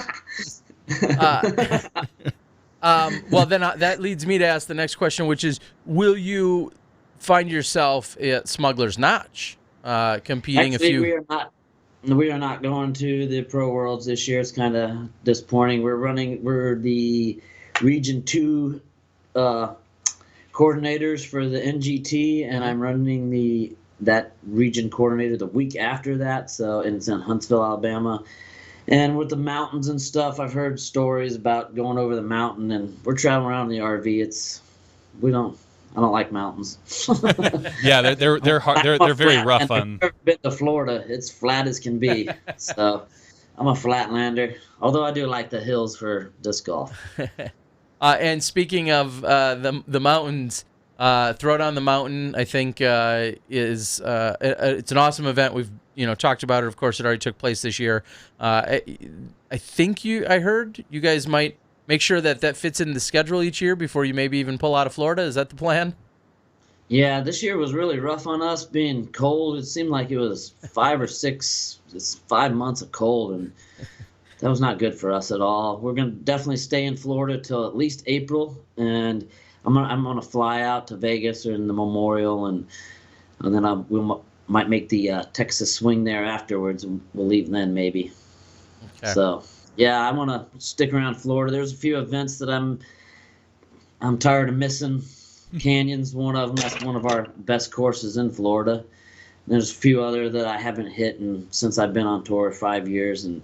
Well, then that leads me to ask the next question, which is, will you find yourself at Smuggler's Notch competing? Actually, we are not going to the Pro Worlds this year. It's kind of disappointing. We're the Region 2 coordinators for the NGT, and I'm running that region coordinator the week after that. So, and it's in Huntsville, Alabama. And with the mountains and stuff, I've heard stories about going over the mountain, and we're traveling around in the RV. I don't like mountains. Yeah, they're hard. They're very rough on. I've never been to Florida. It's flat as can be. So I'm a flatlander. Although I do like the hills for disc golf. And speaking of the mountains, Throwdown the Mountain, I think it's an awesome event. We've talked about it. Of course, it already took place this year. I heard you guys might make sure that fits in the schedule each year before you maybe even pull out of Florida. Is that the plan? Yeah, this year was really rough on us being cold. It seemed like it was 5 months of cold, and that was not good for us at all. We're going to definitely stay in Florida till at least April, and I'm gonna fly out to Vegas or in the Memorial, and then might make the Texas swing there afterwards, and we'll leave then maybe. Okay. So yeah, I want to stick around Florida. There's a few events that I'm tired of missing. Canyon's one of them. That's one of our best courses in Florida. There's a few other that I haven't hit since I've been on tour 5 years, and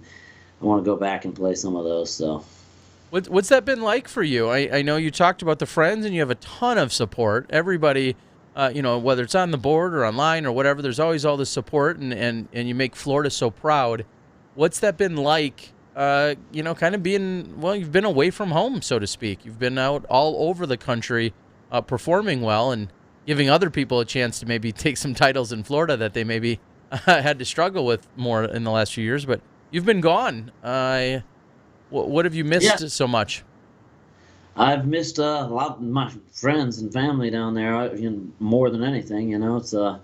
I want to go back and play some of those. So, What's that been like for you? I know you talked about the friends, and you have a ton of support. Everybody, whether it's on the board or online or whatever, there's always all this support, and you make Florida so proud. What's that been like? Kind of being, well, you've been away from home, so to speak. You've been out all over the country, performing well and giving other people a chance to maybe take some titles in Florida that they maybe had to struggle with more in the last few years. But you've been gone. What have you missed so much? I've missed a lot of my friends and family down there, more than anything. It's all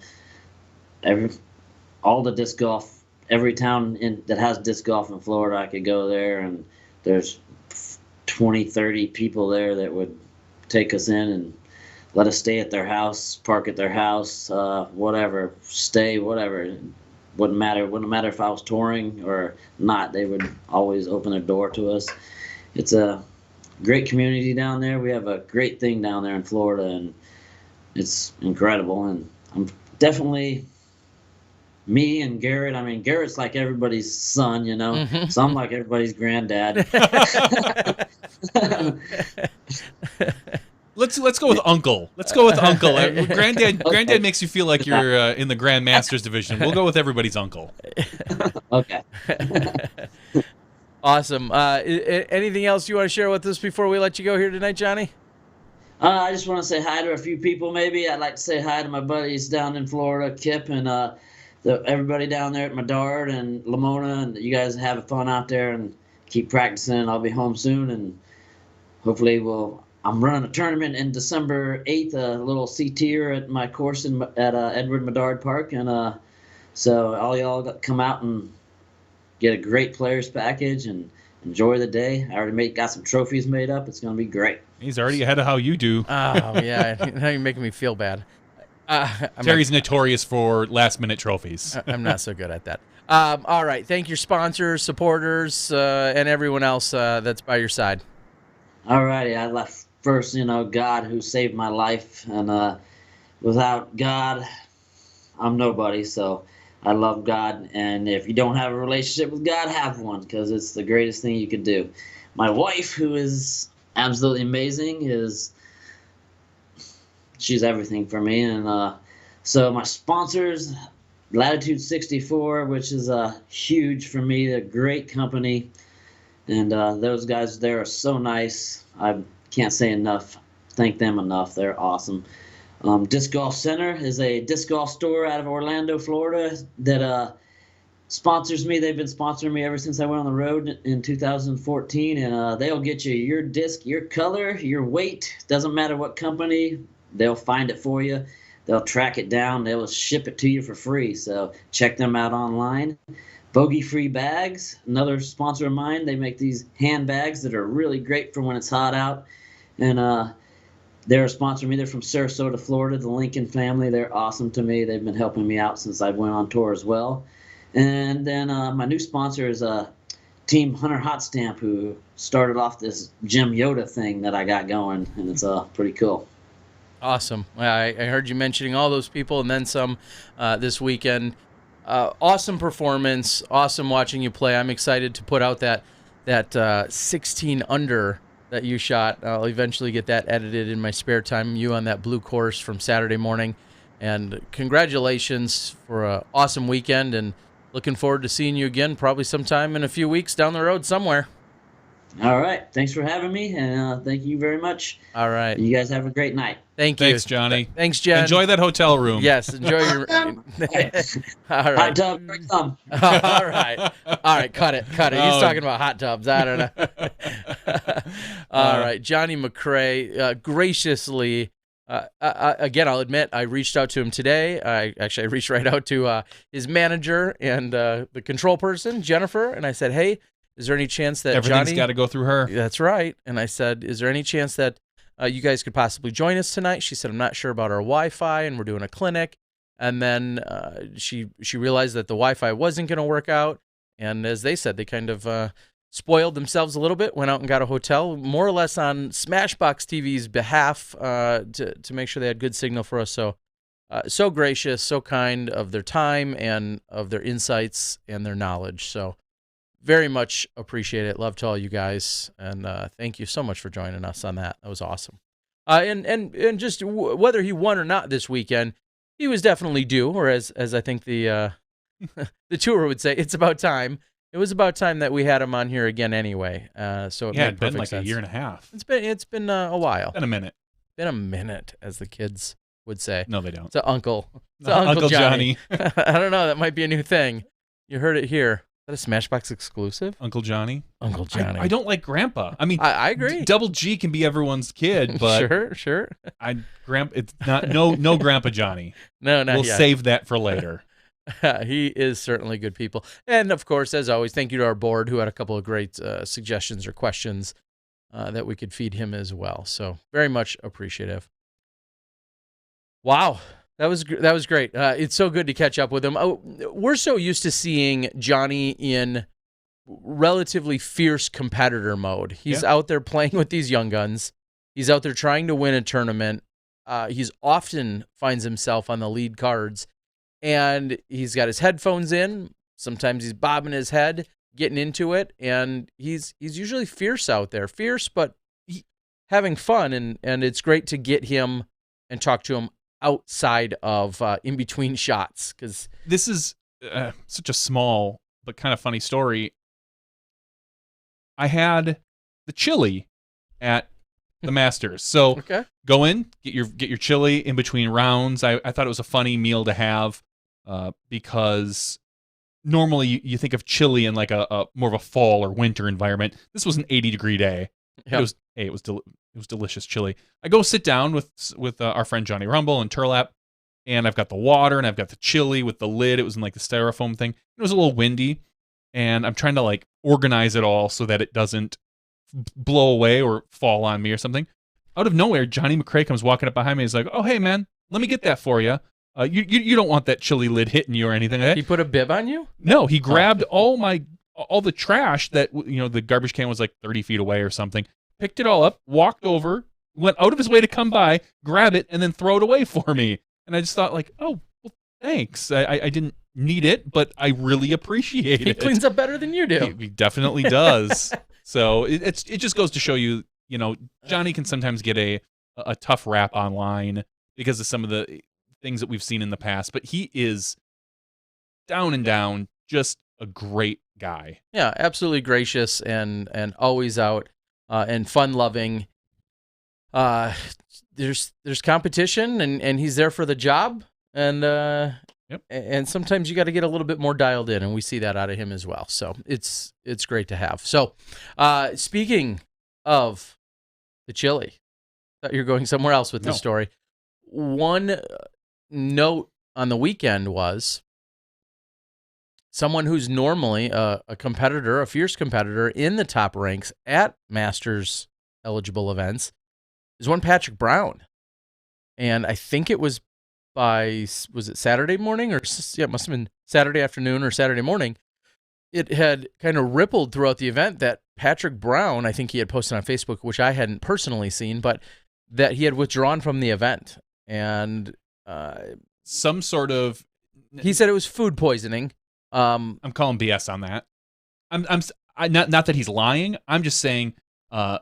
the disc golf. Every town that has disc golf in Florida, I could go there, and there's 20, 30 people there that would take us in and let us stay at their house, park at their house, whatever, stay, whatever. Wouldn't matter if I was touring or not. They would always open their door to us. It's a great community down there. We have a great thing down there in Florida, and it's incredible. And I'm definitely me and Garrett. I mean, Garrett's like everybody's son, Mm-hmm. So I'm like everybody's granddad. Let's go with Uncle. Let's go with Uncle. Granddad makes you feel like you're in the Grand Masters division. We'll go with everybody's uncle. Okay. Awesome. Anything else you want to share with us before we let you go here tonight, Johnny? I just want to say hi to a few people. Maybe I'd like to say hi to my buddies down in Florida, Kip, and everybody down there at Medard and Lamona, and you guys have fun out there and keep practicing. I'll be home soon, and hopefully I'm running a tournament in December 8th, a little CTer at my course at Edward Medard Park, and so all y'all come out and get a great players package and enjoy the day. I already got some trophies made up. It's going to be great. He's already ahead of how you do. Oh, yeah. Now you're making me feel bad. Terry's notorious for last-minute trophies. I'm not so good at that. All right. Thank your sponsors, supporters, and everyone else that's by your side. All righty. I'd like first, God who saved my life. And without God, I'm nobody. So I love God. And if you don't have a relationship with God, have one, because it's the greatest thing you could do. My wife, who is absolutely amazing, she's everything for me. And so my sponsors, Latitude 64, which is huge for me, a great company. And those guys there are so nice. I can't thank them enough. They're awesome. Disc Golf Center is a disc golf store out of Orlando, Florida that sponsors me. They've been sponsoring me ever since I went on the road in 2014, and they'll get you your disc, your color, your weight. Doesn't matter what company, they'll find it for you. They'll track it down. They'll ship it to you for free. So check them out online. Bogey-free bags, another sponsor of mine. They make these handbags that are really great for when it's hot out. And they're sponsoring me. They're from Sarasota, Florida, the Lincoln family. They're awesome to me. They've been helping me out since I went on tour as well. And then my new sponsor is Team Hunter Hot Stamp, who started off this Jim Yoda thing that I got going, and it's pretty cool. Awesome. I heard you mentioning all those people and then some this weekend. Awesome performance. Awesome watching you play. I'm excited to put out that 16 under that you shot. I'll eventually get that edited in my spare time. You on that blue course from Saturday morning. And congratulations for an awesome weekend, and looking forward to seeing you again probably sometime in a few weeks down the road somewhere. All right. Thanks for having me, and thank you very much. All right. You guys have a great night. Thank you. Thanks, Johnny. Thanks, Jen. Enjoy that hotel room. Yes, enjoy your... All right. Hot tub, great thumb. All right. All right, cut it. He's talking about hot tubs. I don't know. All right, JohnE McCray graciously Again, I'll admit, I reached out to him today. I reached right out to his manager and the control person, Jennifer, and I said, hey, is there any chance that Everything's got to go through her. That's right. And I said, is there any chance that you guys could possibly join us tonight? She said, I'm not sure about our Wi-Fi, and we're doing a clinic. And then she realized that the Wi-Fi wasn't going to work out. And as they said, they kind of spoiled themselves a little bit, went out and got a hotel, more or less on SmashBoxxTV's behalf to make sure they had good signal for us. So, so gracious, so kind of their time and of their insights and their knowledge. So very much appreciate it. Love to all you guys. And thank you so much for joining us on that. That was awesome. And just whether he won or not this weekend, he was definitely due, or as I think the the tour would say, it's about time. It was about time that we had him on here again anyway. So it it'd made been like sense. a year and a half. It's been a while. Been a minute. Been a minute, as the kids would say. No, they don't. It's Uncle. It's Uncle Johnny. I don't know. That might be a new thing. You heard it here. Is that a Smashbox exclusive? Uncle Johnny. Uncle Johnny. I don't like Grandpa. I mean, I agree. Double G can be everyone's kid, but sure. It's not no Grandpa Johnny. No, not We'll yet. save that for later. He is certainly good people. And, of course, as always, thank you to our board who had a couple of great suggestions or questions that we could feed him as well. So very much appreciative. Wow. That was great. It's so good to catch up with him. Oh, we're so used to seeing Johnny in relatively fierce competitor mode. He's out there playing with these young guns. He's out there trying to win a tournament. He's often finds himself on the lead cards. And he's got his headphones in. Sometimes he's bobbing his head, getting into it, and he's usually fierce out there. Fierce, but having fun, and it's great to get him and talk to him outside of in between shots. Because this is such a small but kind of funny story. I had the chili at the Masters, so go in, get your chili in between rounds. I thought it was a funny meal to have. Because normally you think of chili in like a more of a fall or winter environment. This was an 80-degree day. Yep. It was delicious chili. I go sit down with our friend Johnny Rumble and Turlap, and I've got the water and I've got the chili with the lid. It was in like the styrofoam thing. It was a little windy, and I'm trying to like organize it all so that it doesn't blow away or fall on me or something. Out of nowhere, Johnny McCray comes walking up behind me. He's like, "Oh, hey man, let me get that for you. You don't want that chili lid hitting you or anything like that." He put a bib on you? No, he grabbed all the trash that, the garbage can was like 30 feet away or something, picked it all up, walked over, went out of his way to come by, grab it, and then throw it away for me. And I just thought like, oh, well, thanks. I didn't need it, but I really appreciate it. He cleans up better than you do. He definitely does. So it just goes to show you, Johnny can sometimes get a tough rap online because of some of the things that we've seen in the past, but he is down and down just a great guy. Yeah, absolutely gracious and always out and fun loving. There's competition and he's there for the job, and and sometimes you got to get a little bit more dialed in, and we see that out of him as well. So it's great to have. So speaking of the chili, thought you were going somewhere else with this story. One note on the weekend was someone who's normally a competitor, a fierce competitor in the top ranks at Masters eligible events is one Patrick Brown. And I think it was was it Saturday morning it must have been Saturday afternoon or Saturday morning. It had kind of rippled throughout the event that Patrick Brown, I think he had posted on Facebook, which I hadn't personally seen, but that he had withdrawn from the event. And some sort of, he said it was food poisoning. I'm calling BS on that. Not that he's lying. I'm just saying. I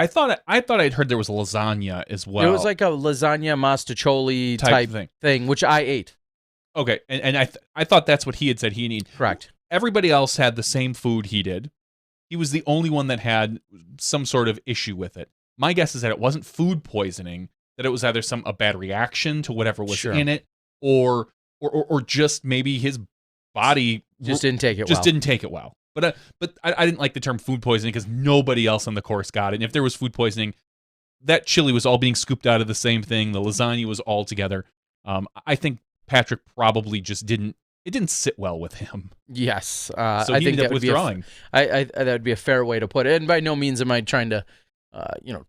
thought I'd heard there was lasagna as well. It was like a lasagna mastacholi type thing, which I ate. Okay, and I thought that's what he had said he needed. Correct. Everybody else had the same food he did. He was the only one that had some sort of issue with it. My guess is that it wasn't food poisoning, that it was either a bad reaction to whatever was in it, or just maybe his body just didn't take it well. But I didn't like the term food poisoning because nobody else on the course got it. And if there was food poisoning, that chili was all being scooped out of the same thing. The lasagna was all together. I think Patrick probably just didn't sit well with him. Yes. So I he think ended that up would withdrawing. that would be a fair way to put it. And by no means am I trying to,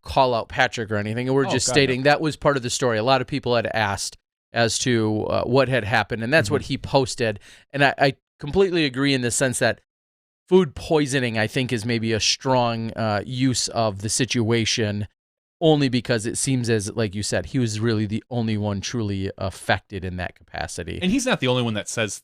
call out Patrick or anything. We're just God, stating no. that was part of the story. A lot of people had asked as to what had happened, and that's what he posted. And I completely agree in the sense that food poisoning, I think, is maybe a strong use of the situation, only because it seems as, like you said, he was really the only one truly affected in that capacity. And he's not the only one that says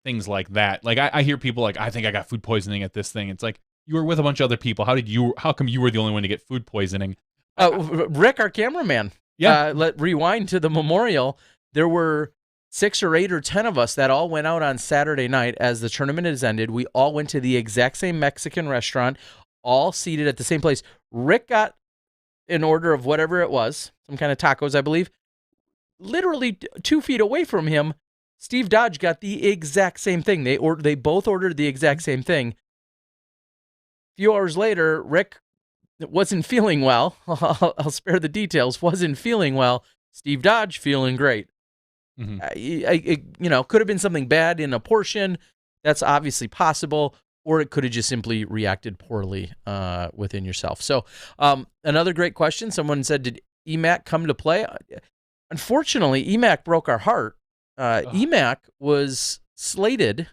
things like that. Like I hear people like, I think I got food poisoning at this thing. It's like, you were with a bunch of other people. How come you were the only one to get food poisoning? Rick, our cameraman. Yeah. Let rewind to the memorial. There were 6 or 8 or 10 of us that all went out on Saturday night as the tournament has ended. We all went to the exact same Mexican restaurant, all seated at the same place. Rick got an order of whatever it was, some kind of tacos, I believe. Literally 2 feet away from him, Steve Dodge got the exact same thing. They both ordered the exact same thing. A few hours later, Rick wasn't feeling well. I'll spare the details. Wasn't feeling well. Steve Dodge feeling great. Could have been something bad in a portion. That's obviously possible. Or it could have just simply reacted poorly within yourself. So another great question. Someone said, did EMAC come to play? Unfortunately, EMAC broke our heart. EMAC was slated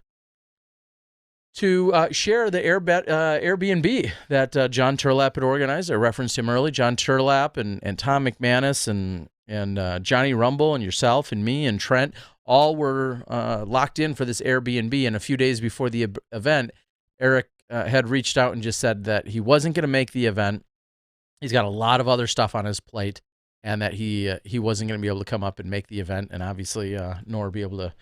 to share the Airbnb that John Turlap had organized. I referenced him early. John Turlap and Tom McManus and Johnny Rumble and yourself and me and Trent all were locked in for this Airbnb. And a few days before the event, Eric had reached out and just said that he wasn't going to make the event. He's got a lot of other stuff on his plate, and that he wasn't going to be able to come up and make the event, and obviously nor be able to.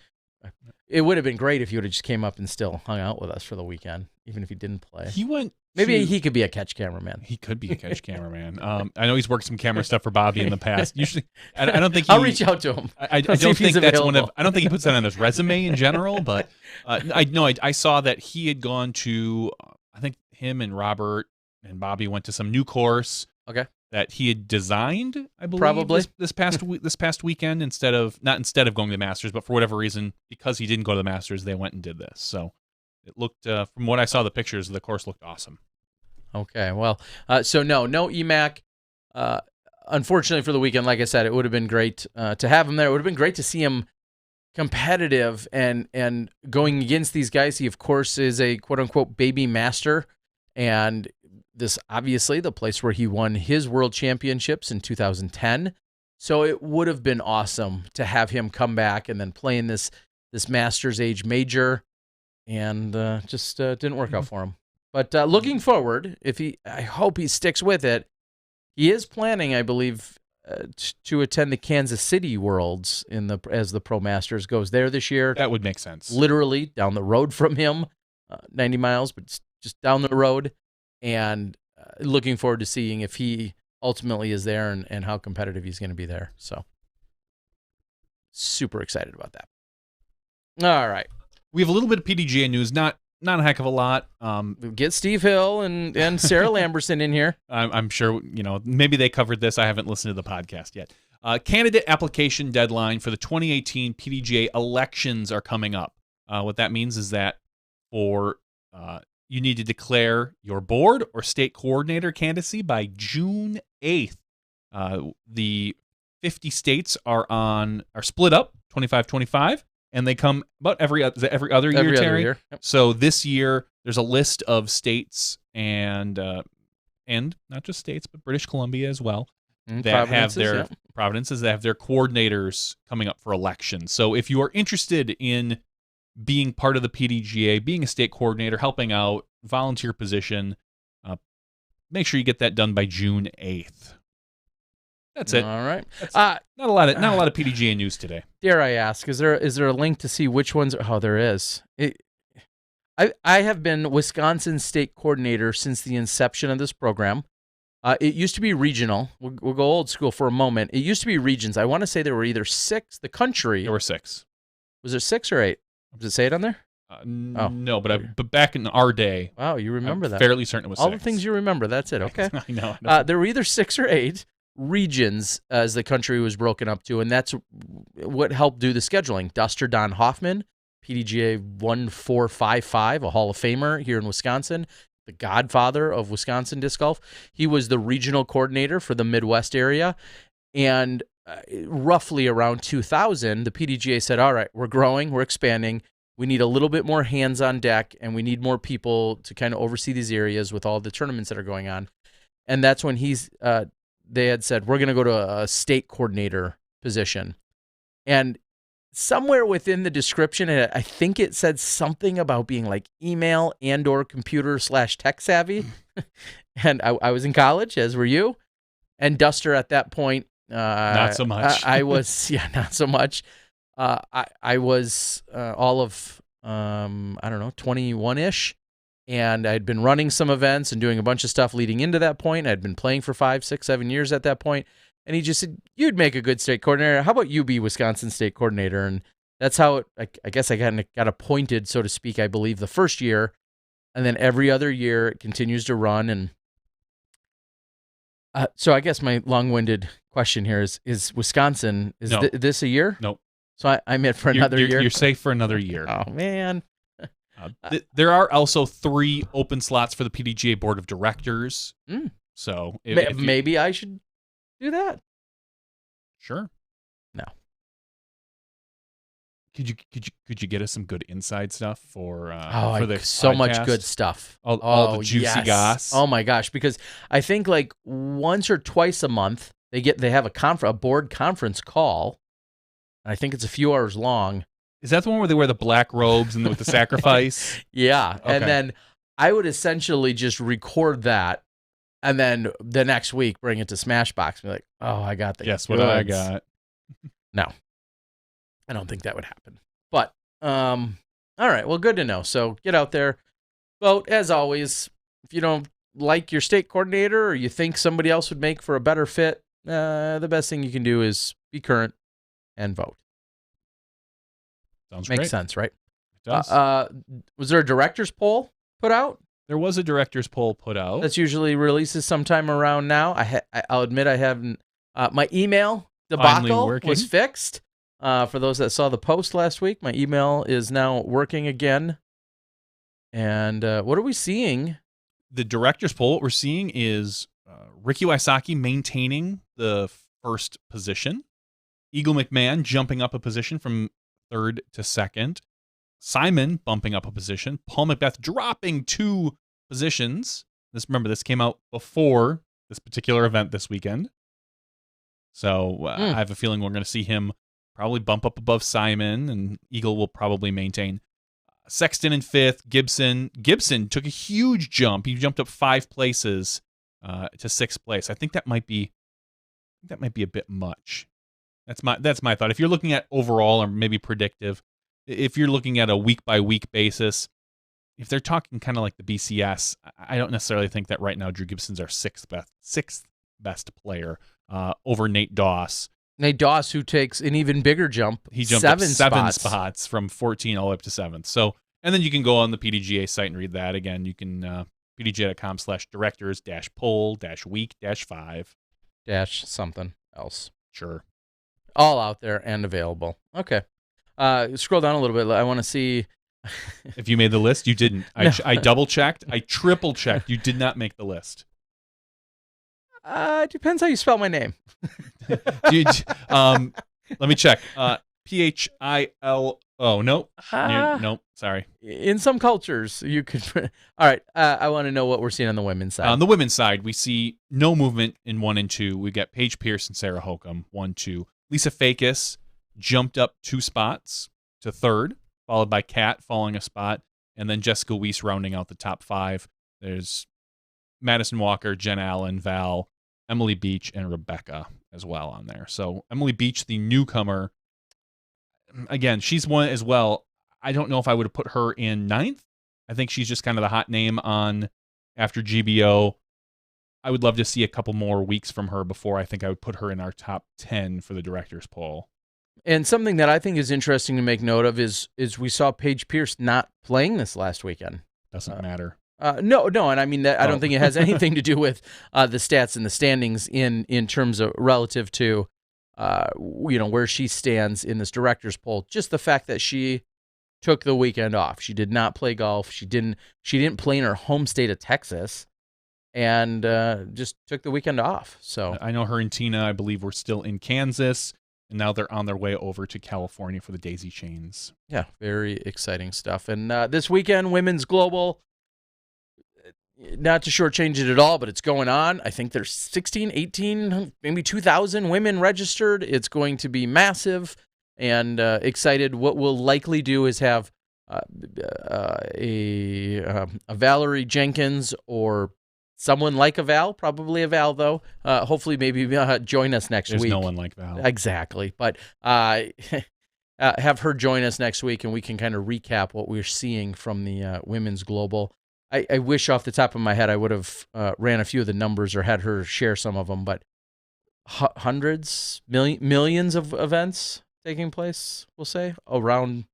It would have been great if he would have just came up and still hung out with us for the weekend, even if he didn't play. He went. Maybe he could be a catch cameraman. He could be a catch cameraman. I know he's worked some camera stuff for Bobby in the past. Usually, I don't think I'll reach out to him. I don't think that's one of. I don't think he puts that on his resume in general. But I saw that he had gone to. I think him and Robert and Bobby went to some new course. Okay. That he had designed, I believe, probably this past weekend instead of going to the Masters, but for whatever reason, because he didn't go to the Masters, they went and did this. So it looked, from what I saw, the pictures, the course looked awesome. Okay, well, so no EMAC. Unfortunately for the weekend, like I said, it would have been great to have him there. It would have been great to see him competitive and going against these guys. He, of course, is a quote-unquote baby master, and this obviously the place where he won his world championships in 2010. So it would have been awesome to have him come back and then play in this Masters age major, and just didn't work out for him. But looking forward, I hope he sticks with it. He is planning, I believe, to attend the Kansas City Worlds as the Pro Masters goes there this year. That would make sense. Literally down the road from him, 90 miles, but just down the road. And looking forward to seeing if he ultimately is there and how competitive he's going to be there. So super excited about that. All right. We have a little bit of PDGA news, not a heck of a lot. Get Steve Hill and Sarah Lamberson in here. I'm sure, maybe they covered this. I haven't listened to the podcast yet. Candidate application deadline for the 2018 PDGA elections are coming up. What that means is that you need to declare your board or state coordinator candidacy by June 8th. The 50 states are split up 25-25, and they come about every other year, Terry. Yep. So this year there's a list of states and not just states, but British Columbia as well, that have their provinces that have their coordinators coming up for election. So if you are interested in being part of the PDGA, being a state coordinator, helping out, volunteer position, make sure you get that done by June 8th. That's it. All right. Not a lot of PDGA news today. Dare I ask, is there a link to see which ones? Oh, there is. I have been Wisconsin state coordinator since the inception of this program. It used to be regional. We'll go old school for a moment. It used to be regions. I want to say there were either 6. The country. There were 6. Was there 6 or 8? Does it say it on there? No, but back in our day, Wow, you remember I'm that. fairly certain it was All 6. the things you remember, that's it, okay. I know. There were either 6 or 8 regions as the country was broken up to, and that's what helped do the scheduling. Duster Don Hoffman, PDGA 1455, a Hall of Famer here in Wisconsin, the godfather of Wisconsin disc golf. He was the regional coordinator for the Midwest area, and roughly around 2000, the PDGA said, all right, we're growing, we're expanding, we need a little bit more hands on deck, and we need more people to kind of oversee these areas with all the tournaments that are going on. And that's when they had said, we're going to go to a state coordinator position. And somewhere within the description, I think it said something about being like email and or computer/tech savvy. And I was in college, as were you. And Duster at that point, not so much. I was, not so much. I was all of, 21-ish. And I'd been running some events and doing a bunch of stuff leading into that point. I'd been playing for 5, 6, 7 years at that point. And he just said, you'd make a good state coordinator. How about you be Wisconsin state coordinator? And that's how I guess I got appointed, so to speak, I believe, the first year. And then every other year it continues to run. And so I guess my long-winded question here is Wisconsin, No. This a year? Nope. So I'm in for another year? You're safe for another year. Oh, man. There are also 3 open slots for the PDGA Board of Directors. So maybe I should do that. Sure. No. Could you get us some good inside stuff for the so podcast? much good stuff. All the juicy yes. goss. Oh my gosh! Because I think like once or twice a month they have a board conference call. I think it's a few hours long. Is that the one where they wear the black robes and with the sacrifice? Yeah, Okay. and then I would essentially just record that, and then the next week bring it to SmashBox and be like, "Oh, I got the Guess goods." what I got. No, I don't think that would happen. But all right, well, good to know. So get out there, vote as always. If you don't like your state coordinator or you think somebody else would make for a better fit, the best thing you can do is be current and vote. Sounds Makes great. sense, right? It does. Was there a director's poll put out? There was a director's poll put out. That's usually releases sometime around now. I'll admit I haven't. My email debacle working. was fixed. For those that saw the post last week, my email is now working again. And what are we seeing? The director's poll, what we're seeing is Ricky Wysocki maintaining the first position. Eagle McMahon jumping up a position from 3rd to 2nd. Simon bumping up a position. Paul Macbeth dropping 2 positions. Remember, this came out before this particular event this weekend. So I have a feeling we're going to see him probably bump up above Simon, and Eagle will probably maintain. Sexton in 5th. Gibson took a huge jump. He jumped up 5 places to 6th place. I think that might be a bit much. That's my thought. If you're looking at overall or maybe predictive, if you're looking at a week-by-week basis, if they're talking kind of like the BCS, I don't necessarily think that right now Drew Gibson's our 6th best player over Nate Doss. Nate Doss, who takes an even bigger jump. He jumped 7 up 7 spots from 14 all the way up to 7th. So, and then you can go on the PDGA site and read that. Again, you can pdga.com/directors-poll-week-5. - something else. Sure. All out there and available. Okay. Scroll down a little bit. I want to see. If you made the list, you didn't. No. I double-checked. I triple-checked. You did not make the list. It depends how you spell my name. Let me check. Philo. Oh, no. Nope. Sorry. In some cultures, you could. All right. I want to know what we're seeing on the women's side. On the women's side, we see no movement in 1 and 2. We got Paige Pierce and Sarah Holcomb, 1, 2. Lisa Fakis jumped up 2 spots to 3rd, followed by Kat falling a spot, and then Jessica Weiss rounding out the top 5. There's Madison Walker, Jen Allen, Val, Emily Beach, and Rebecca as well on there. So Emily Beach, the newcomer, again, she's one as well. I don't know if I would have put her in 9th. I think she's just kind of the hot name on after GBO. I would love to see a couple more weeks from her before I think I would put her in our top 10 for the director's poll. And something that I think is interesting to make note of is we saw Paige Pierce not playing this last weekend. Doesn't matter. No, and I mean that I don't think it has anything to do with the stats and the standings in terms of relative to where she stands in this director's poll. Just the fact that she took the weekend off. She did not play golf. She didn't play in her home state of Texas, and just took the weekend off. So I know her and Tina, I believe, were still in Kansas, and now they're on their way over to California for the Daisy Chains. Yeah, very exciting stuff. And this weekend, Women's Global, not to shortchange it at all, but it's going on. I think there's 16, 18, maybe 2,000 women registered. It's going to be massive, and excited. What we'll likely do is have a Valerie Jenkins or someone like a Val, probably a Val, though. Hopefully, maybe join us next There's week. no one like Val. Exactly. But have her join us next week, and we can kind of recap what we're seeing from the Women's Global. I wish off the top of my head I would have ran a few of the numbers or had her share some of them, but hundreds, millions of events taking place, we'll say, around,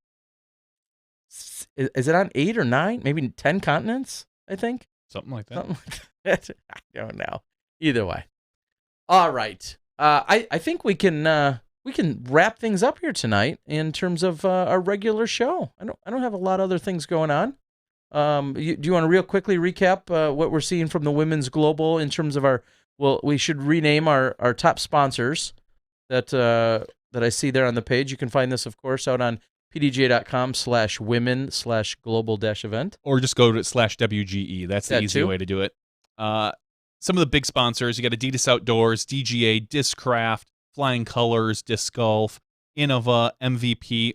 is it on 8 or 9, maybe 10 continents, I think? Something like that. Something like that. I don't know. Either way. All right. I think we can wrap things up here tonight in terms of our regular show. I don't have a lot of other things going on. Do you want to real quickly recap what we're seeing from the Women's Global in terms of we should rename our top sponsors that I see there on the page. You can find this, of course, out on pdga.com/women/global-event. Or just go to /WGE. That's the easy way to do it. Some of the big sponsors, you got Adidas Outdoors, DGA, Discraft, Flying Colors, Disc Golf, Innova, MVP.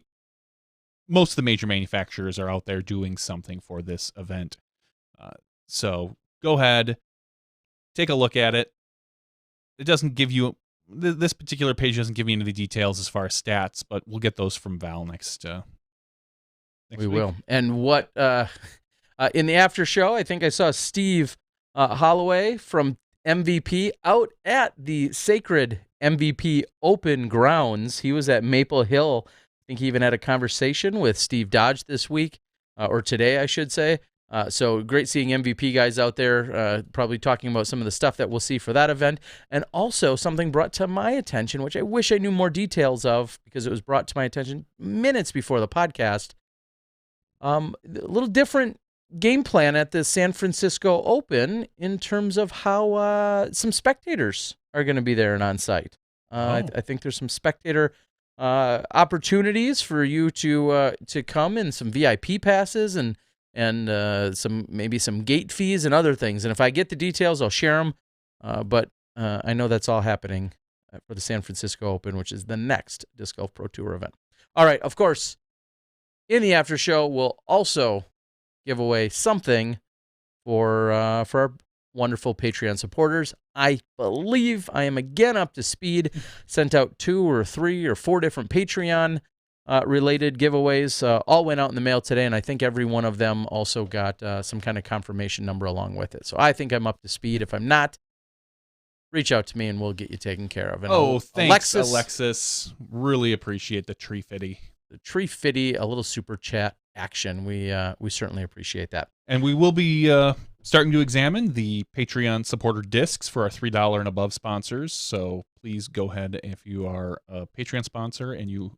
Most of the major manufacturers are out there doing something for this event. So go ahead, take a look at it. It doesn't give you, this particular page doesn't give you any of the details as far as stats, but we'll get those from Val next We week. will. And what, in the after show, I think I saw Steve Holloway from MVP out at the Sacred MVP Open grounds. He was at Maple Hill. I think he even had a conversation with Steve Dodge this week, or today, I should say. So great seeing MVP guys out there, probably talking about some of the stuff that we'll see for that event. And also something brought to my attention, which I wish I knew more details of because it was brought to my attention minutes before the podcast. A little different game plan at the San Francisco Open in terms of how some spectators are going to be there and on site. I think there's some spectator opportunities for you to come, and some VIP passes and maybe some gate fees and other things. And if I get the details, I'll share them. But I know that's all happening for the San Francisco Open, which is the next Disc Golf Pro Tour event. All right, of course, in the after show, we'll also give away something for our wonderful Patreon supporters. I believe I am again up to speed. Sent out 2 or 3 or 4 different Patreon related giveaways. All went out in the mail today, and I think every one of them also got some kind of confirmation number along with it. So I think I'm up to speed. If I'm not, reach out to me and we'll get you taken care of. And thanks, Alexis. Really appreciate the tree fitty. The tree fitty, a little super chat action. We certainly appreciate that. And we will be starting to examine the Patreon supporter discs for our $3 and above sponsors. So please go ahead if you are a Patreon sponsor and you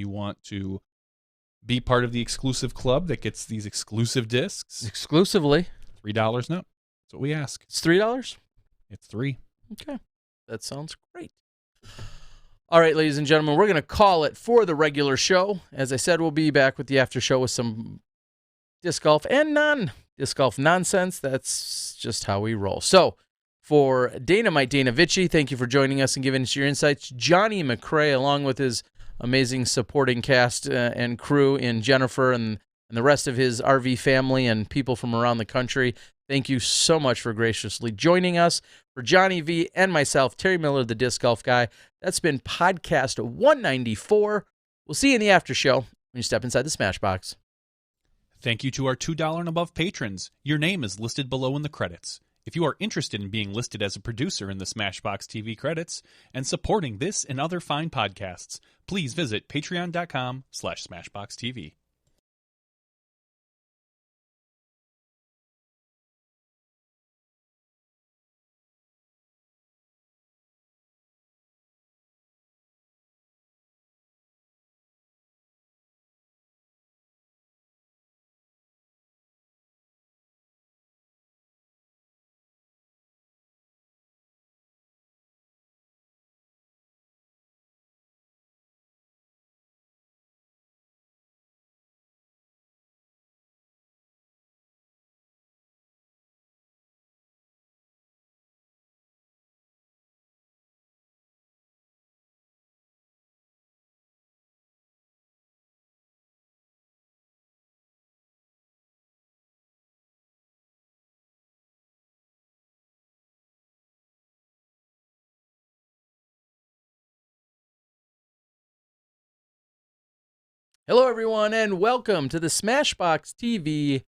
want to be part of the exclusive club that gets these exclusive discs exclusively. $3 now. That's what we ask. It's $3. It's $3. Okay, that sounds great. All right, ladies and gentlemen, we're going to call it for the regular show. As I said, we'll be back with the after show with some disc golf and non-disc golf nonsense. That's just how we roll. So for Dynamite Dana Vici, thank you for joining us and giving us your insights. JohnE McCray, along with his amazing supporting cast and crew in Jennifer and the rest of his RV family and people from around the country, thank you so much for graciously joining us. For Johnny V and myself, Terry Miller, the Disc Golf Guy, that's been podcast 194. We'll see you in the after show when you step inside the Smashbox. Thank you to our $2 and above patrons. Your name is listed below in the credits. If you are interested in being listed as a producer in the SmashBoxxTV credits and supporting this and other fine podcasts, please visit patreon.com/SmashBoxxTV. Hello, everyone, and welcome to the SmashBoxxTV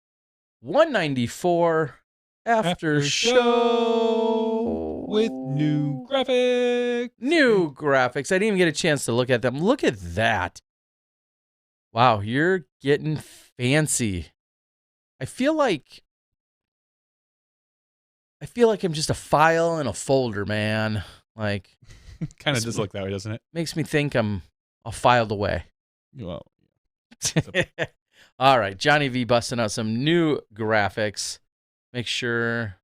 194 After Show with new graphics. New graphics. I didn't even get a chance to look at them. Look at that. Wow, you're getting fancy. I feel like I'm just a file in a folder, man. Like, Kind of does look that way, doesn't it? makes me think I'm a filed away. Well, All right, Johnny V busting out some new graphics. Make sure.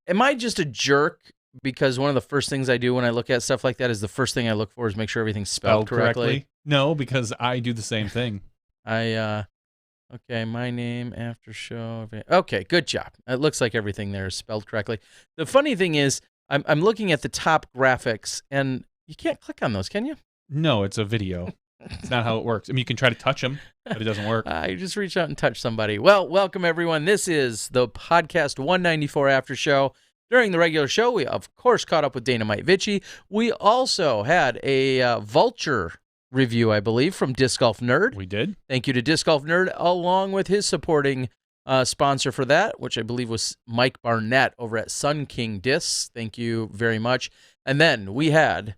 Am I just a jerk? Because one of the first things I do when I look at stuff like that is the first thing I look for is make sure everything's spelled correctly. No, because I do the same thing. Okay, my name after show. Okay, good job. It looks like everything there is spelled correctly. The funny thing is, I'm looking at the top graphics, and you can't click on those, can you? No, it's a video. It's not how it works. I mean, you can try to touch them, but it doesn't work. You just reach out and touch somebody. Well, welcome, everyone. This is the podcast 194 After Show. During the regular show, we, of course, caught up with Dynamite Vitchy. We also had a Vulture review, I believe, from Disc Golf Nerd. We did. Thank you to Disc Golf Nerd, along with his supporting sponsor for that, which I believe was Mike Barnett over at Sun King Discs. Thank you very much. And then we had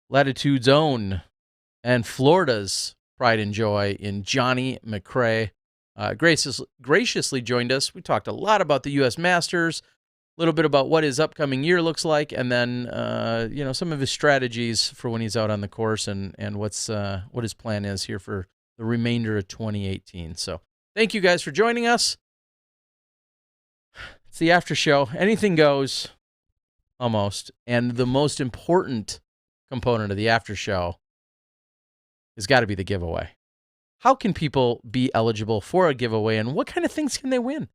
Latitude's own and Florida's pride and joy in JohnE McCray. Graciously joined us. We talked a lot about the U.S. Masters, a little bit about what his upcoming year looks like, and then some of his strategies for when he's out on the course and what his plan is here for the remainder of 2018. So thank you guys for joining us. It's the after show. Anything goes, almost. And the most important component of the after show has got to be the giveaway. How can people be eligible for a giveaway, and what kind of things can they win?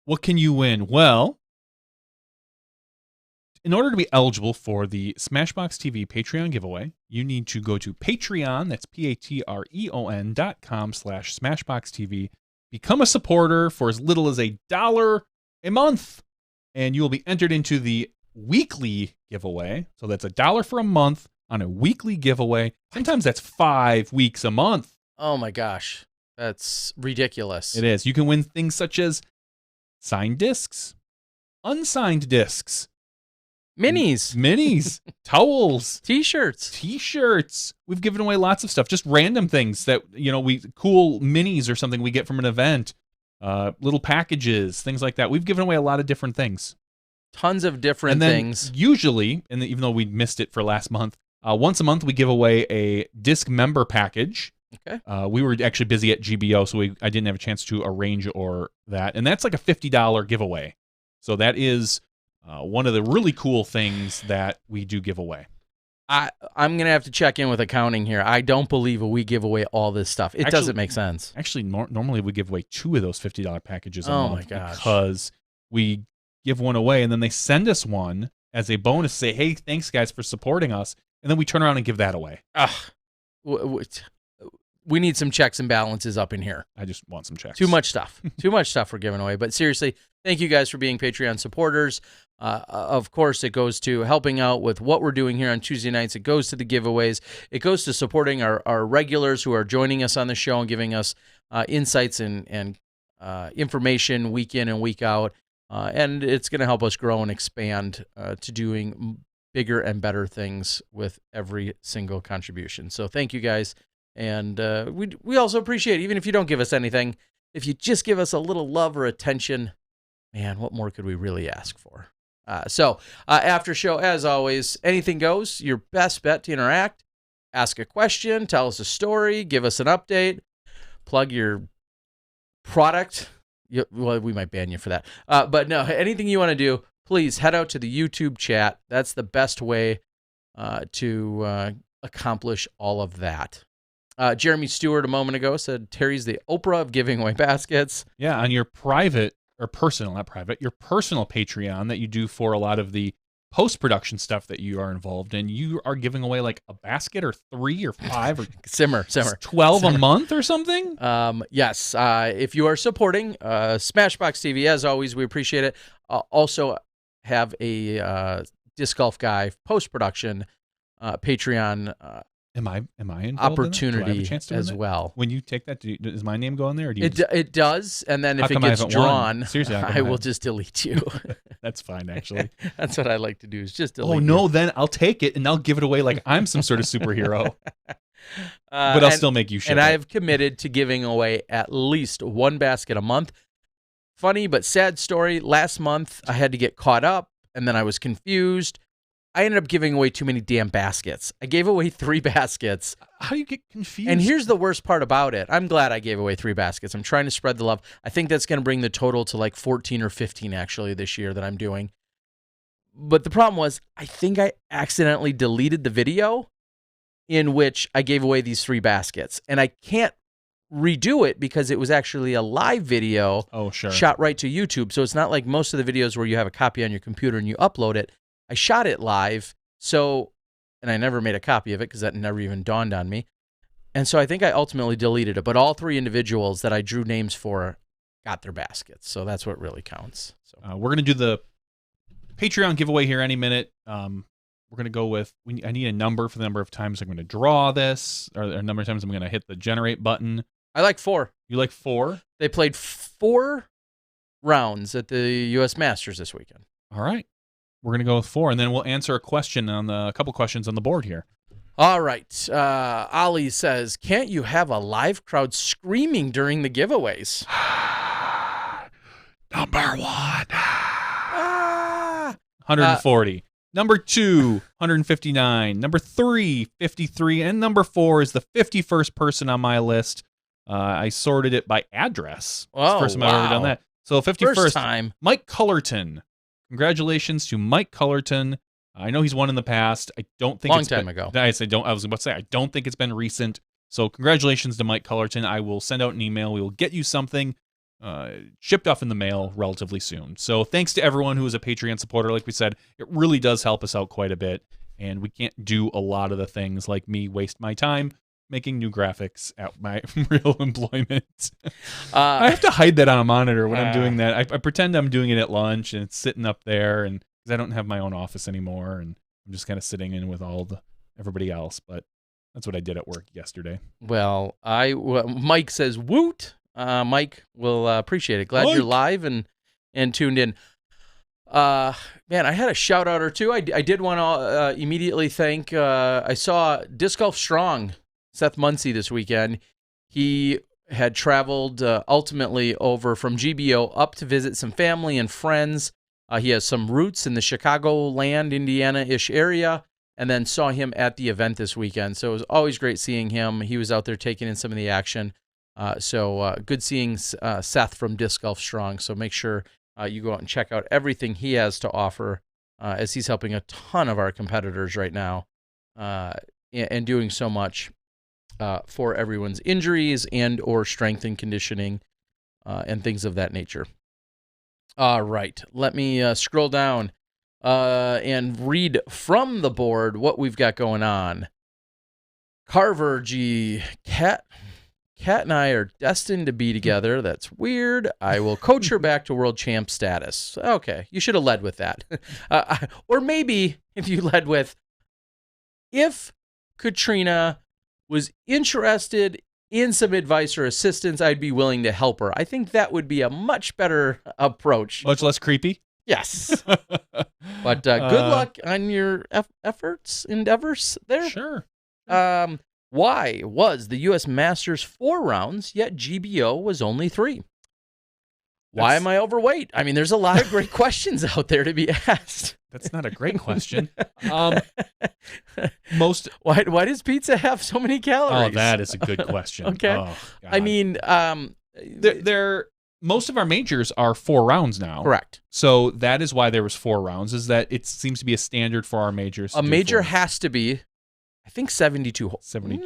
What can you win? Well, in order to be eligible for the SmashBoxxTV Patreon giveaway, you need to go to Patreon, that's patreon.com/SmashBoxxTV, become a supporter for as little as $1 a month, and you will be entered into the weekly giveaway. So that's $1 for a month on a weekly giveaway. Sometimes that's 5 weeks a month. Oh my gosh, that's ridiculous. It is. You can win things such as signed discs, unsigned discs, minis, towels, t-shirts. We've given away lots of stuff, just random things that, cool minis or something we get from an event, little packages, things like that. We've given away a lot of different things. Tons of different things. Usually, and even though we missed it for last month, once a month we give away a disc member package. Okay. We were actually busy at GBO, so I didn't have a chance to arrange or that. And that's like a $50 giveaway. So that is one of the really cool things that we do give away. I'm going to have to check in with accounting here. I don't believe we give away all this stuff. It doesn't make sense. Actually, normally we give away 2 of those $50 packages a month. month. Oh, my gosh. Because we give one away, and then they send us one as a bonus, say, hey, thanks, guys, for supporting us. And then we turn around and give that away. We need some checks and balances up in here. I just want some checks. Too much stuff. Too much stuff we're giving away. But seriously, thank you guys for being Patreon supporters. Of course, it goes to helping out with what we're doing here on Tuesday nights. It goes to the giveaways. It goes to supporting our regulars who are joining us on the show and giving us insights and information week in and week out. And it's going to help us grow and expand to doing bigger and better things with every single contribution. So thank you guys. And we also appreciate it. Even if you don't give us anything, if you just give us a little love or attention, man, what more could we really ask for? So after show, as always, anything goes. Your best bet to interact. Ask a question, tell us a story, give us an update, plug your product. Well, we might ban you for that. But no, anything you want to do, please head out to the YouTube chat. That's the best way to accomplish all of that. Jeremy Stewart a moment ago said Terry's the Oprah of giving away baskets. Yeah, on your private or personal, not private, your personal Patreon that you do for a lot of the post-production stuff that you are involved in, you are giving away like a basket or 3 or 5 or simmer 12 a month or something. Yes, if you are supporting SmashBoxxTV, as always, we appreciate it. Also have a disc golf guy post-production Patreon Am I involved opportunity in that? Do I have a chance to as win that? well. When you take that, does my name go on there? Or do you It does, and then How if it come I gets haven't won? drawn, Seriously, how come I I will haven't? just delete you. That's fine, actually. That's what I like to do, is just delete Oh, you. no, then I'll take it and I'll give it away like I'm some sort of superhero. But I'll still make you ship And it. I have committed to giving away at least one basket a month. Funny but sad story. Last month, I had to get caught up, and then I was confused. I ended up giving away too many damn baskets. I gave away 3 baskets. How do you get confused? And here's the worst part about it. I'm glad I gave away 3 baskets. I'm trying to spread the love. I think that's going to bring the total to like 14 or 15 actually this year that I'm doing. But the problem was, I think I accidentally deleted the video in which I gave away these 3 baskets. And I can't redo it because it was actually a live video shot right to YouTube. So it's not like most of the videos where you have a copy on your computer and you upload it. I shot it live, and I never made a copy of it because that never even dawned on me. And so I think I ultimately deleted it. But all 3 individuals that I drew names for got their baskets. So that's what really counts. So we're going to do the Patreon giveaway here any minute. We're going to go with, I need a number for the number of times I'm going to draw this, or the number of times I'm going to hit the generate button. I like 4. You like 4? They played 4 rounds at the U.S. Masters this weekend. All right. We're going to go with 4, and then we'll answer a couple questions on the board here. All right. Ali says, can't you have a live crowd screaming during the giveaways? Number 1. 140. Number 2, 159. Number 3, 53. And number 4 is the 51st person on my list. I sorted it by address. It's the first time I've ever done that. So 51st, First time. Mike Cullerton. Congratulations to Mike Cullerton. I know he's won in the past. I don't think Long it's time been, ago. I was about to say, I don't think it's been recent. So congratulations to Mike Cullerton. I will send out an email. We will get you something shipped off in the mail relatively soon. So thanks to everyone who is a Patreon supporter. Like we said, it really does help us out quite a bit. And we can't do a lot of the things like me waste my time making new graphics at my real employment. I have to hide that on a monitor when I'm doing that. I pretend I'm doing it at lunch and it's sitting up there, and because I don't have my own office anymore, and I'm just kind of sitting in with everybody else. But that's what I did at work yesterday. Well, Mike says woot. Mike will appreciate it. Glad you're live and tuned in. Man, I had a shout out or two. I did want to immediately thank. I saw Disc Golf Strong, Seth Muncie, this weekend. He had traveled ultimately over from GBO up to visit some family and friends. He has some roots in the Chicagoland, Indiana-ish area, and then saw him at the event this weekend. So it was always great seeing him. He was out there taking in some of the action. So good seeing Seth from Disc Golf Strong. So make sure you go out and check out everything he has to offer as he's helping a ton of our competitors right now and doing so much for everyone's injuries and or strength and conditioning and things of that nature. All right, let me scroll down and read from the board what we've got going on. Carver G. Cat and I are destined to be together. That's weird. I will coach her back to world champ status. Okay, you should have led with that. Or maybe if you led with, if Katrina was interested in some advice or assistance, I'd be willing to help her. I think that would be a much better approach. Much less creepy. Yes. But good luck on your endeavors there. Sure. Why was the U.S. Masters 4 rounds, yet GBO was only 3? Why am I overweight? I mean, there's a lot of great questions out there to be asked. That's not a great question. Why does pizza have so many calories? Oh, that is a good question. Okay. Oh, God. I mean, most of our majors are 4 rounds now. correct. So that is why there was 4 rounds, is that it seems to be a standard for our majors. To A do major 4. has to be, I think, 72 holes. 70.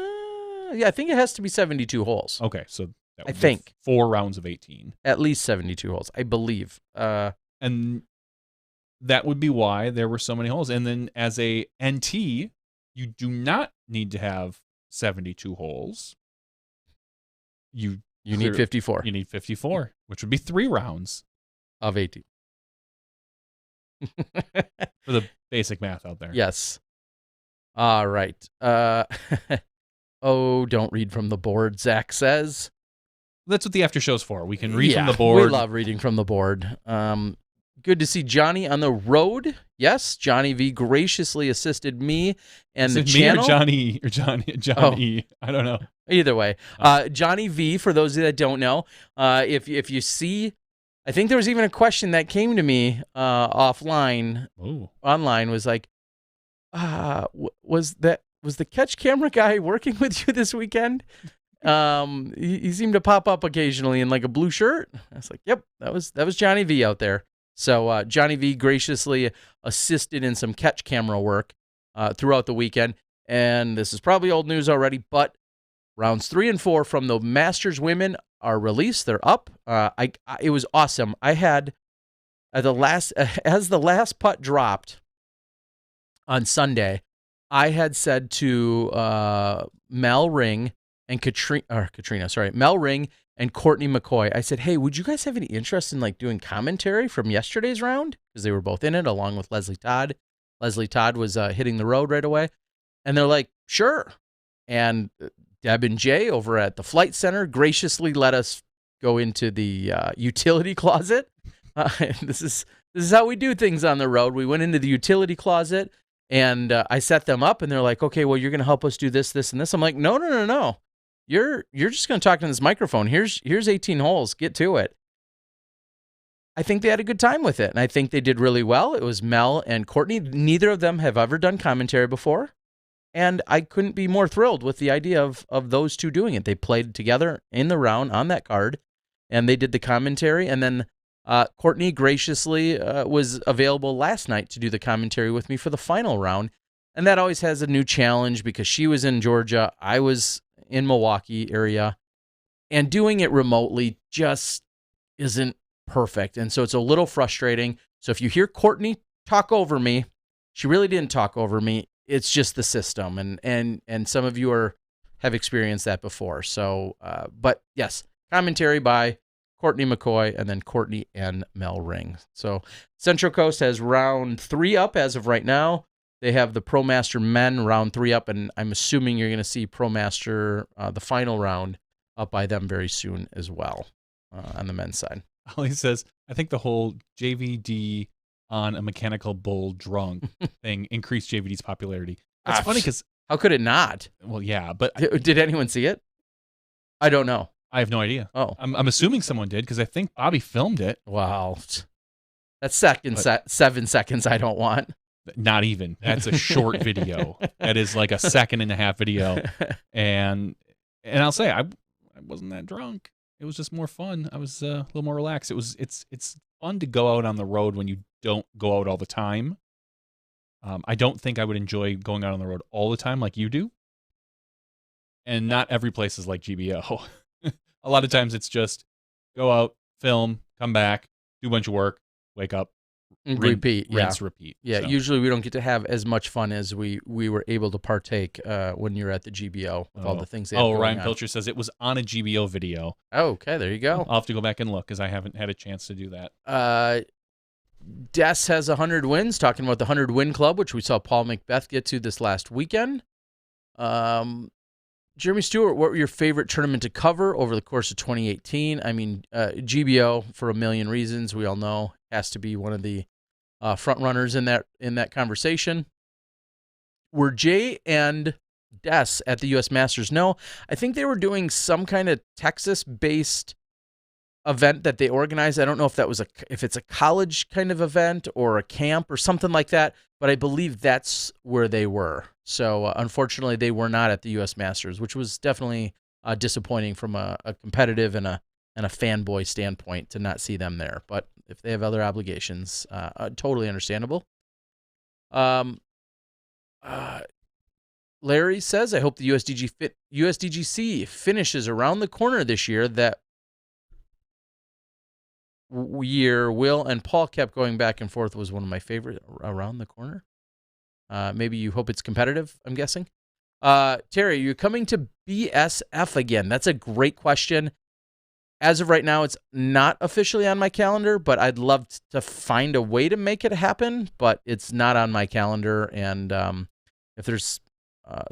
Yeah, I think it has to be 72 holes. Okay, so that would I be think. 4 rounds of 18. At least 72 holes, I believe. And that would be why there were so many holes. And then as a NT, you do not need to have 72 holes. You need 54 You need 54, which would be 3 rounds of 18. for the basic math out there. Yes. All right. Oh, don't read from the board, Zach says. That's what the after show's for. We can read from Yeah, the board. We love reading from the board. Good to see Johnny on the road. Yes, Johnny V graciously assisted me and Is the it channel. me or Johnny? I don't know. Either way, Johnny V. For those that don't know, if you see, I think there was even a question that came to me offline. Oh, Online was like, was the catch camera guy working with you this weekend? He seemed to pop up occasionally in like a blue shirt. I was like, yep, that was Johnny V out there. So Johnny V graciously assisted in some catch camera work throughout the weekend. And this is probably old news already, but rounds 3 and 4 from the Masters women are released. They're up. It was awesome. I had as the last putt dropped on Sunday, I had said to Mel Ring and Mel Ring and Courtney McCoy, I said, hey, would you guys have any interest in like doing commentary from yesterday's round? Because they were both in it along with Leslie Todd. Leslie Todd was hitting the road right away. And they're like, sure. And Deb and Jay over at the Flight Center graciously let us go into the utility closet. This is how we do things on the road. We went into the utility closet and I set them up and they're like, okay, well, you're going to help us do this, this, and this. I'm like, no. You're just going to talk to this microphone. Here's 18 holes. Get to it. I think they had a good time with it, and I think they did really well. It was Mel and Courtney. Neither of them have ever done commentary before, and I couldn't be more thrilled with the idea of those two doing it. They played together in the round on that card, and they did the commentary, and then Courtney graciously was available last night to do the commentary with me for the final round, and that always has a new challenge because she was in Georgia, I was in Milwaukee area, and doing it remotely just isn't perfect. And so it's a little frustrating. So if you hear Courtney talk over me, she really didn't talk over me. It's just the system. And some of you have experienced that before. So, but yes, commentary by Courtney McCoy and then Courtney and Mel Ring. So Central Coast has round 3 up as of right now. They have the ProMaster men round 3 up, and I'm assuming you're going to see ProMaster, the final round, up by them very soon as well on the men's side. Ollie says, I think the whole JVD on a mechanical bull drunk thing increased JVD's popularity. That's funny because... How could it not? Well, yeah, but... Did anyone see it? I don't know. I have no idea. Oh. I'm assuming someone did because I think Bobby filmed it. Wow. That's 7 seconds I don't want. Not even. That's a short video. That is like a 1.5-second video. And I'll say I wasn't that drunk. It was just more fun. I was a little more relaxed. It's fun to go out on the road when you don't go out all the time. I don't think I would enjoy going out on the road all the time like you do. And not every place is like GBO. A lot of times it's just go out, film, come back, do a bunch of work, wake up, repeat. Rinse, repeat. Yeah, So. Usually we don't get to have as much fun as we were able to partake when you're at the GBO with all the things they have going Ryan on. Vulture says it was on a GBO video. Oh, okay, there you go. I'll have to go back and look because I haven't had a chance to do that. Des has 100 wins, talking about the 100 win club, which we saw Paul Macbeth get to this last weekend. Jeremy Stewart, what were your favorite tournament to cover over the course of 2018? I mean, GBO, for a million reasons, we all know, has to be one of the front runners in that conversation. Were Jay and Des at the U.S. Masters? No, I think they were doing some kind of Texas-based event that they organized. I don't know if if it's a college kind of event or a camp or something like that, but I believe that's where they were. So unfortunately, they were not at the U.S. Masters, which was definitely disappointing from a competitive and a fanboy standpoint to not see them there. But if they have other obligations, totally understandable. Larry says, I hope the USDGC finishes around the corner this year. That year, Will and Paul kept going back and forth was one of my favorite. Around the corner. Maybe you hope it's competitive, I'm guessing. Terry, you're coming to BSF again. That's a great question. As of right now, it's not officially on my calendar, but I'd love to find a way to make it happen, but it's not on my calendar. And if there's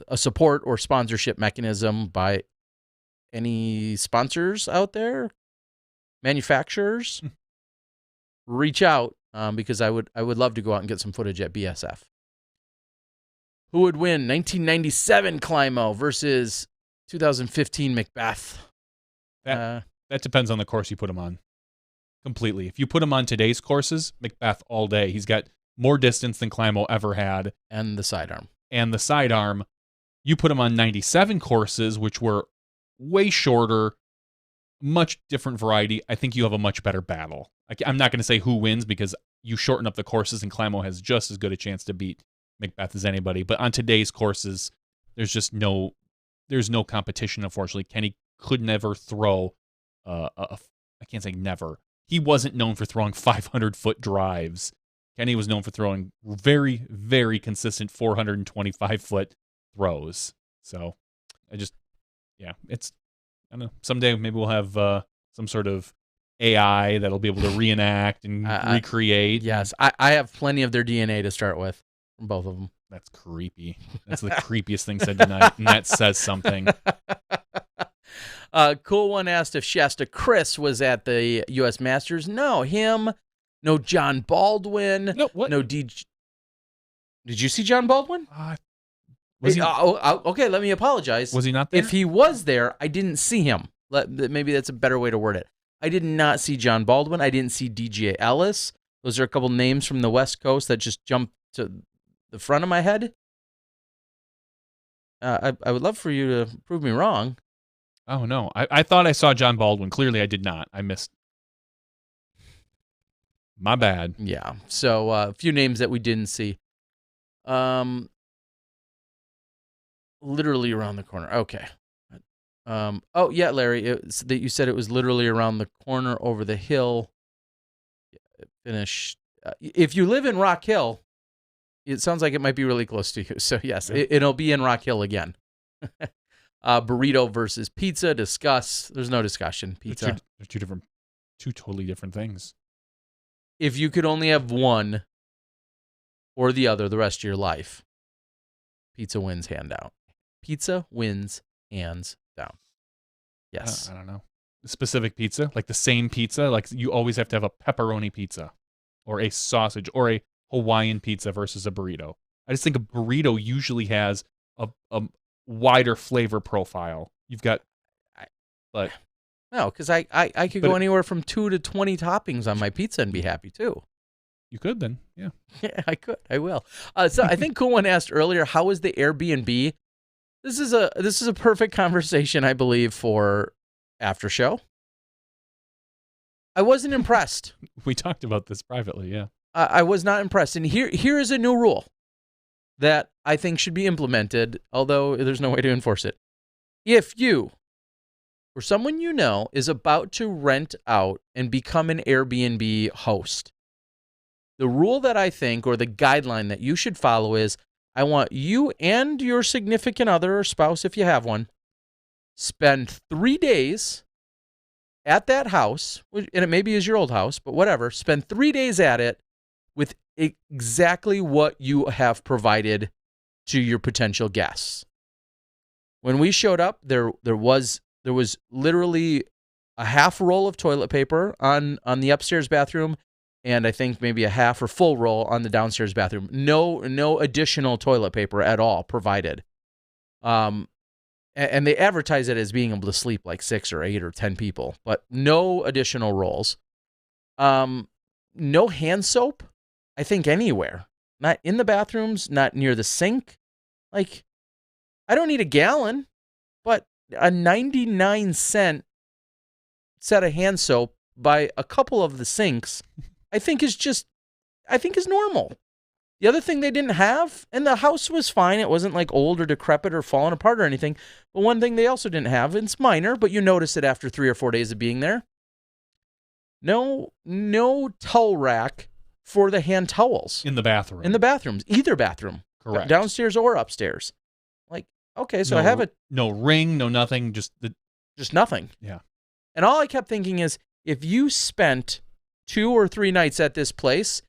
a support or sponsorship mechanism by any sponsors out there, manufacturers, reach out because I would love to go out and get some footage at BSF. Who would win 1997 Climo versus 2015 Macbeth? That depends on the course you put him on. Completely. If you put him on today's courses, Macbeth all day. He's got more distance than Climo ever had. And the sidearm. You put him on 97 courses, which were way shorter, much different variety. I think you have a much better battle. I'm not going to say who wins because you shorten up the courses and Climo has just as good a chance to beat Macbeth as anybody. But on today's courses, there's no competition, unfortunately. Kenny could never throw I can't say never. He wasn't known for throwing 500-foot drives. Kenny was known for throwing very, very consistent 425-foot throws. So I don't know. Someday maybe we'll have some sort of AI that'll be able to reenact and recreate. Yes, I have plenty of their DNA to start with from both of them. That's creepy. That's the creepiest thing said tonight, and that says something. Cool One asked if Shasta Chris was at the U.S. Masters. No, him. No John Baldwin. No, what? No DJ. Did you see John Baldwin? Was he? Okay, let me apologize. Was he not there? If he was there, I didn't see him. Maybe that's a better way to word it. I did not see John Baldwin. I didn't see DJ Ellis. Those are a couple names from the West Coast that just jumped to the front of my head. I would love for you to prove me wrong. Oh, no. I thought I saw John Baldwin. Clearly, I did not. I missed. My bad. Yeah. So a few names that we didn't see. Literally around the corner. Okay. Oh, yeah, Larry. You said it was literally around the corner over the hill. Finish. If you live in Rock Hill, it sounds like it might be really close to you. So, yes, it'll be in Rock Hill again. Burrito versus pizza. Discuss. There's no discussion. Pizza. They're two totally different things. If you could only have one or the other the rest of your life, pizza wins hand down. Pizza wins hands down. Yes. I don't know. Specific pizza, like the same pizza, like you always have to have a pepperoni pizza or a sausage or a Hawaiian pizza versus a burrito. I just think a burrito usually has a wider flavor profile. You've got, but no, because I could go anywhere from 2 to 20 toppings on my pizza and be happy too. You could then, yeah. Yeah, I could. I will. So I think Cool One asked earlier, how was the Airbnb? This is a perfect conversation, I believe, for after show. I wasn't impressed. We talked about this privately, yeah. I was not impressed. And here is a new rule that I think should be implemented, although there's no way to enforce it. If you or someone you know is about to rent out and become an Airbnb host, the rule that I think, or the guideline that you should follow is, I want you and your significant other or spouse, if you have one, spend 3 days at that house, and it maybe is your old house, but whatever, spend 3 days at it with exactly what you have provided to your potential guests. When we showed up, there was literally a half roll of toilet paper on the upstairs bathroom, and I think maybe a half or full roll on the downstairs bathroom. No additional toilet paper at all provided. And they advertise it as being able to sleep like 6 or 8 or 10 people, but no additional rolls. No hand soap, I think, anywhere. Not in the bathrooms, not near the sink. Like, I don't need a gallon, but a 99-cent set of hand soap by a couple of the sinks, I think is normal. The other thing they didn't have, and the house was fine. It wasn't like old or decrepit or falling apart or anything. But one thing they also didn't have, and it's minor, but you notice it after 3 or 4 days of being there. No towel rack for the hand towels. In the bathroom. In the bathrooms, either bathroom. Correct. Downstairs or upstairs. Like, okay, so I have it. No ring, no nothing, just nothing. Yeah. And all I kept thinking is, if you spent 2 or 3 nights at this place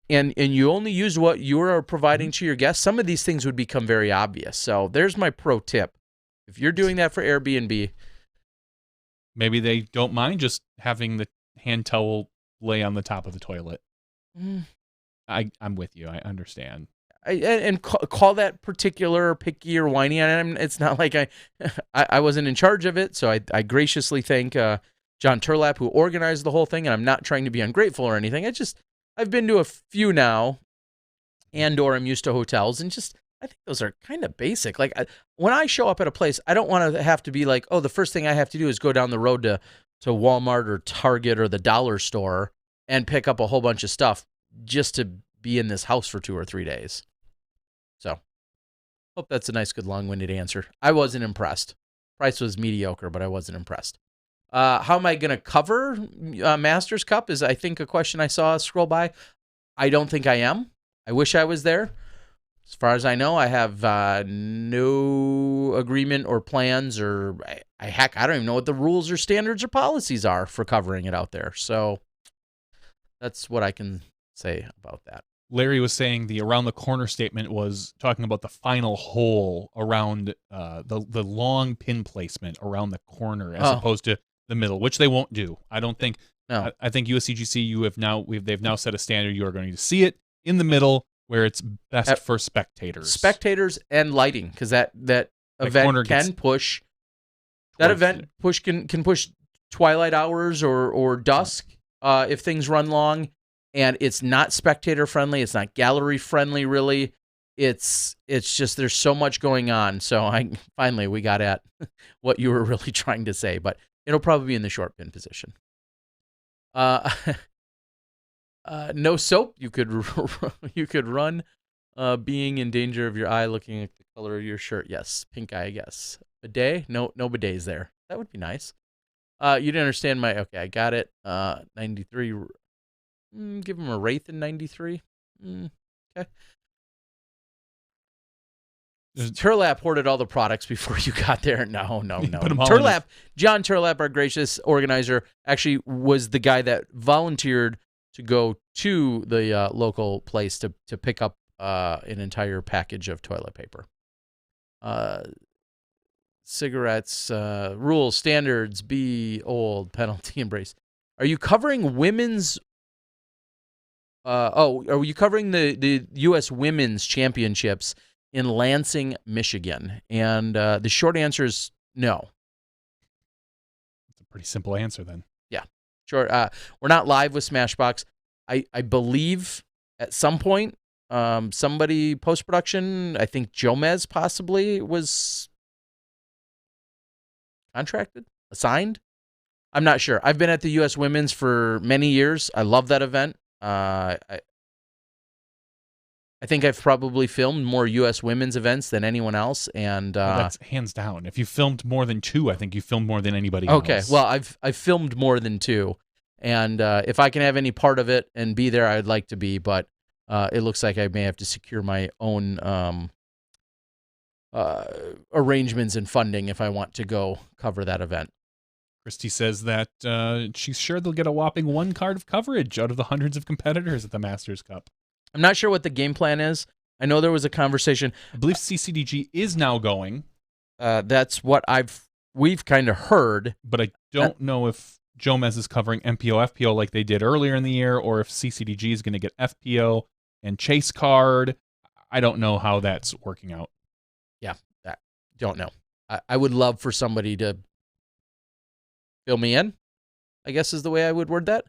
and you only used what you are providing to your guests, some of these things would become very obvious. So there's my pro tip. If you're doing that for Airbnb, maybe they don't mind just having the hand towel lay on the top of the toilet. I'm with you. I understand. And call that particular picky or whiny. And it's not like I wasn't in charge of it, so I graciously thank John Turlap, who organized the whole thing, and I'm not trying to be ungrateful or anything. I've been to a few now, or I'm used to hotels, and I think those are kind of basic. Like, when I show up at a place, I don't want to have to be like, oh, the first thing I have to do is go down the road to Walmart or Target or the dollar store and pick up a whole bunch of stuff just to be in this house for 2 or 3 days. So, hope that's a nice, good, long-winded answer. I wasn't impressed. Price was mediocre, but I wasn't impressed. How am I going to cover Masters Cup is, I think, a question I saw scroll by. I don't think I am. I wish I was there. As far as I know, I have no agreement or plans or, heck, I don't even know what the rules or standards or policies are for covering it out there. So that's what I can say about that. Larry was saying the around the corner statement was talking about the final hole around the long pin placement around the corner as opposed to the middle, which they won't do. I don't think. No. I think USCGC they've now set a standard. You are going to see it in the middle where it's best for spectators. Spectators and lighting, because that event can push. That event can push twilight hours or dusk if things run long. And it's not spectator friendly. It's not gallery friendly, really. It's just there's so much going on. So finally we got at what you were really trying to say, but it'll probably be in the short pin position. No soap. You could run. Being in danger of your eye looking at the color of your shirt. Yes, pink eye. I guess. Bidet? No bidets there. That would be nice. You didn't understand my. Okay, I got it. 93. Give him a Wraith in 93. Okay. Turlap hoarded all the products before you got there. No. John Turlap, our gracious organizer, actually was the guy that volunteered to go to the local place to pick up an entire package of toilet paper. Cigarettes, rules, standards, be old, penalty, embrace. Are you covering women's... are you covering the U.S. Women's Championships in Lansing, Michigan? And the short answer is no. That's a pretty simple answer then. Yeah, sure. We're not live with Smashbox. I believe at some point somebody post-production, I think Jomez possibly was contracted, assigned. I'm not sure. I've been at the U.S. Women's for many years. I love that event. I think I've probably filmed more U.S. women's events than anyone else, and that's hands down. If you filmed more than 2, I think you filmed more than anybody else. Okay, well, I've filmed more than 2, and if I can have any part of it and be there, I'd like to be, but it looks like I may have to secure my own arrangements and funding if I want to go cover that event. Christy says that she's sure they'll get a whopping 1 card of coverage out of the hundreds of competitors at the Masters Cup. I'm not sure what the game plan is. I know there was a conversation. I believe CCDG is now going. That's what we've kind of heard. But I don't know if Jomez is covering MPO, FPO like they did earlier in the year, or if CCDG is going to get FPO and Chase Card. I don't know how that's working out. Yeah, don't know. I would love for somebody to fill me in, I guess is the way I would word that.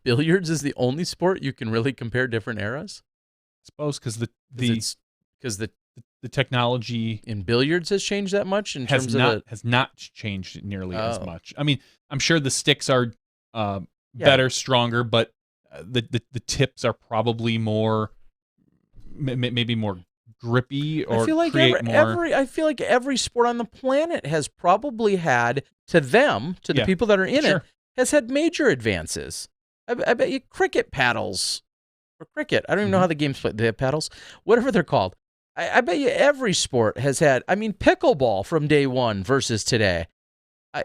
Billiards is the only sport you can really compare different eras. I suppose because the technology in billiards has changed that much in terms of has not changed nearly as much. I mean, I'm sure the sticks are better, stronger, but the tips are probably more, maybe more grippy, or I feel like I feel like every sport on the planet has probably had, to the people that are in it, has had major advances. I bet you cricket paddles, or cricket, I don't even know how the game's played. They have paddles, whatever they're called. I bet you every sport has had, I mean, pickleball from day one versus today.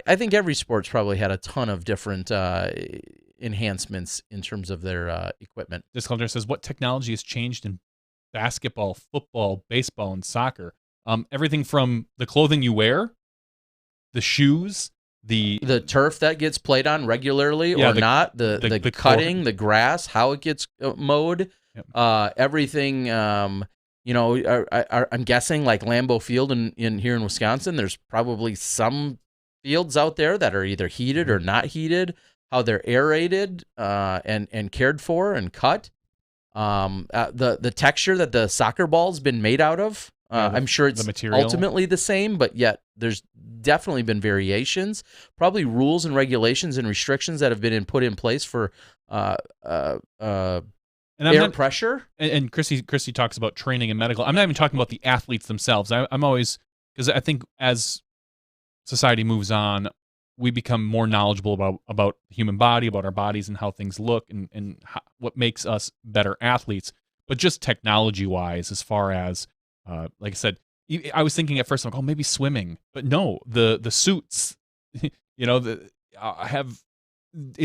I think every sport's probably had a ton of different enhancements in terms of their equipment. Disclosure says, what technology has changed in basketball, football, baseball, and soccer? Everything from the clothing you wear, the shoes, the turf that gets played on regularly or not, the cutting, the grass, how it gets mowed, everything. I'm guessing like Lambeau Field in here in Wisconsin, there's probably some fields out there that are either heated or not heated, how they're aerated and cared for and cut. The texture that the soccer ball's been made out of, I'm sure it's ultimately the same, but yet there's definitely been variations, probably rules and regulations and restrictions that have been put in place for air pressure. And Chrissy talks about training and medical. I'm not even talking about the athletes themselves. I'm always, because I think as society moves on, we become more knowledgeable about the human body, about our bodies and how things look, and what makes us better athletes. But just technology-wise, as far as, like I said, I was thinking at first, like, oh, maybe swimming. But no, the suits, it's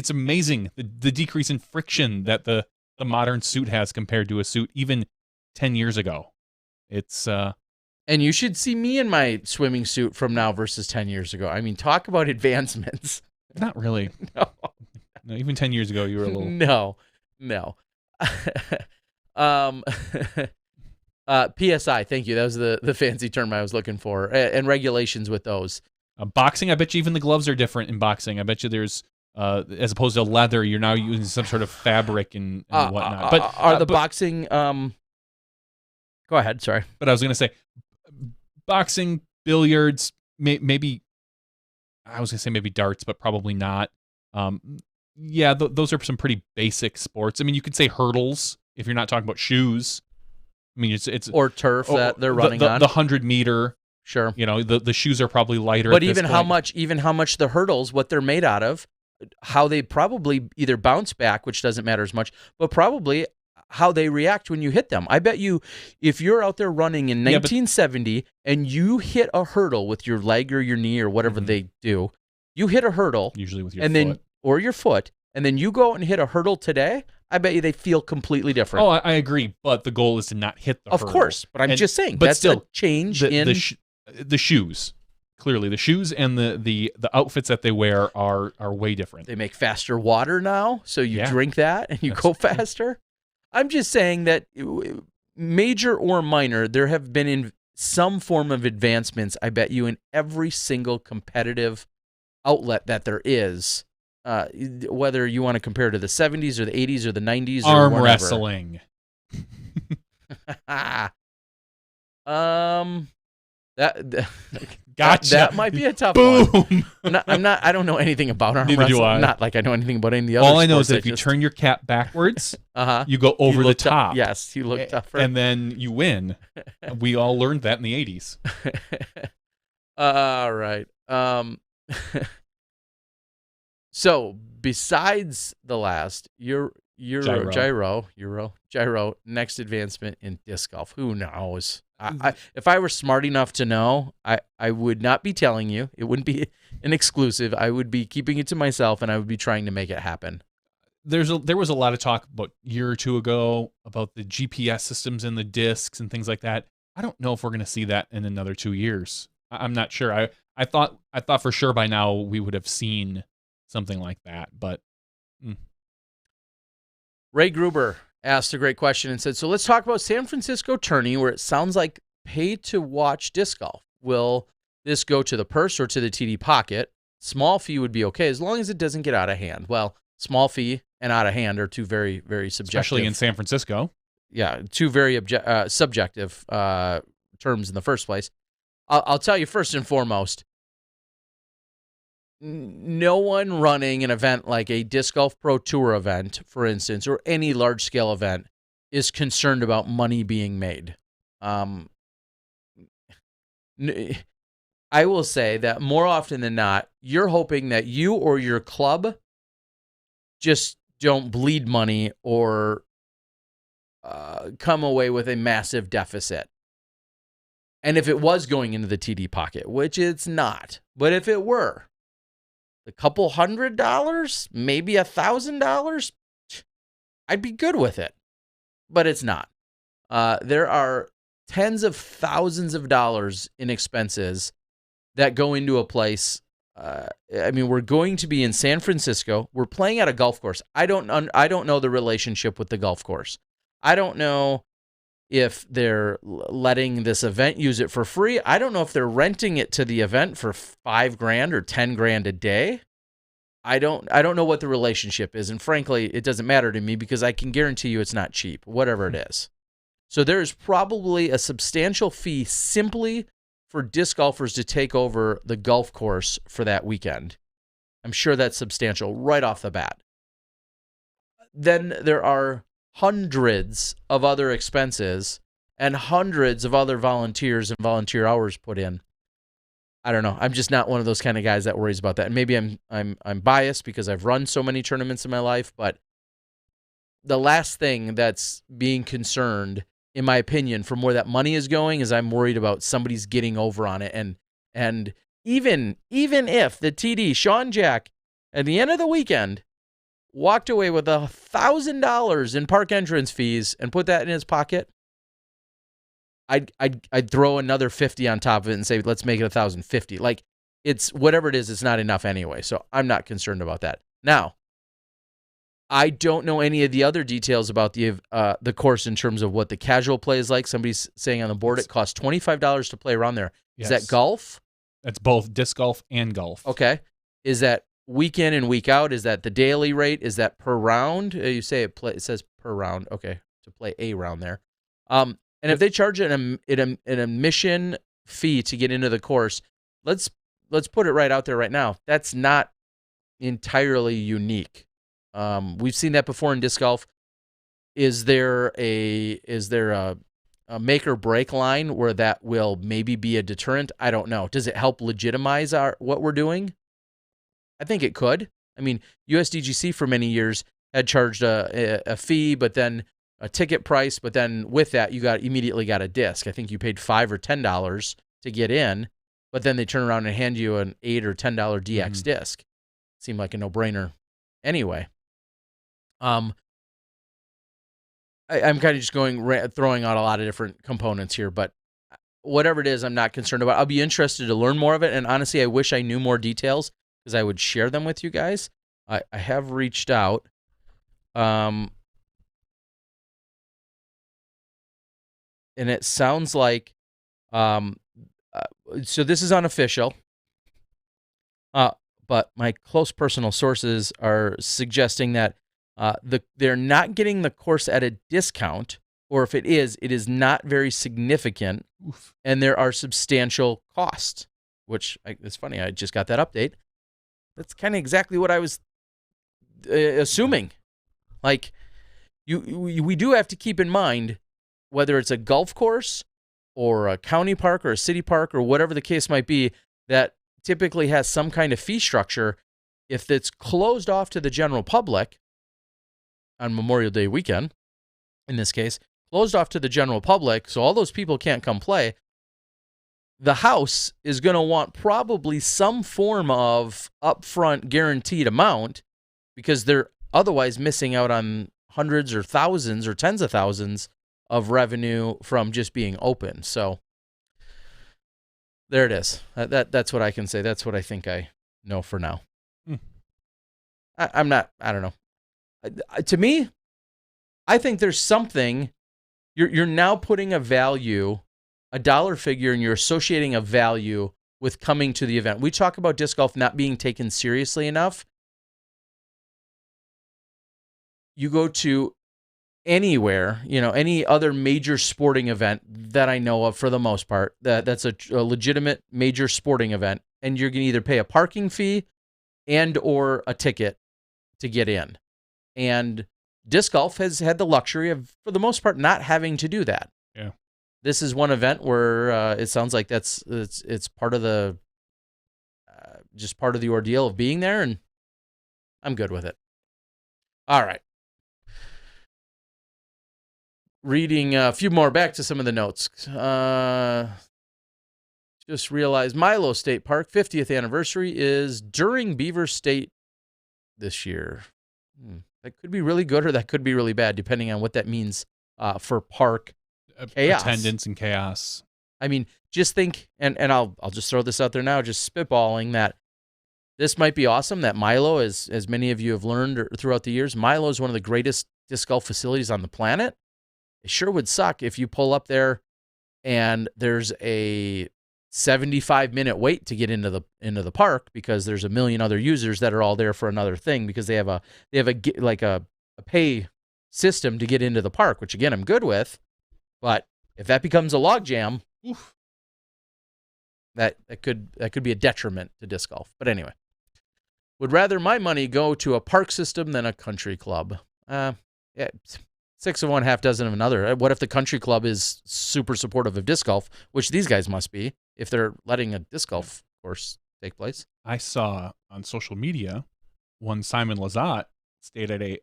amazing, the decrease in friction that the modern suit has compared to a suit even 10 years ago. It's... And you should see me in my swimming suit from now versus 10 years ago. I mean, talk about advancements. Not really. No, even 10 years ago, you were a little... No. PSI, thank you. That was the fancy term I was looking for. And regulations with those. Boxing, I bet you even the gloves are different in boxing. I bet you there's... as opposed to leather, you're now using some sort of fabric and whatnot. But boxing... Go ahead, sorry. But I was going to say... Boxing, billiards, maybe, I was going to say maybe darts, but probably not. Those are some pretty basic sports. I mean, you could say hurdles if you're not talking about shoes. I mean, it's or turf that they're running on. The 100-meter. Sure. The shoes are probably lighter. But even how much the hurdles, what they're made out of, how they probably either bounce back, which doesn't matter as much, but probably how they react when you hit them. I bet you, if you're out there running in 1970 and you hit a hurdle with your leg or your knee or whatever they do, you hit a hurdle, usually with your foot, or your foot, and then you go out and hit a hurdle today, I bet you they feel completely different. Oh, I agree, but the goal is to not hit the hurdle. Of course, but I'm just saying, that's still a change in... The shoes. Clearly, the shoes and the outfits that they wear are way different. They make faster water now, so you drink that and you go faster. I'm just saying that major or minor, there have been in some form of advancements, I bet you, in every single competitive outlet that there is, whether you want to compare to the 70s or the 80s or the 90s or arm whatever. Wrestling. Gotcha. That might be a tough one. I don't know anything about arm wrestling. Do I. Not like I know anything about any of the other All I know is that if you turn your cap backwards, you go over the top. Yes, you look tougher. And then you win. We all learned that in the 80s. All right. So besides the last, gyro, next advancement in disc golf. Who knows? If I were smart enough to know, I would not be telling you. It wouldn't be an exclusive. I would be keeping it to myself, and I would be trying to make it happen. there was a lot of talk about a year or two ago about the GPS systems in the discs and things like that. I don't know if we're going to see that in another 2 years. I'm not sure. I thought for sure by now we would have seen something like that, but Ray Gruber asked a great question and said, so let's talk about San Francisco tourney, where it sounds like pay to watch disc golf. Will this go to the purse or to the TD pocket? Small fee would be okay as long as it doesn't get out of hand. Well, small fee and out of hand are two very, very subjective. Especially in San Francisco. Yeah, two very subjective terms in the first place. I'll tell you first and foremost, no one running an event like a Disc Golf Pro Tour event, for instance, or any large-scale event is concerned about money being made. I will say that more often than not, you're hoping that you or your club just don't bleed money or come away with a massive deficit. And if it was going into the TD pocket, which it's not, but if it were, a couple $100, maybe $1,000, I'd be good with it. But it's not. There are tens of thousands of dollars in expenses that go into a place. I mean, we're going to be in San Francisco. We're playing at a golf course. I don't know the relationship with the golf course. I don't know if they're letting this event use it for free. I don't know if they're renting it to the event for $5,000 or $10,000 a day. I don't know what the relationship is, and frankly, it doesn't matter to me because I can guarantee you it's not cheap, whatever it is. So there is probably a substantial fee simply for disc golfers to take over the golf course for that weekend. I'm sure that's substantial right off the bat. Then there are hundreds of other expenses and hundreds of other volunteers and volunteer hours put in. I don't know. I'm just not one of those kind of guys that worries about that. And maybe I'm biased because I've run so many tournaments in my life, but the last thing that's being concerned, in my opinion, from where that money is going, is I'm worried about somebody's getting over on it. And even if the TD, Sean Jack, at the end of the weekend, walked away with $1,000 in park entrance fees and put that in his pocket, I'd throw another 50 on top of it and say, let's make it 1,050. Like, it's whatever it is, it's not enough anyway. So I'm not concerned about that. Now, I don't know any of the other details about the course in terms of what the casual play is like. Somebody's saying on the board it costs $25 to play around there. Yes. Is that golf? That's both disc golf and golf. Okay. Is that week in and week out? Is that the daily rate? Is that per round? You say it says per round. Okay, to play a round there. And if they charge an admission fee to get into the course, let's put it right out there right now. That's not entirely unique. We've seen that before in disc golf. Is there a make or break line where that will maybe be a deterrent? I don't know. Does it help legitimize what we're doing? I think it could. I mean, USDGC for many years had charged a fee, but then a ticket price, but then with that you immediately got a disc. I think you paid $5 or $10 to get in, but then they turn around and hand you an $8 or $10 DX disc. Seemed like a no-brainer. Anyway, I'm kind of just throwing out a lot of different components here, but whatever it is, I'm not concerned about. I'll be interested to learn more of it, and honestly, I wish I knew more details because I would share them with you guys. I have reached out. And it sounds like, so this is unofficial, but my close personal sources are suggesting that they're not getting the course at a discount, or if it is not very significant, and there are substantial costs, which it's funny, I just got that update. That's kind of exactly what I was assuming. Like, we do have to keep in mind, whether it's a golf course or a county park or a city park or whatever the case might be, that typically has some kind of fee structure. If it's closed off to the general public on Memorial Day weekend, in this case, closed off to the general public, so all those people can't come play, the house is going to want probably some form of upfront guaranteed amount because they're otherwise missing out on hundreds or thousands or tens of thousands of revenue from just being open. So there it is. That's what I can say. That's what I think I know for now. I don't know. To me, I think there's something, you're now putting a value, a dollar figure, and you're associating a value with coming to the event. We talk about disc golf not being taken seriously enough. You go to anywhere, any other major sporting event that I know of for the most part, that's a legitimate major sporting event, and you're going to either pay a parking fee and or a ticket to get in. And disc golf has had the luxury of, for the most part, not having to do that. Yeah. This is one event where it sounds like it's part of the just part of the ordeal of being there, and I'm good with it. All right. Reading a few more, back to some of the notes. Just realized Milo State Park 50th anniversary is during Beaver State this year. That could be really good or that could be really bad, depending on what that means for park chaos. Attendance and chaos. I mean, just think, and I'll just throw this out there now, just spitballing that this might be awesome that Milo, as many of you have learned throughout the years, Milo is one of the greatest disc golf facilities on the planet. It sure would suck if you pull up there and there's a 75-minute wait to get into the park because there's a million other users that are all there for another thing because they have a pay system to get into the park, which again I'm good with, but if that becomes a logjam, that could be a detriment to disc golf. But anyway, would rather my money go to a park system than a country club. Yeah, 6 of one, half dozen of another. What if the country club is super supportive of disc golf, which these guys must be, if they're letting a disc golf course take place? I saw on social media one Simon Lizotte stayed at a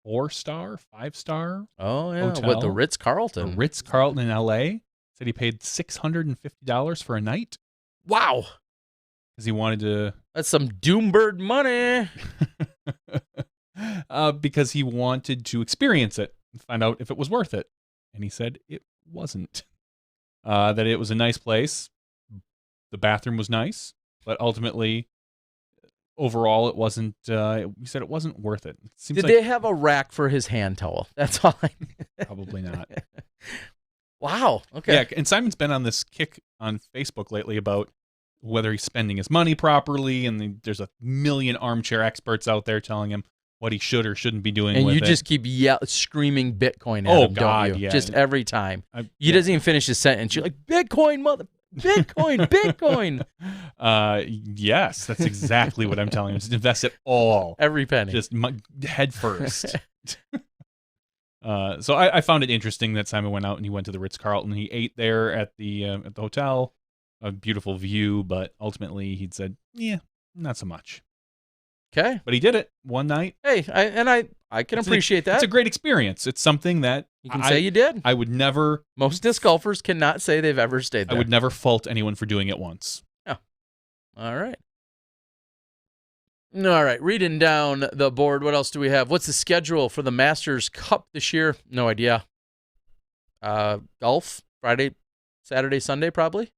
4-star, 5-star hotel. What, the Ritz-Carlton? The Ritz-Carlton in L.A. Said he paid $650 for a night. Wow. Because he wanted to... That's some Doombird money. Because he wanted to experience it and find out if it was worth it. And he said it wasn't. That it was a nice place. The bathroom was nice. But ultimately, overall, it wasn't... he said it wasn't worth it. Did they have a rack for his hand towel? That's all Probably not. Wow. Okay. Yeah, and Simon's been on this kick on Facebook lately about whether he's spending his money properly, and there's a million armchair experts out there telling him what he should or shouldn't be doing. And with you it. just keep screaming Bitcoin at him, God, don't you? yeah. Just every time. He Yeah. doesn't even finish his sentence. You're like, Bitcoin, Bitcoin, Bitcoin. Yes, that's exactly what I'm telling him. Just invest it all. Every penny. Just head first. So I found it interesting that Simon went out and he went to the Ritz-Carlton. He ate there at the hotel. A beautiful view, but ultimately he'd said, yeah, not so much. Okay. But he did it one night. Hey, I can appreciate that. It's a great experience. It's something that you can say you did. I would never... Most disc golfers cannot say they've ever stayed there. I would never fault anyone for doing it once. Yeah. All right. All right. Reading down the board, what else do we have? What's the schedule for the Masters Cup this year? No idea. Golf, Friday, Saturday, Sunday, probably.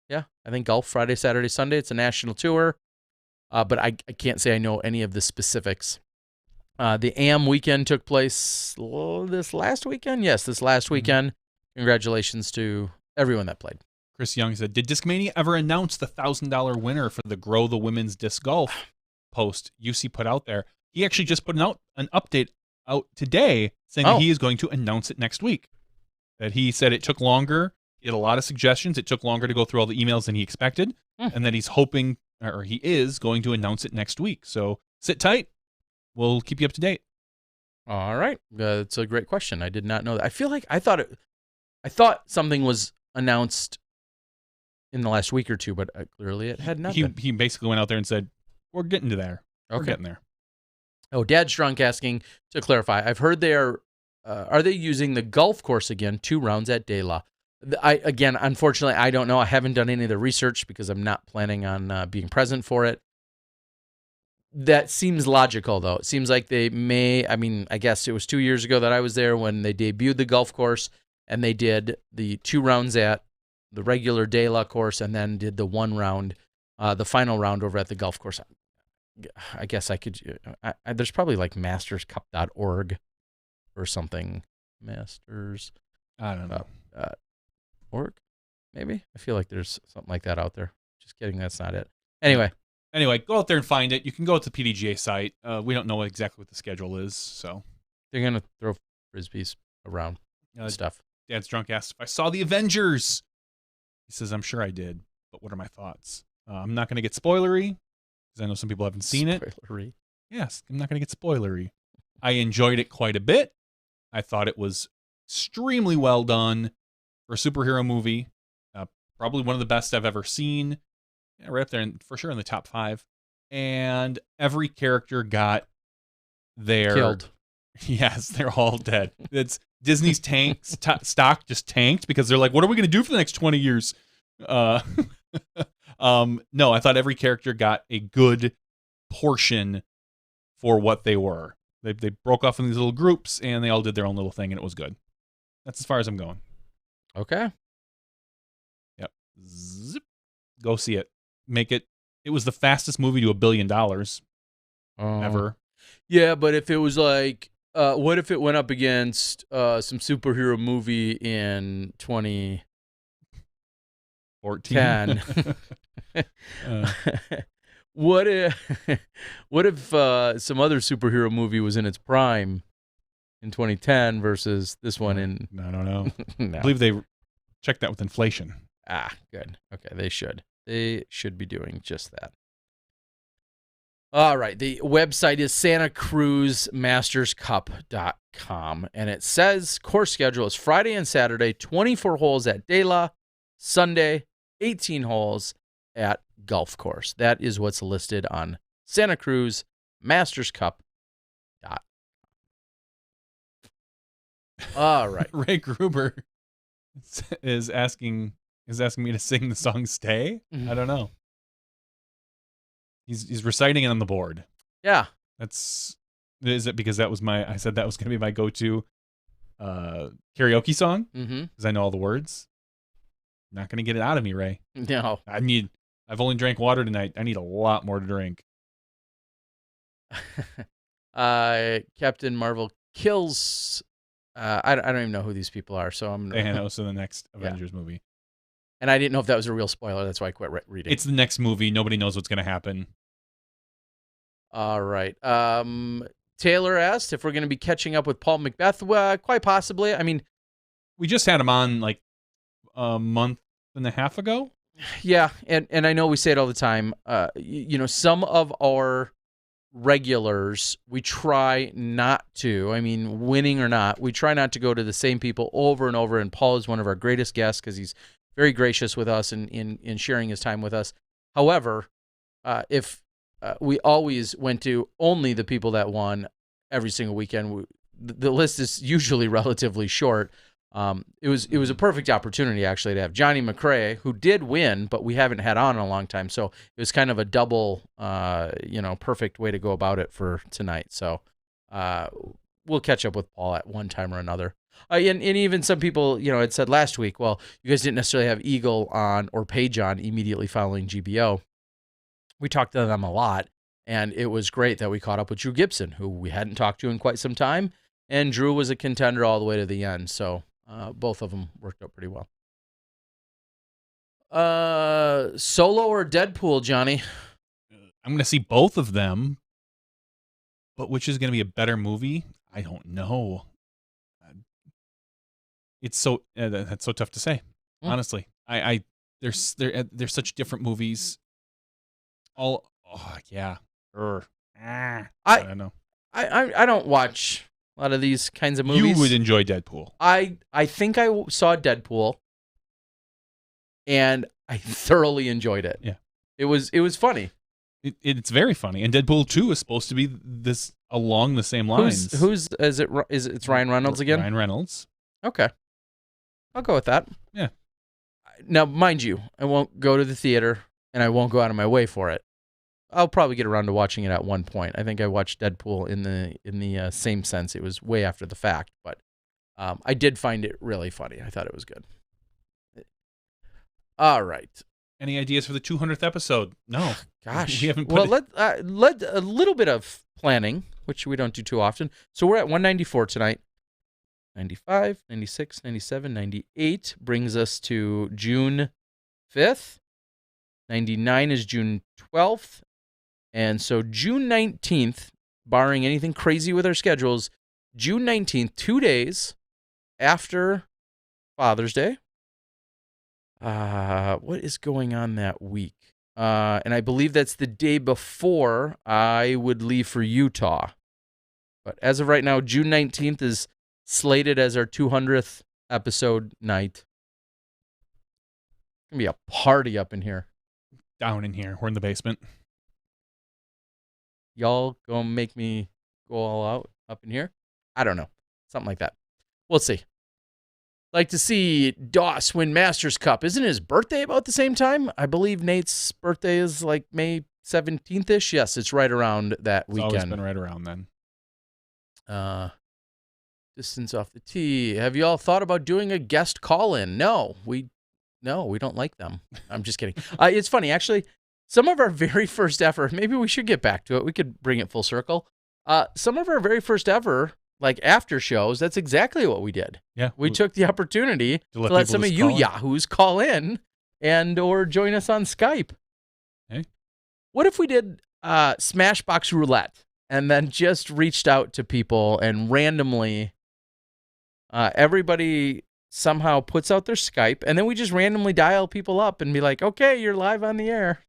Yeah, I think golf, Friday, Saturday, Sunday. It's a national tour. But I can't say I know any of the specifics. The AM weekend took place this last weekend? Yes, this last weekend. Congratulations to everyone that played. Chris Young said, did Discmania ever announce the $1,000 winner for the Grow the Women's Disc Golf post UC put out there? He actually just put an update out today saying that he is going to announce it next week. That he said it took longer. He had a lot of suggestions. It took longer to go through all the emails than he expected. And that he's hoping, or he is going to announce it next week. So sit tight. We'll keep you up to date. All right. It's a great question. I did not know that. I feel like I thought something was announced in the last week or two, but clearly it had not been. He basically went out there and said, we're getting to there. Okay. We're getting there. Oh, Dad's Drunk asking to clarify. I've heard they are they using the golf course again, 2 rounds at De La? Unfortunately, I don't know. I haven't done any of the research because I'm not planning on being present for it. That seems logical, though. It seems like they may, I mean, I guess it was 2 years ago that I was there when they debuted the golf course, and they did the 2 rounds at the regular De La course, and then did the 1 round, the final round over at the golf course. I guess I could, there's probably like masterscup.org or something. Masters. I don't know. Org? Maybe? I feel like there's something like that out there. Just kidding, that's not it. Anyway, go out there and find it. You can go to the PDGA site. We don't know exactly what the schedule is, so. they're going to throw Frisbees around stuff. Dad's drunk asked if I saw the Avengers. He says, I'm sure I did, but what are my thoughts? I'm not going to get spoilery, because I know some people haven't seen it. Spoilery. Yes, I'm not going to get spoilery. I enjoyed it quite a bit. I thought it was extremely well done for a superhero movie. Probably one of the best I've ever seen. Yeah, right up there, for sure in the top 5. And every character got their... Killed. Yes, they're all dead. It's Disney's stock just tanked because they're like, what are we going to do for the next 20 years? No, I thought every character got a good portion for what they were. They broke off in these little groups, and they all did their own little thing, and it was good. That's as far as I'm going. Okay. Yep. Zip. Go see it. Make it. It was the fastest movie to $1 billion ever. Yeah, but if it was like, what if it went up against some superhero movie in 2014? What if some other superhero movie was in its prime in 2010 versus this one in... I don't know. No. I believe they checked that with inflation. Ah, good. Okay, they should. They should be doing just that. All right, the website is SantaCruzMastersCup.com, and it says course schedule is Friday and Saturday, 24 holes at De La, Sunday, 18 holes at golf course. That is what's listed on SantaCruzMastersCup.com. All right. Ray Gruber is asking me to sing the song "Stay." I don't know. He's reciting it on the board. Yeah. Is it because I said that was going to be my go-to karaoke song? Mm-hmm. Because I know all the words. Not going to get it out of me, Ray. No. I've only drank water tonight. I need a lot more to drink. Captain Marvel kills. I don't even know who these people are, so I'm. Thanos in the next Avengers movie. And I didn't know if that was a real spoiler. That's why I quit reading. It's the next movie. Nobody knows what's going to happen. All right. Taylor asked if we're going to be catching up with Paul Macbeth. Well, quite possibly. I mean, we just had him on like a month and a half ago. Yeah, and I know we say it all the time. Some of our regulars, we try not to. I mean, winning or not, we try not to go to the same people over and over. And Paul is one of our greatest guests because he's very gracious with us in sharing his time with us. However, if we always went to only the people that won every single weekend, the list is usually relatively short. It was a perfect opportunity actually to have JohnE McCray, who did win, but we haven't had on in a long time. So it was kind of a double, perfect way to go about it for tonight. So we'll catch up with Paul at one time or another. And even some people, had said last week, well, you guys didn't necessarily have Eagle on or Paige on immediately following GBO. We talked to them a lot, and it was great that we caught up with Drew Gibson, who we hadn't talked to in quite some time. And Drew was a contender all the way to the end. So both of them worked out pretty well. Solo or Deadpool, Johnny? I'm going to see both of them, but which is going to be a better movie? I don't know. It's so that's so tough to say. Honestly, they're such different movies. I don't know. I don't watch a lot of these kinds of movies. You would enjoy Deadpool. I think I saw Deadpool, and I thoroughly enjoyed it. Yeah, it was funny. It's very funny, and Deadpool 2 is supposed to be this along the same lines. It's Ryan Reynolds again? Ryan Reynolds. Okay, I'll go with that. Yeah. Now, mind you, I won't go to the theater, and I won't go out of my way for it. I'll probably get around to watching it at one point. I think I watched Deadpool in the same sense. It was way after the fact, but I did find it really funny. I thought it was good. All right. Any ideas for the 200th episode? No. Gosh. We haven't well, let a little bit of planning, which we don't do too often. So we're at 194 tonight. 95, 96, 97, 98 brings us to June 5th. 99 is June 12th. And so June 19th, barring anything crazy with our schedules, June 19th, 2 days after Father's Day. What is going on that week? And I believe that's the day before I would leave for Utah. But as of right now, June 19th is slated as our 200th episode night. It's going to be a party up in here. Down in here. We're in the basement. Y'all gonna make me go all out up in here? I don't know. Something like that. We'll see. Like to see Doss win Masters Cup. Isn't his birthday about the same time? I believe Nate's birthday is like May 17th-ish. Yes, it's right around that weekend. It's always been right around then. Distance off the tee. Have you all thought about doing a guest call-in? No, we don't like them. I'm just kidding. It's funny, actually. Some of our very first ever, maybe we should get back to it. We could bring it full circle. Some of our very first ever, like after shows, that's exactly what we did. Yeah. We took the opportunity to let people some of just you call in. yahoos call in and or join us on Skype. Hey. What if we did Smashbox Roulette and then just reached out to people and randomly everybody somehow puts out their Skype and then we just randomly dial people up and be like, okay, you're live on the air.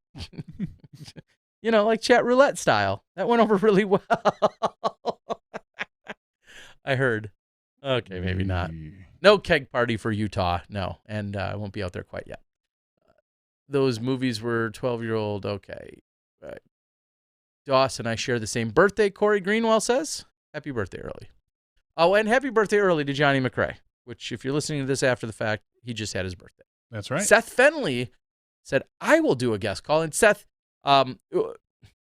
You know, like chat roulette style. That went over really well. I heard. Okay, maybe not. No keg party for Utah. No, and I won't be out there quite yet. Those movies were 12-year-old. Okay. Right. Doss and I share the same birthday, Corey Greenwell says. Happy birthday early. Oh, and happy birthday early to JohnE McCray, which if you're listening to this after the fact, he just had his birthday. That's right. Seth Fenley said, I will do a guest call. And Seth,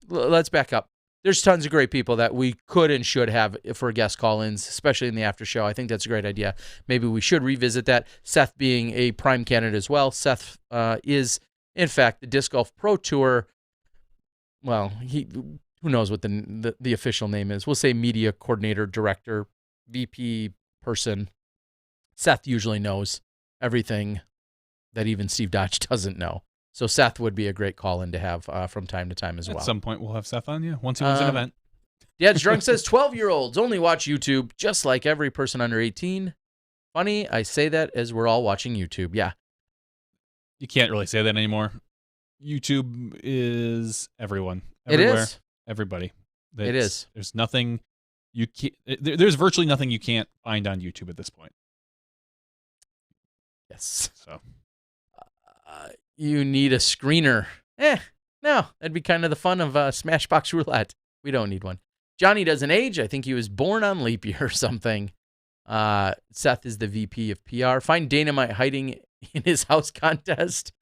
let's back up. There's tons of great people that we could and should have for guest call-ins, especially in the after show. I think that's a great idea. Maybe we should revisit that. Seth being a prime candidate as well. Seth is, in fact, the Disc Golf Pro Tour. Well, who knows what the official name is. We'll say media coordinator, director, VP person. Seth usually knows everything that even Steve Dodge doesn't know. So Seth would be a great call-in to have from time to time as well. At some point, we'll have Seth on, yeah, once he wins an event. Dad's Drunk says, 12-year-olds only watch YouTube, just like every person under 18. Funny, I say that as we're all watching YouTube. Yeah. You can't really say that anymore. YouTube is everyone. It Everywhere. is. Everybody. It is. There's nothing you can't. There's virtually nothing you can't find on YouTube at this point. Yes. So. You need a screener. No. That'd be kind of the fun of Smashbox Roulette. We don't need one. Johnny doesn't age. I think he was born on leap year or something. Seth is the VP of PR. Find Dynamite hiding in his house contest.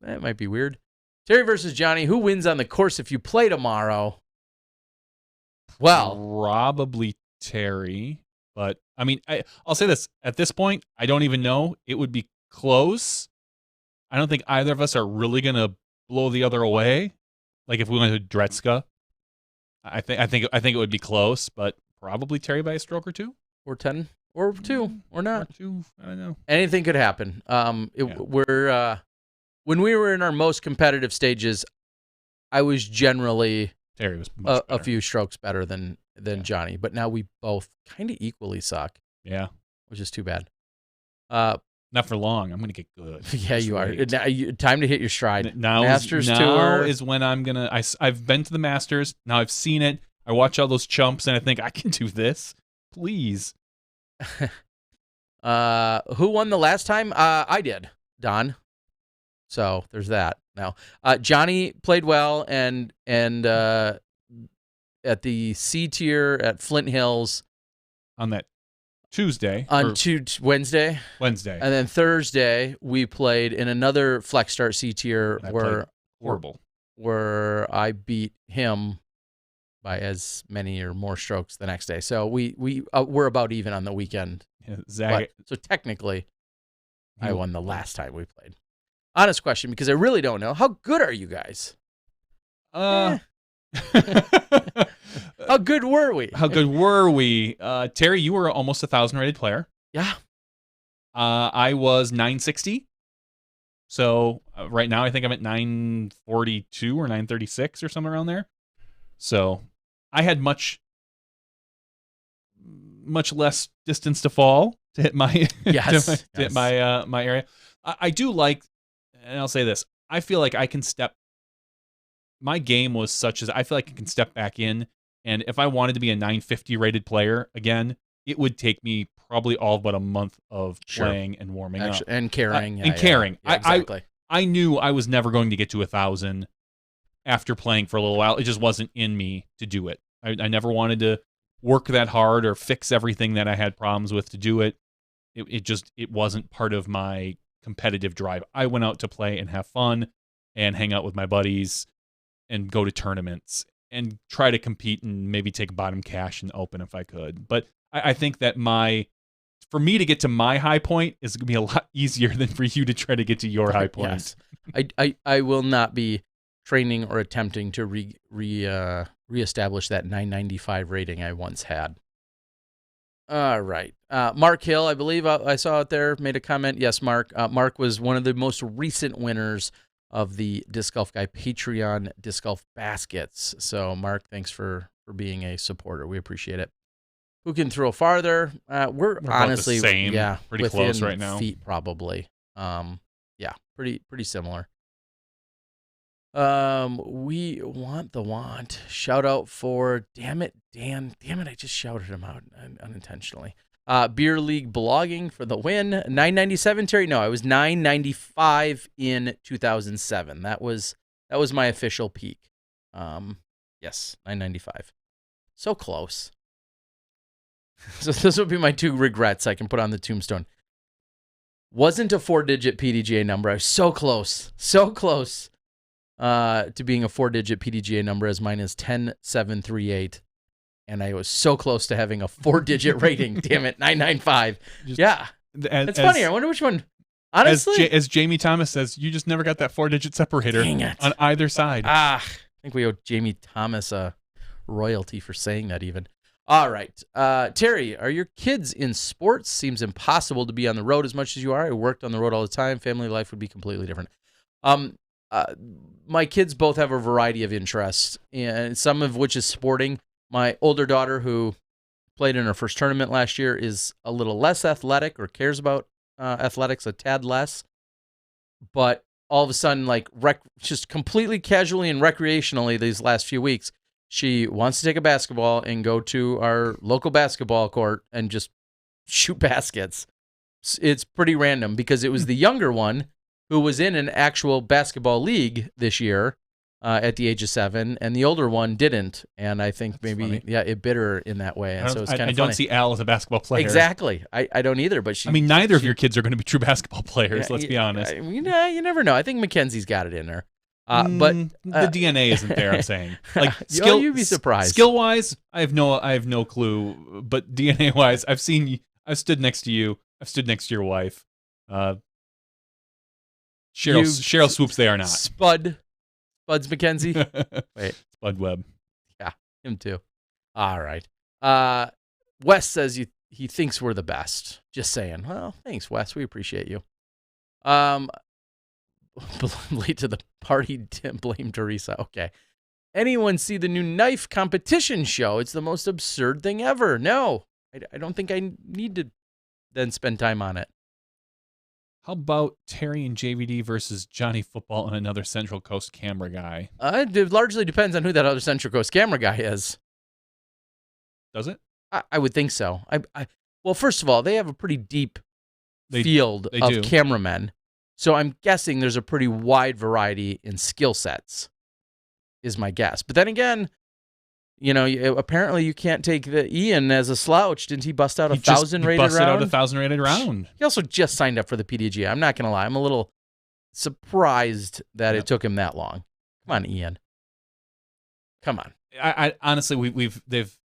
That might be weird. Terry versus Johnny. Who wins on the course if you play tomorrow? Well, probably Terry. But, I mean, I'll say this. At this point, I don't even know. It would be close. I don't think either of us are really going to blow the other away. Like if we went to Dretska, I think it would be close, but probably Terry by a stroke or two. Or 10, or 2, or not. Or 2, I don't know. Anything could happen. When we were in our most competitive stages, I was generally Terry was much a few strokes better than Johnny, but now we both kind of equally suck. Yeah, which is too bad. Not for long. I'm gonna get good. Yeah, you are. Now, time to hit your stride. Now Masters now Tour is when I'm gonna. I've been to the Masters. Now I've seen it. I watch all those chumps, and I think I can do this. Please. Who won the last time? I did, Don. So there's that. Now, Johnny played well, and at the C tier at Flint Hills on that Tuesday on Wednesday, and then Thursday we played in another Flex Start C tier where horrible. where I beat him by as many or more strokes the next day. So we're about even on the weekend. Yeah, Zach, So technically, I won the last time we played. Honest question, because I really don't know. How good are you guys? How good were we? How good were we? Terry, you were almost 1,000 rated player. Yeah. I was 960. So right now I think I'm at 942 or 936 or somewhere around there. So I had much less distance to fall to hit my hit my my area. I do like, and I'll say this, I feel like I can step. My game was such as I feel like I can step back in, and if I wanted to be a 950 rated player again, it would take me probably all but a month of playing and warming up and caring caring. Yeah, exactly. I knew I was never going to get to 1,000 after playing for a little while. It just wasn't in me to do it. I never wanted to work that hard or fix everything that I had problems with to do it. It wasn't part of my competitive drive. I went out to play and have fun and hang out with my buddies and go to tournaments and try to compete and maybe take bottom cash in the open if I could. But I think that for me to get to my high point is going to be a lot easier than for you to try to get to your high point. Yes. I will not be training or attempting to reestablish that 995 rating I once had. All right. Mark Hill, I believe I saw it there, made a comment. Yes, Mark. Mark was one of the most recent winners of the Disc Golf Guy Patreon Disc Golf Baskets. So, Mark, thanks for being a supporter. We appreciate it. Who can throw farther? We're honestly the same, pretty close right now. Feet probably. Yeah, pretty similar. We want. Shout out for damn it, Dan. Damn it, I just shouted him out unintentionally. Beer League Blogging for the win. 997, Terry. No, I was 995 in 2007. That was my official peak. Yes, 995. So close. So this would be my two regrets I can put on the tombstone. Wasn't a 4-digit PDGA number. I was so close to being a 4-digit PDGA number, as mine is 10738. And I was so close to having a 4-digit rating. Damn it, 995. Yeah, it's funny. I wonder which one. Honestly, as Jamie Thomas says, you just never got that 4-digit separator on either side. I think we owe Jamie Thomas a royalty for saying that even. All right. Terry, are your kids in sports? Seems impossible to be on the road as much as you are. I worked on the road all the time. Family life would be completely different. My kids both have a variety of interests, and some of which is sporting. My older daughter, who played in her first tournament last year, is a little less athletic or cares about athletics a tad less. But all of a sudden, like just completely casually and recreationally these last few weeks, she wants to take a basketball and go to our local basketball court and just shoot baskets. It's pretty random because it was the younger one who was in an actual basketball league this year at the age of 7, and the older one didn't. And I think That's funny. it bit her in that way. And so it's kind of I don't see Al as a basketball player. Exactly. I don't either. But neither of your kids are going to be true basketball players. Let's be honest. You never know. I think Mackenzie's got it in her. But the DNA isn't there. I'm saying, like, you'd be surprised. Skill wise, I have no clue. But DNA wise, I've seen you. I've stood next to you. I've stood next to your wife. Cheryl Swoops. They are not Spuds McKenzie. Wait, Spud Webb. Yeah, him too. All right. Wes says he thinks we're the best. Just saying. Well, thanks, Wes. We appreciate you. Late to the party, blame Teresa. Okay. Anyone see the new knife competition show? It's the most absurd thing ever. No, I don't think I need to then spend time on it. How about Terry and JVD versus Johnny Football and another Central Coast camera guy? It largely depends on who that other Central Coast camera guy is. Does it? I would think so. Well, first of all, they have a pretty deep field of cameramen. So I'm guessing there's a pretty wide variety in skill sets, is my guess. But then again, apparently you can't take the Ian as a slouch. Didn't he bust out 1,000 rated round? He busted out 1,000 rated round. He also just signed up for the PDGA. I'm not going to lie. I'm a little surprised that it took him that long. Come on, Ian. Come on. I honestly, they've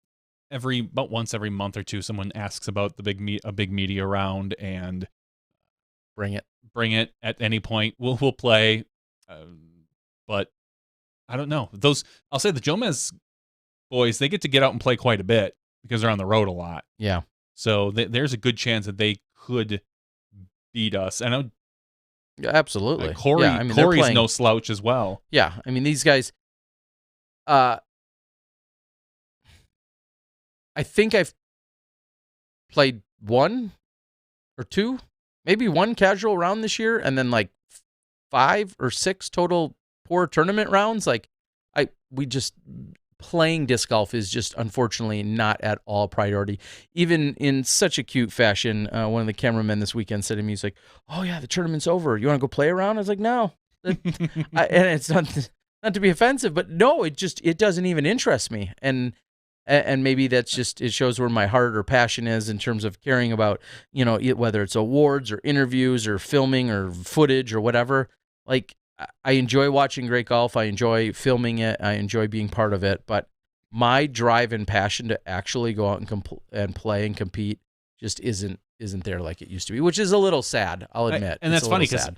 about once every month or two, someone asks about a big media round, and Bring it. At any point. We'll play, but I don't know. I'll say the Jomez boys, they get to get out and play quite a bit because they're on the road a lot. Yeah. So there's a good chance that they could beat us. I know. Yeah, absolutely. Corey's no slouch as well. Yeah, I mean, these guys. I think I've played one or two, maybe one casual round this year, and then like 5 or 6 total poor tournament rounds. Like, playing disc golf is just unfortunately not at all priority. Even in such a cute fashion, one of the cameramen this weekend said to me, he's like, "Oh yeah, the tournament's over. You want to go play around?" I was like, "No," and it's not to be offensive, but no, it doesn't even interest me. And maybe that's just, it shows where my heart or passion is in terms of caring about, whether it's awards or interviews or filming or footage or whatever. Like, I enjoy watching great golf. I enjoy filming it. I enjoy being part of it. But my drive and passion to actually go out and play and compete just isn't there like it used to be, which is a little sad, I'll admit. And that's funny because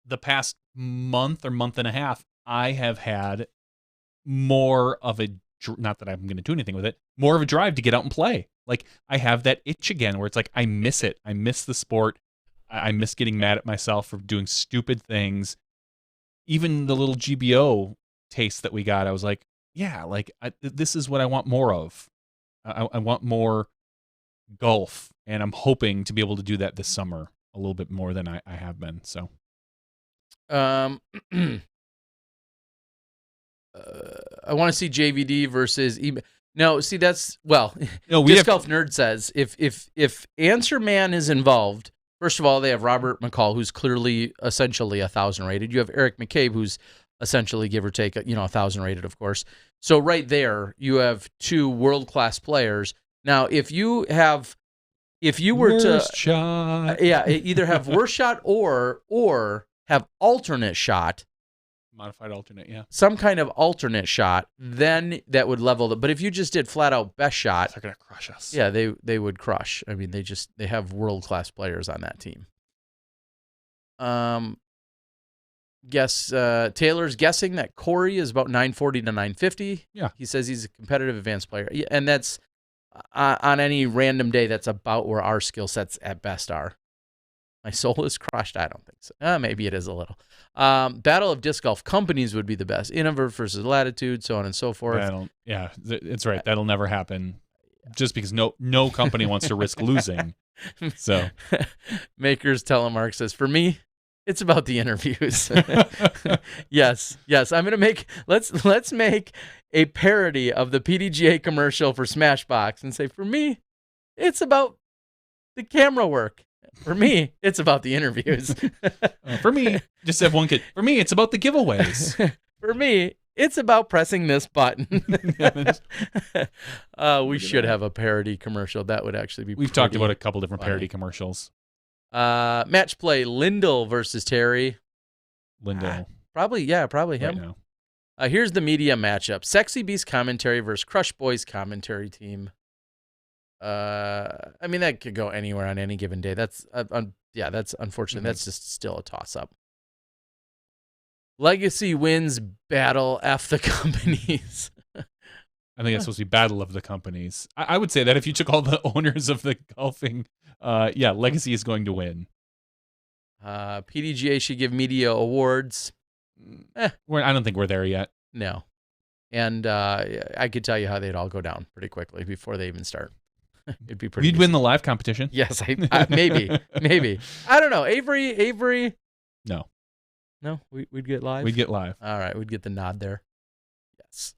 the past month or month and a half, I have had more of a, not that I'm going to do anything with it, more of a drive to get out and play. Like, I have that itch again where it's like, I miss it. I miss the sport. I miss getting mad at myself for doing stupid things. Even the little GBO taste that we got, I was like, yeah, like this is what I want more of. I want more golf, and I'm hoping to be able to do that this summer a little bit more than I have been. So, I want to see JVD versus No, see, that's, well, no, Disc Golf Nerd says if Answer Man is involved, first of all, they have Robert McCall, who's clearly essentially 1,000 rated. You have Eric McCabe, who's essentially, give or take, 1,000 rated, of course. So right there, you have 2 world-class players. Now, if you were worst shot. Either have worst shot or have alternate shot, modified alternate, yeah, some kind of alternate shot, then that would level it. But if you just did flat out best shot, they're gonna crush us. Yeah, they would crush. I mean, they have world-class players on that team. Taylor's guessing that Corey is about 940 to 950. Yeah, he says he's a competitive advanced player, and that's on any random day. That's about where our skill sets at best are. My soul is crushed. I don't think so. Maybe it is a little. Battle of Disc Golf Companies would be the best. Innover versus Latitude, so on and so forth. Yeah, it's right. That'll never happen. Just because no company wants to risk losing. So, Makers Telemark says, for me, it's about the interviews. Yes. I'm gonna make. Let's make a parody of the PDGA commercial for SmashBox and say, for me, it's about the camera work. For me, it's about the interviews. For me, just have one kid. For me, it's about the giveaways. For me, it's about pressing this button. We should have a parody commercial. That would actually be. We've talked about a couple different parody commercials. Match play: Lindell versus Terry. Lindell. Probably him. Right now. Here's the media matchup: Sexy Beast commentary versus Crush Boys commentary team. I mean, that could go anywhere on any given day. That's that's unfortunate. Mm-hmm. That's just still a toss-up. Legacy wins battle F the companies. I think that's supposed to be battle of the companies. I would say that if you took all the owners of the golfing, Legacy is going to win. PDGA should give media awards. I don't think we're there yet. No. And I could tell you how they'd all go down pretty quickly before they even start. It'd be pretty. You'd win the live competition. Yes, maybe. I don't know. Avery. No, we'd get live. We'd get live. All right, we'd get the nod there. Yes.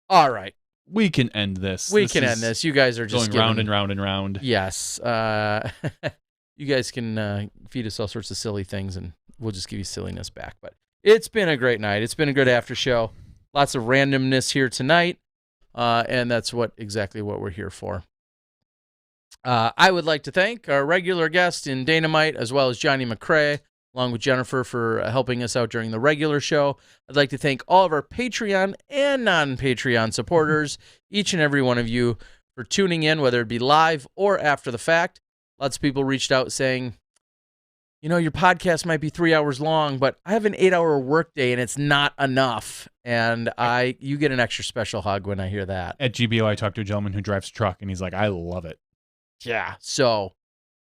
All right, we can end this. End this. You guys are just going round and round and round. Yes. You guys can feed us all sorts of silly things, and we'll just give you silliness back. But it's been a great night. It's been a good after show. Lots of randomness here tonight, and that's exactly what we're here for. I would like to thank our regular guest in Dynamite, as well as JohnE McCray, along with Jennifer for helping us out during the regular show. I'd like to thank all of our Patreon and non-Patreon supporters, each and every one of you, for tuning in, whether it be live or after the fact. Lots of people reached out saying, your podcast might be 3 hours long, but I have an 8-hour workday and it's not enough. And you get an extra special hug when I hear that. At GBO, I talked to a gentleman who drives a truck, and he's like, I love it. Yeah. So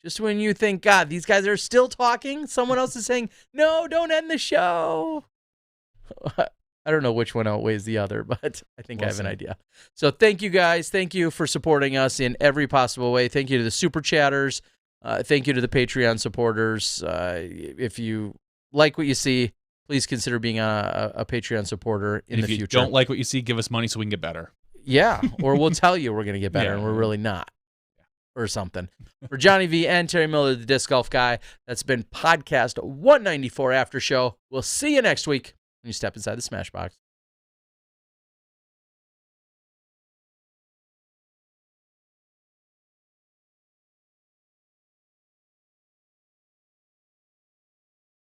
just when you think, God, these guys are still talking, someone else is saying, no, don't end the show. I don't know which one outweighs the other, but I think I have an idea. So thank you guys. Thank you for supporting us in every possible way. Thank you to the super chatters. Thank you to the Patreon supporters. If you like what you see, please consider being a Patreon supporter in the future. If you don't like what you see, give us money so we can get better. Yeah, or we'll tell you we're going to get better, and we're really not. Or something. For Johnny V and Terry Miller, the Disc Golf Guy, that's been podcast 194 After Show. We'll see you next week when you step inside the Smashbox.